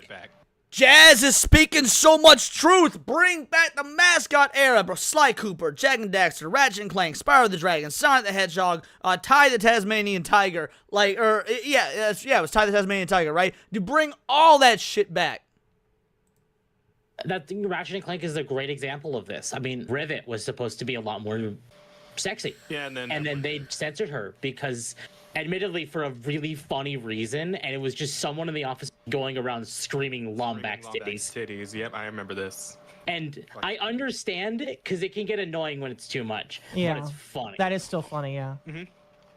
Jazz is speaking so much truth. Bring back the mascot era, bro. Sly Cooper, Jack and Daxter, Ratchet and Clank, Spyro the Dragon, Sonic the Hedgehog, Ty the Tasmanian Tiger. Like, it was Ty the Tasmanian Tiger, right? You bring all that shit back. That thing, Ratchet and Clank is a great example of this. I mean, Rivet was supposed to be a lot more sexy. Yeah, and then they censored her because, admittedly, for a really funny reason, and it was just someone in the office going around screaming Lombax titties. Yep, I remember this. And I understand it because it can get annoying when it's too much. Yeah, but it's funny. That is still funny, yeah.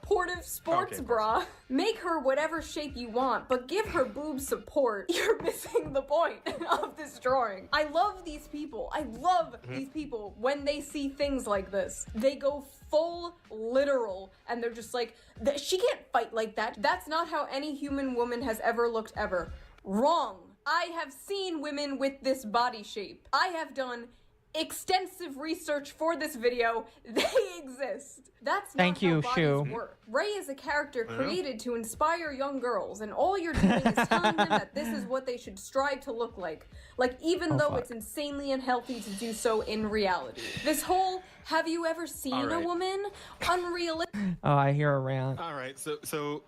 Supportive sports bra. Make her whatever shape you want, but give her boob support. You're missing the point of this drawing. I love these people. I love these people when they see things like this. They go full literal and they're just like, she can't fight like that. That's not how any human woman has ever looked ever. Wrong. I have seen women with this body shape. I have done extensive research for this video. They exist. That's not how bodies work. Ray is a character created to inspire young girls, and all you're doing is telling them that this is what they should strive to look like. Like, even though it's insanely unhealthy to do so in reality. This whole, have you ever seen a woman? Unrealistic. Oh, I hear a rant. All right, so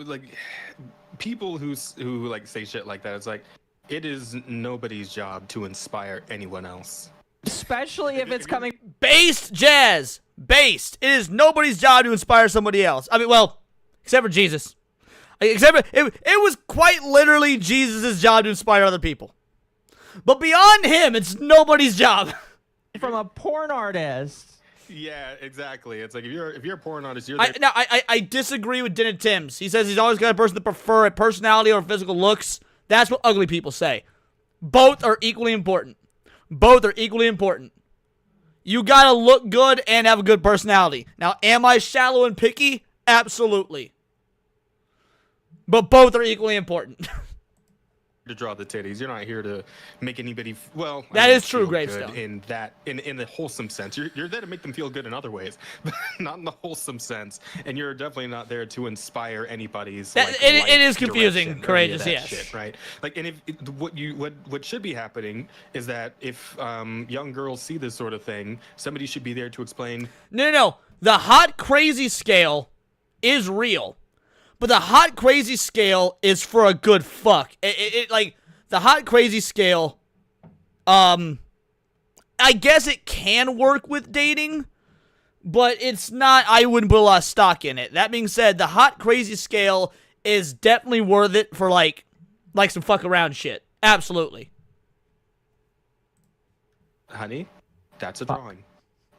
like, people who like say shit like that, it's like, it is nobody's job to inspire anyone else. Especially if it's coming... Based, Jazz! Based! It is nobody's job to inspire somebody else. I mean, well, except for Jesus. Except for, it was quite literally Jesus' job to inspire other people. But beyond him, it's nobody's job. From a porn artist. Yeah, exactly. It's like, if you're a porn artist, you're I disagree with Dennis Timms. He says he's always got a person to prefer a personality or physical looks. That's what ugly people say. Both are equally important. Both are equally important. You gotta look good and have a good personality. Now, am I shallow and picky? Absolutely. But both are equally important. to draw the titties. You're not here to make anybody that is true, feel Gravestone. good in the wholesome sense. You're there to make them feel good in other ways, but not in the wholesome sense. And you're definitely not there to inspire anybody's. It is confusing, Courageous. Yes, shit, right. Like, and what should be happening is that if young girls see this sort of thing, somebody should be there to explain. No. The hot crazy scale is real. But the hot crazy scale is for a good fuck. Like, the hot crazy scale, I guess it can work with dating, but it's not, I wouldn't put a lot of stock in it. That being said, the hot crazy scale is definitely worth it for like some fuck around shit. Absolutely. Honey, that's a drawing.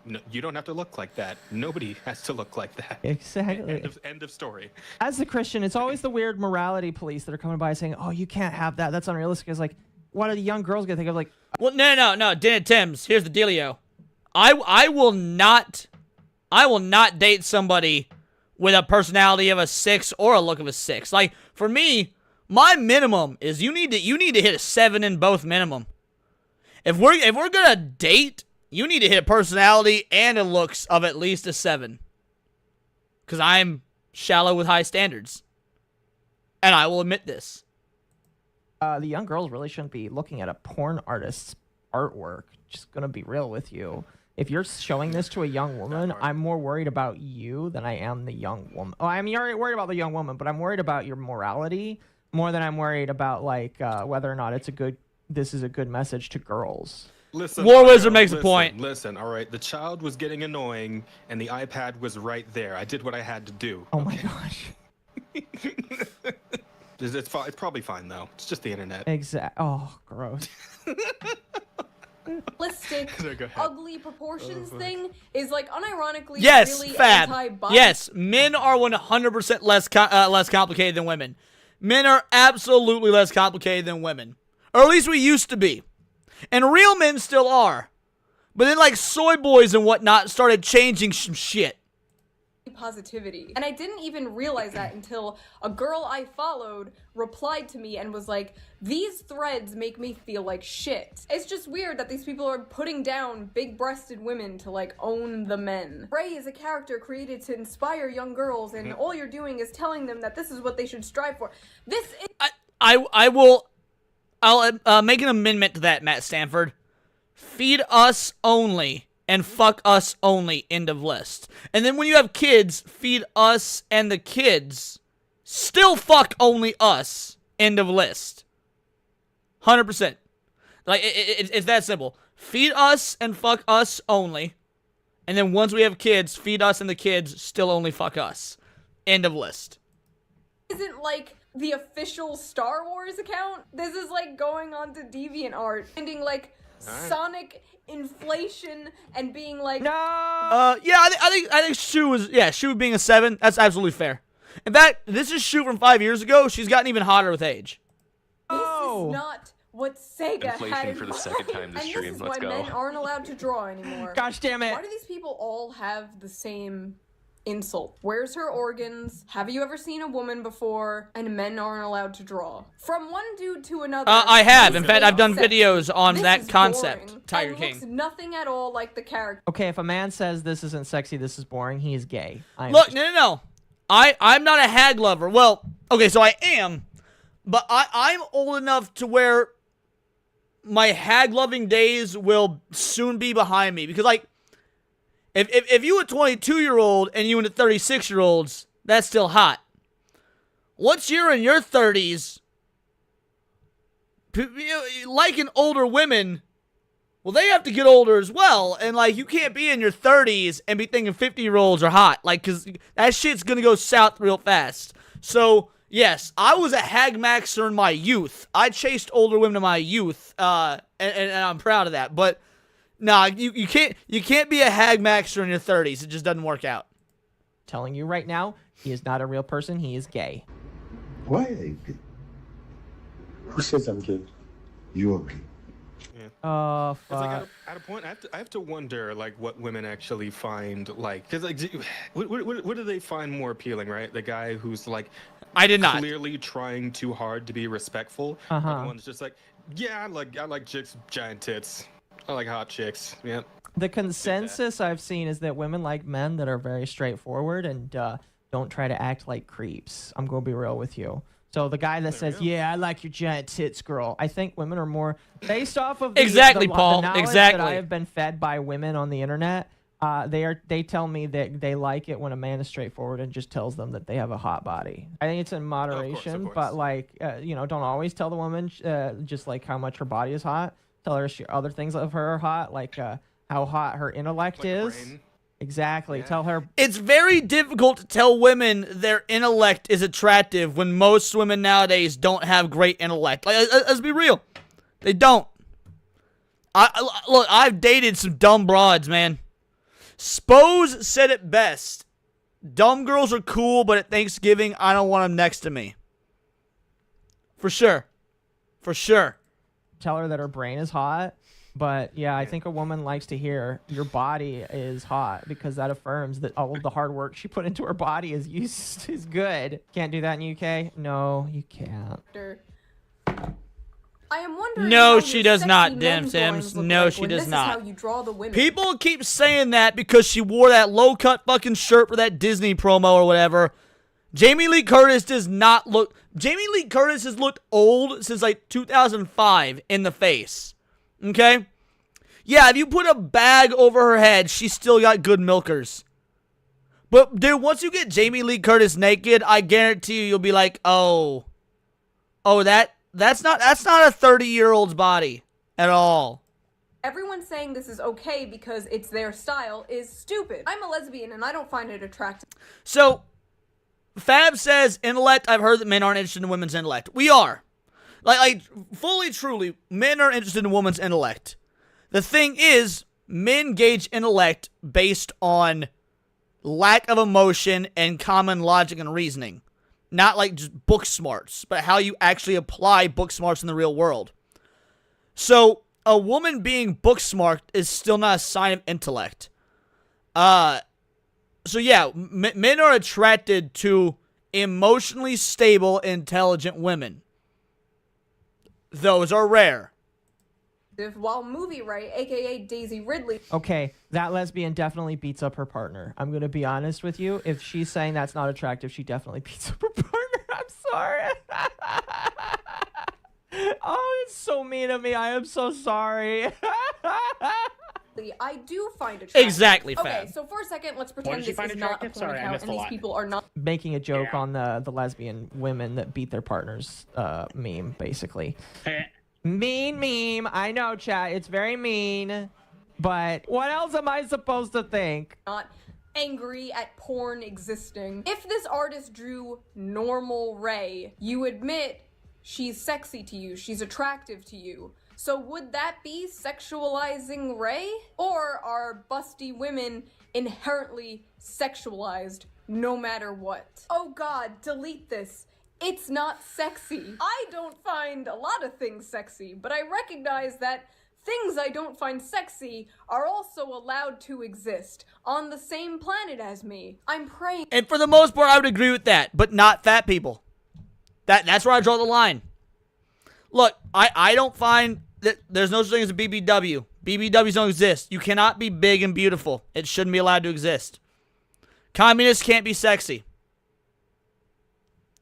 No, you don't have to look like that. Nobody has to look like that. Exactly. End of story. As the Christian, it's always the weird morality police that are coming by saying, "Oh, you can't have that. That's unrealistic." It's like, what are the young girls gonna think of? Like, well, no, Dan Timms. Here's the dealio. I will not date somebody with a personality of a 6 or a look of a 6. Like, for me, my minimum is you need to hit a 7 in both minimum. If we're gonna date, you need to hit a personality and a looks of at least a 7. Because I'm shallow with high standards. And I will admit this. The young girls really shouldn't be looking at a porn artist's artwork. Just gonna be real with you. If you're showing this to a young woman, I'm more worried about you than I am the young woman. Oh, I'm already worried about the young woman, but I'm worried about your morality more than I'm worried about like whether or not this is a good message to girls. Listen, War Wizard makes a point. Listen, all right. The child was getting annoying, and the iPad was right there. I did what I had to do. Oh my gosh. It's probably fine though. It's just the internet. Oh, gross. Realistic, ugly proportions thing is like unironically Yes, really fab. anti-bi. Yes, men are 100% less complicated than women. Men are absolutely less complicated than women, or at least we used to be. And real men still are. But then, like, soy boys and whatnot started changing some shit. Positivity. And I didn't even realize that until a girl I followed replied to me and was like, "These threads make me feel like shit." It's just weird that these people are putting down big-breasted women to, like, own the men. Ray is a character created to inspire young girls, and all you're doing is telling them that this is what they should strive for. This is... I'll make an amendment to that, Matt Stanford. Feed us only and fuck us only, end of list. And then when you have kids, feed us and the kids. Still fuck only us, end of list. 100%. Like, it's that simple. Feed us and fuck us only. And then once we have kids, feed us and the kids, still only fuck us. End of list. Isn't like the official Star Wars account. This is like going on to DeviantArt, finding like Sonic inflation and being like, no. I think Shu being a 7. That's absolutely fair. In fact, this is Shu from 5 years ago. She's gotten even hotter with age. This is not what Sega Inflation had in for the mind. second time this and stream. This is Let's why go. men aren't allowed to draw anymore. Gosh damn it! Why do these people all have the same insult? Where's her organs? Have you ever seen a woman before? And men aren't allowed to draw. From one dude to another. I have. In this fact, is I've done sexy. videos on This that is concept, boring Tiger and King. looks nothing at all like the character. Okay, if a man says this isn't sexy, this is boring, he is gay. Look, no. I'm not a hag lover. Well, okay, so I am, but I'm old enough to where my hag loving days will soon be behind me. Because, like, if you a 22-year-old and you into 36-year-olds, that's still hot. Once you're in your 30s, liking older women, well, they have to get older as well. And, like, you can't be in your 30s and be thinking 50-year-olds are hot. Like, because that shit's going to go south real fast. So, yes, I was a hag maxer in my youth. I chased older women in my youth, and I'm proud of that. But, nah, you can't be a hag maxer in your 30s. It just doesn't work out. Telling you right now, he is not a real person. He is gay. Why are you gay? Who says I'm gay? You are gay. Oh, fuck. It's like at a point, I have to wonder, like, what women actually find, like, because, like, what do they find more appealing, right? The guy who's, like, I did not clearly trying too hard to be respectful. Or the one's just like, yeah, I like chicks with giant tits. I like hot chicks. Yeah. The consensus I've seen is that women like men that are very straightforward and don't try to act like creeps. I'm going to be real with you. So the guy that says, "Yeah, I like your giant tits, girl," I think women are more based off of the Paul. knowledge Exactly. that I have been fed by women on the internet. They tell me that they like it when a man is straightforward and just tells them that they have a hot body. I think it's in moderation, but like don't always tell the woman just like how much her body is hot. Tell her other things of her are hot, like how hot her intellect is. Exactly. Tell her. It's very difficult to tell women their intellect is attractive when most women nowadays don't have great intellect. Like, let's be real. They don't. Look, I've dated some dumb broads, man. Spose said it best. Dumb girls are cool, but at Thanksgiving, I don't want them next to me. For sure. For sure. Tell her that her brain is hot. But yeah, I think a woman likes to hear your body is hot because that affirms that all of the hard work she put into her body is good. Can't do that in UK? No, you can't. I am wondering. No, she does not, damn Sims. No, she does not. People keep saying that because she wore that low-cut fucking shirt for that Disney promo or whatever. Jamie Lee Curtis does not look... Jamie Lee Curtis has looked old since, like, 2005 in the face. Okay? Yeah, if you put a bag over her head, she's still got good milkers. But, dude, once you get Jamie Lee Curtis naked, I guarantee you'll be like, oh, that's not a 30-year-old's body at all. Everyone saying this is okay because it's their style is stupid. I'm a lesbian and I don't find it attractive. So, Fab says, intellect, I've heard that men aren't interested in women's intellect. We are. Like, fully, truly, men are interested in women's intellect. The thing is, men gauge intellect based on lack of emotion and common logic and reasoning. Not like just book smarts, but how you actually apply book smarts in the real world. So, a woman being book smart is still not a sign of intellect. So yeah, men are attracted to emotionally stable, intelligent women. Those are rare. While movie right, aka Daisy Ridley. Okay, that lesbian definitely beats up her partner. I'm going to be honest with you. If she's saying that's not attractive, she definitely beats up her partner. I'm sorry. Oh, it's so mean of me. I am so sorry. I do find attractive. Exactly, Fab. Okay, so for a second, let's pretend this is not a porn account and these people are not making a joke on the lesbian women that beat their partners meme, basically. Mean meme. I know, chat. It's very mean. But what else am I supposed to think? Not angry at porn existing. If this artist drew normal Ray, you admit she's sexy to you, she's attractive to you. So would that be sexualizing Ray? Or are busty women inherently sexualized no matter what? Oh god, delete this. It's not sexy. I don't find a lot of things sexy, but I recognize that things I don't find sexy are also allowed to exist on the same planet as me. I'm praying. And for the most part, I would agree with that, but not fat people. That's where I draw the line. Look, I don't find that there's no such thing as a BBW. BBWs don't exist. You cannot be big and beautiful. It shouldn't be allowed to exist. Communists can't be sexy.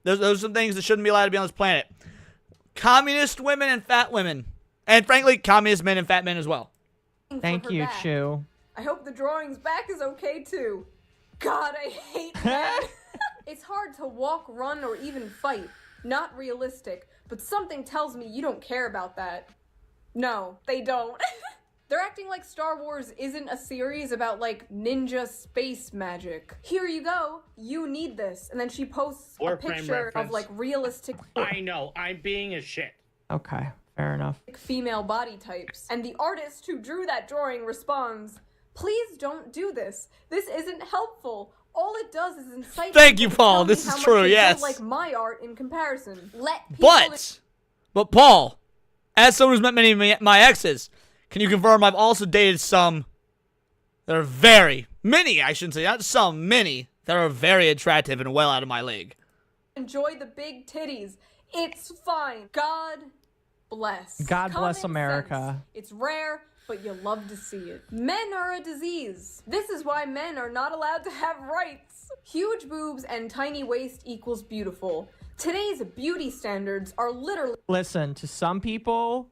Those are some things that shouldn't be allowed to be on this planet. Communist women and fat women. And frankly, communist men and fat men as well. Thank you, Chu. I hope the drawing's back is okay too. God, I hate that. It's hard to walk, run, or even fight. Not realistic, but something tells me you don't care about that. No, they don't. They're acting like Star Wars isn't a series about, like, ninja space magic. Here you go. You need this. And then she posts a picture of, like, realistic... I know. I'm being a shit. Okay, fair enough. Female body types. And the artist who drew that drawing responds, "Please don't do this. This isn't helpful. All it does is incite..." Thank you, Paul. This is true, yes. Like my art in comparison. Let people... But Paul, as someone who's met many of my exes, can you confirm I've also dated some that are many, I shouldn't say, not some, many, that are very attractive and well out of my league. Enjoy the big titties. It's fine. God bless. God bless America. It's rare, but you love to see it. Men are a disease. This is why men are not allowed to have rights. Huge boobs and tiny waist equals beautiful. Today's beauty standards are literally... Listen, to some people,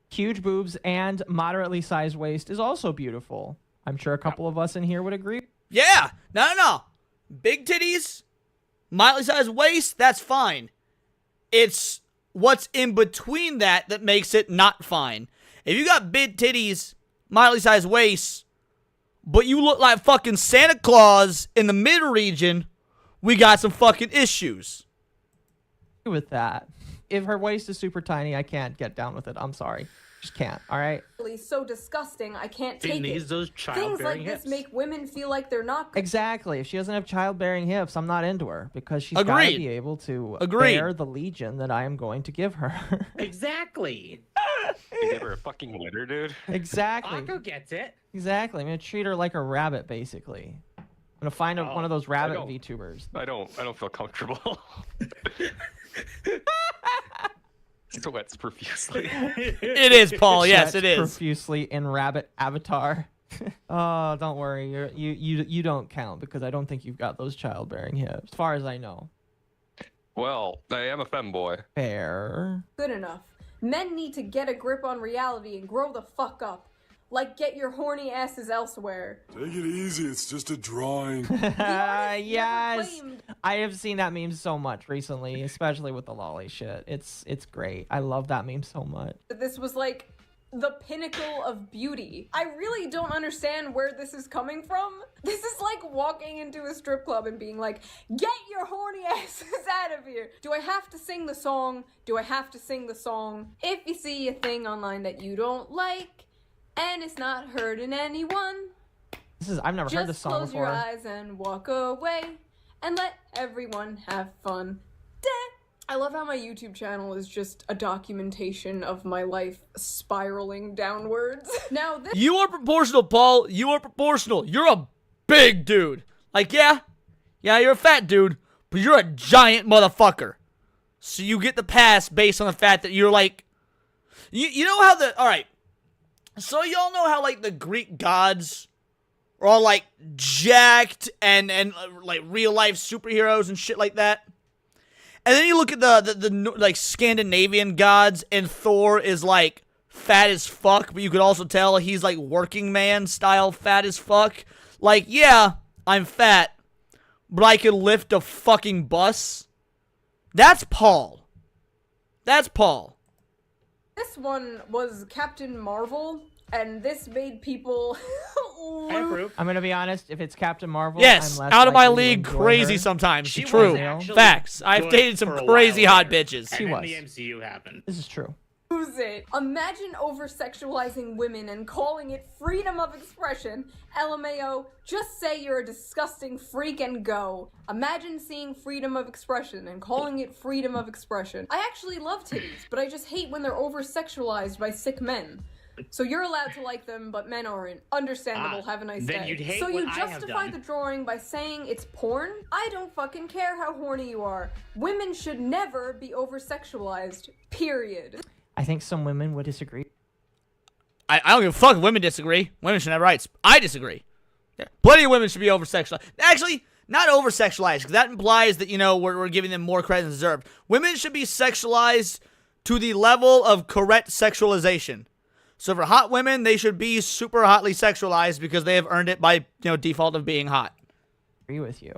huge boobs and moderately sized waist is also beautiful. I'm sure a couple of us in here would agree. Yeah. No. Big titties, moderately sized waist, that's fine. It's what's in between that makes it not fine. If you got big titties, Miley-sized waist, but you look like fucking Santa Claus in the mid-region, we got some fucking issues. With that. If her waist is super tiny, I can't get down with it. I'm sorry. Just can't, all right? So disgusting, I can't take needs it. those Things childbearing like hips. this make women feel like they're not good. Exactly. If she doesn't have childbearing hips, I'm not into her because she's got to Agreed. be able to Agreed. bear the legion that I am going to give her. Exactly. You give her a fucking litter, dude. Exactly. Akko gets it. Exactly. I'm going to treat her like a rabbit, basically. I'm going to find one of those rabbit VTubers. I don't feel comfortable. Sweats profusely. It is, Paul. Yes, it is. Profusely in rabbit avatar. Oh, don't worry. You don't count because I don't think you've got those childbearing hips, as far as I know. Well, I am a femboy. Fair. Good enough. Men need to get a grip on reality and grow the fuck up. Like, get your horny asses elsewhere. Take it easy, it's just a drawing. Yes. I have seen that meme so much recently, especially with the lolly shit. It's great. I love that meme so much. This was like the pinnacle of beauty. I really don't understand where this is coming from. This is like walking into a strip club and being like, get your horny asses out of here. Do I have to sing the song? Do I have to sing the song? If you see a thing online that you don't like, and it's not hurting anyone, I've never heard this song just close before. your eyes and walk away and let everyone have fun. I love how my YouTube channel is just a documentation of my life spiraling downwards. Now this— You are proportional, Paul. You are proportional. You're a big dude. Like, yeah, you're a fat dude, but you're a giant motherfucker. So you get the pass based on the fact that you're like, you know how all right. So y'all know how like the Greek gods are all like jacked and like real life superheroes and shit like that. And then you look at the like Scandinavian gods, and Thor is like fat as fuck, but you could also tell he's like working man style fat as fuck. Like, yeah, I'm fat, but I can lift a fucking bus. That's Paul. That's Paul. This one was Captain Marvel, and this made people I'm gonna be honest. If it's Captain Marvel, Yes, I'm less out of my likely to league, enjoy crazy her. sometimes. She True. was actually Facts. I've good dated some for a crazy while hot there, bitches. And then the MCU happened. This is true. Who's it? Imagine over-sexualizing women and calling it freedom of expression. LMAO, just say you're a disgusting freak and go. Imagine seeing freedom of expression and calling it freedom of expression. I actually love titties, but I just hate when they're over-sexualized by sick men. So you're allowed to like them, but men aren't. Understandable, have a nice then day. you'd hate So what you I have justify done. the drawing by saying it's porn? I don't fucking care how horny you are. Women should never be over-sexualized. Period. I think some women would disagree. I don't give a fuck if women disagree. Women should have rights. I disagree. Yeah. Plenty of women should be over-sexualized. Actually, not over-sexualized, because that implies that, we're giving them more credit than deserved. Women should be sexualized to the level of correct sexualization. So for hot women, they should be super hotly sexualized because they have earned it by, default of being hot. Agree with you.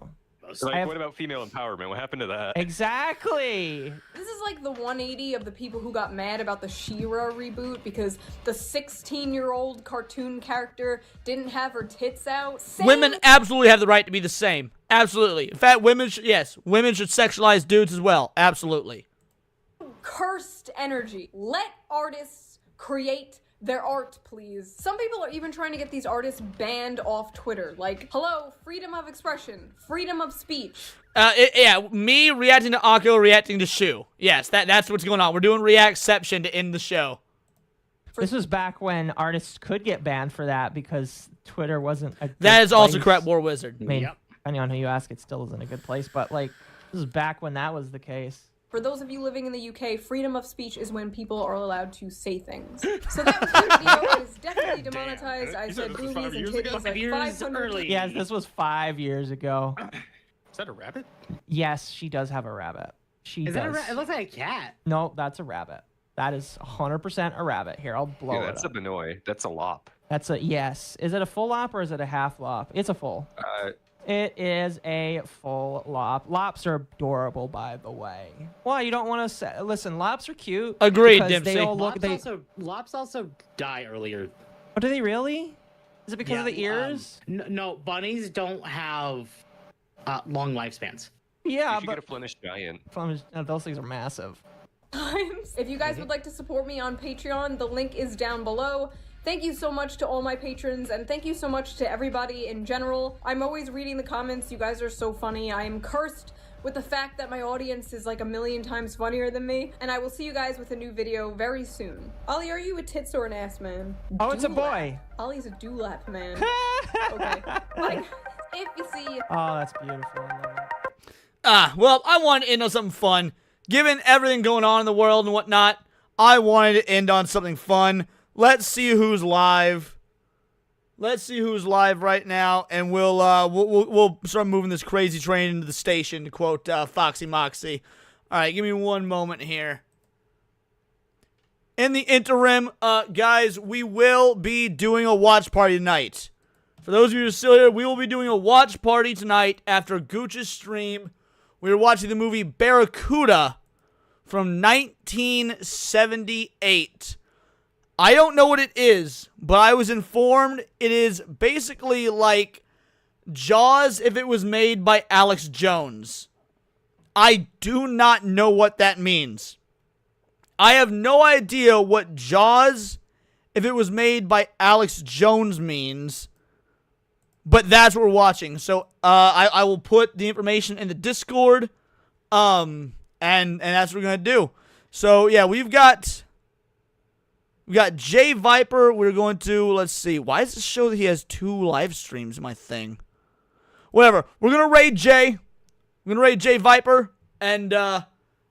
Like, what about female empowerment? What happened to that? Exactly. This is like the 180 of the people who got mad about the She-Ra reboot because the 16-year-old cartoon character didn't have her tits out. Women absolutely have the right to be the same. Absolutely. In fact, women should sexualize dudes as well. Absolutely. Cursed energy. Let artists create their art, please. Some people are even trying to get these artists banned off Twitter. Like, hello, freedom of expression, freedom of speech. Me reacting to Akko, reacting to Shu. Yes, that's what's going on. We're doing reactception to end the show. This was back when artists could get banned for that because Twitter wasn't a good That is also place. correct, War Wizard. I mean, depending on who you ask, it still isn't a good place. But, like, this is back when that was the case. For those of you living in the UK, freedom of speech is when people are allowed to say things. So that was the video. It is definitely demonetized. I said boobies and titties like 500 Yes, this was 5 years ago. Is that a rabbit? Yes, she does have a rabbit. She Is does. that a it looks like a cat. No, that's a rabbit. That is 100% a rabbit. Here, I'll blow it That's up. a Benoi. That's a lop. That's a yes. Is it a full lop or is it a half lop? It's a full. It is a full lop. Lops are adorable, by the way. Why you don't want to say? Listen, lops are cute. Agreed, because Dempsey. They all look. Lops also die earlier. Oh, do they really? Is it because of the Yeah, ears? No, bunnies don't have long lifespans. Yeah, You should but get a Flemish giant. those things are massive. If you guys would like to support me on Patreon, the link is down below. Thank you so much to all my patrons, and thank you so much to everybody in general. I'm always reading the comments. You guys are so funny. I am cursed with the fact that my audience is like 1,000,000 times funnier than me, and I will see you guys with a new video very soon. Ollie, are you a tits or an ass man? Oh, it's a boy. Ollie's a dewlap man. Okay. Like, if you see... Oh, that's beautiful. I love it. Well, I wanted to end on something fun. Given everything going on in the world and whatnot, I wanted to end on something fun. Let's see who's live. Let's see who's live right now, and we'll start moving this crazy train into the station, to quote Foxy Moxie. All right, give me one moment here. In the interim, guys, we will be doing a watch party tonight. For those of you who are still here, we will be doing a watch party tonight after Gooch's stream. We are watching the movie Barracuda from 1978. I don't know what it is, but I was informed it is basically like Jaws if it was made by Alex Jones. I do not know what that means. I have no idea what Jaws if it was made by Alex Jones means, but that's what we're watching. So I will put the information in the Discord, and that's what we're going to do. So yeah, we got Jay Viper. We're going to, let's see. Why does it show that he has 2 live streams in my thing? Whatever. We're going to raid Jay. We're going to raid Jay Viper. And I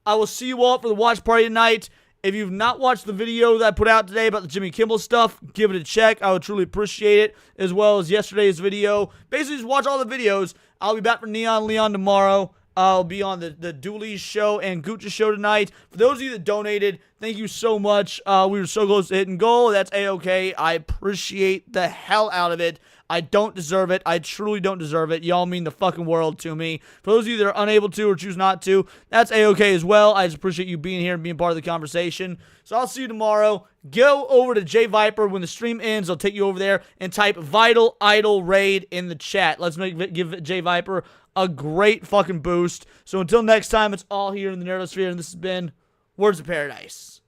will see you all for the watch party tonight. If you've not watched the video that I put out today about the Jimmy Kimmel stuff, give it a check. I would truly appreciate it. As well as yesterday's video. Basically, just watch all the videos. I'll be back for Neon Leon tomorrow. I'll be on the Dooley's show and Gooch's show tonight. For those of you that donated, thank you so much. We were so close to hitting goal. That's A-okay. I appreciate the hell out of it. I don't deserve it. I truly don't deserve it. Y'all mean the fucking world to me. For those of you that are unable to or choose not to, that's A-okay as well. I just appreciate you being here and being part of the conversation. So I'll see you tomorrow. Go over to J Viper. When the stream ends, I'll take you over there and type Vital Idol Raid in the chat. Let's give J Viper a great fucking boost. So until next time, it's all here in the Nerdosphere, and this has been Words of Paradise.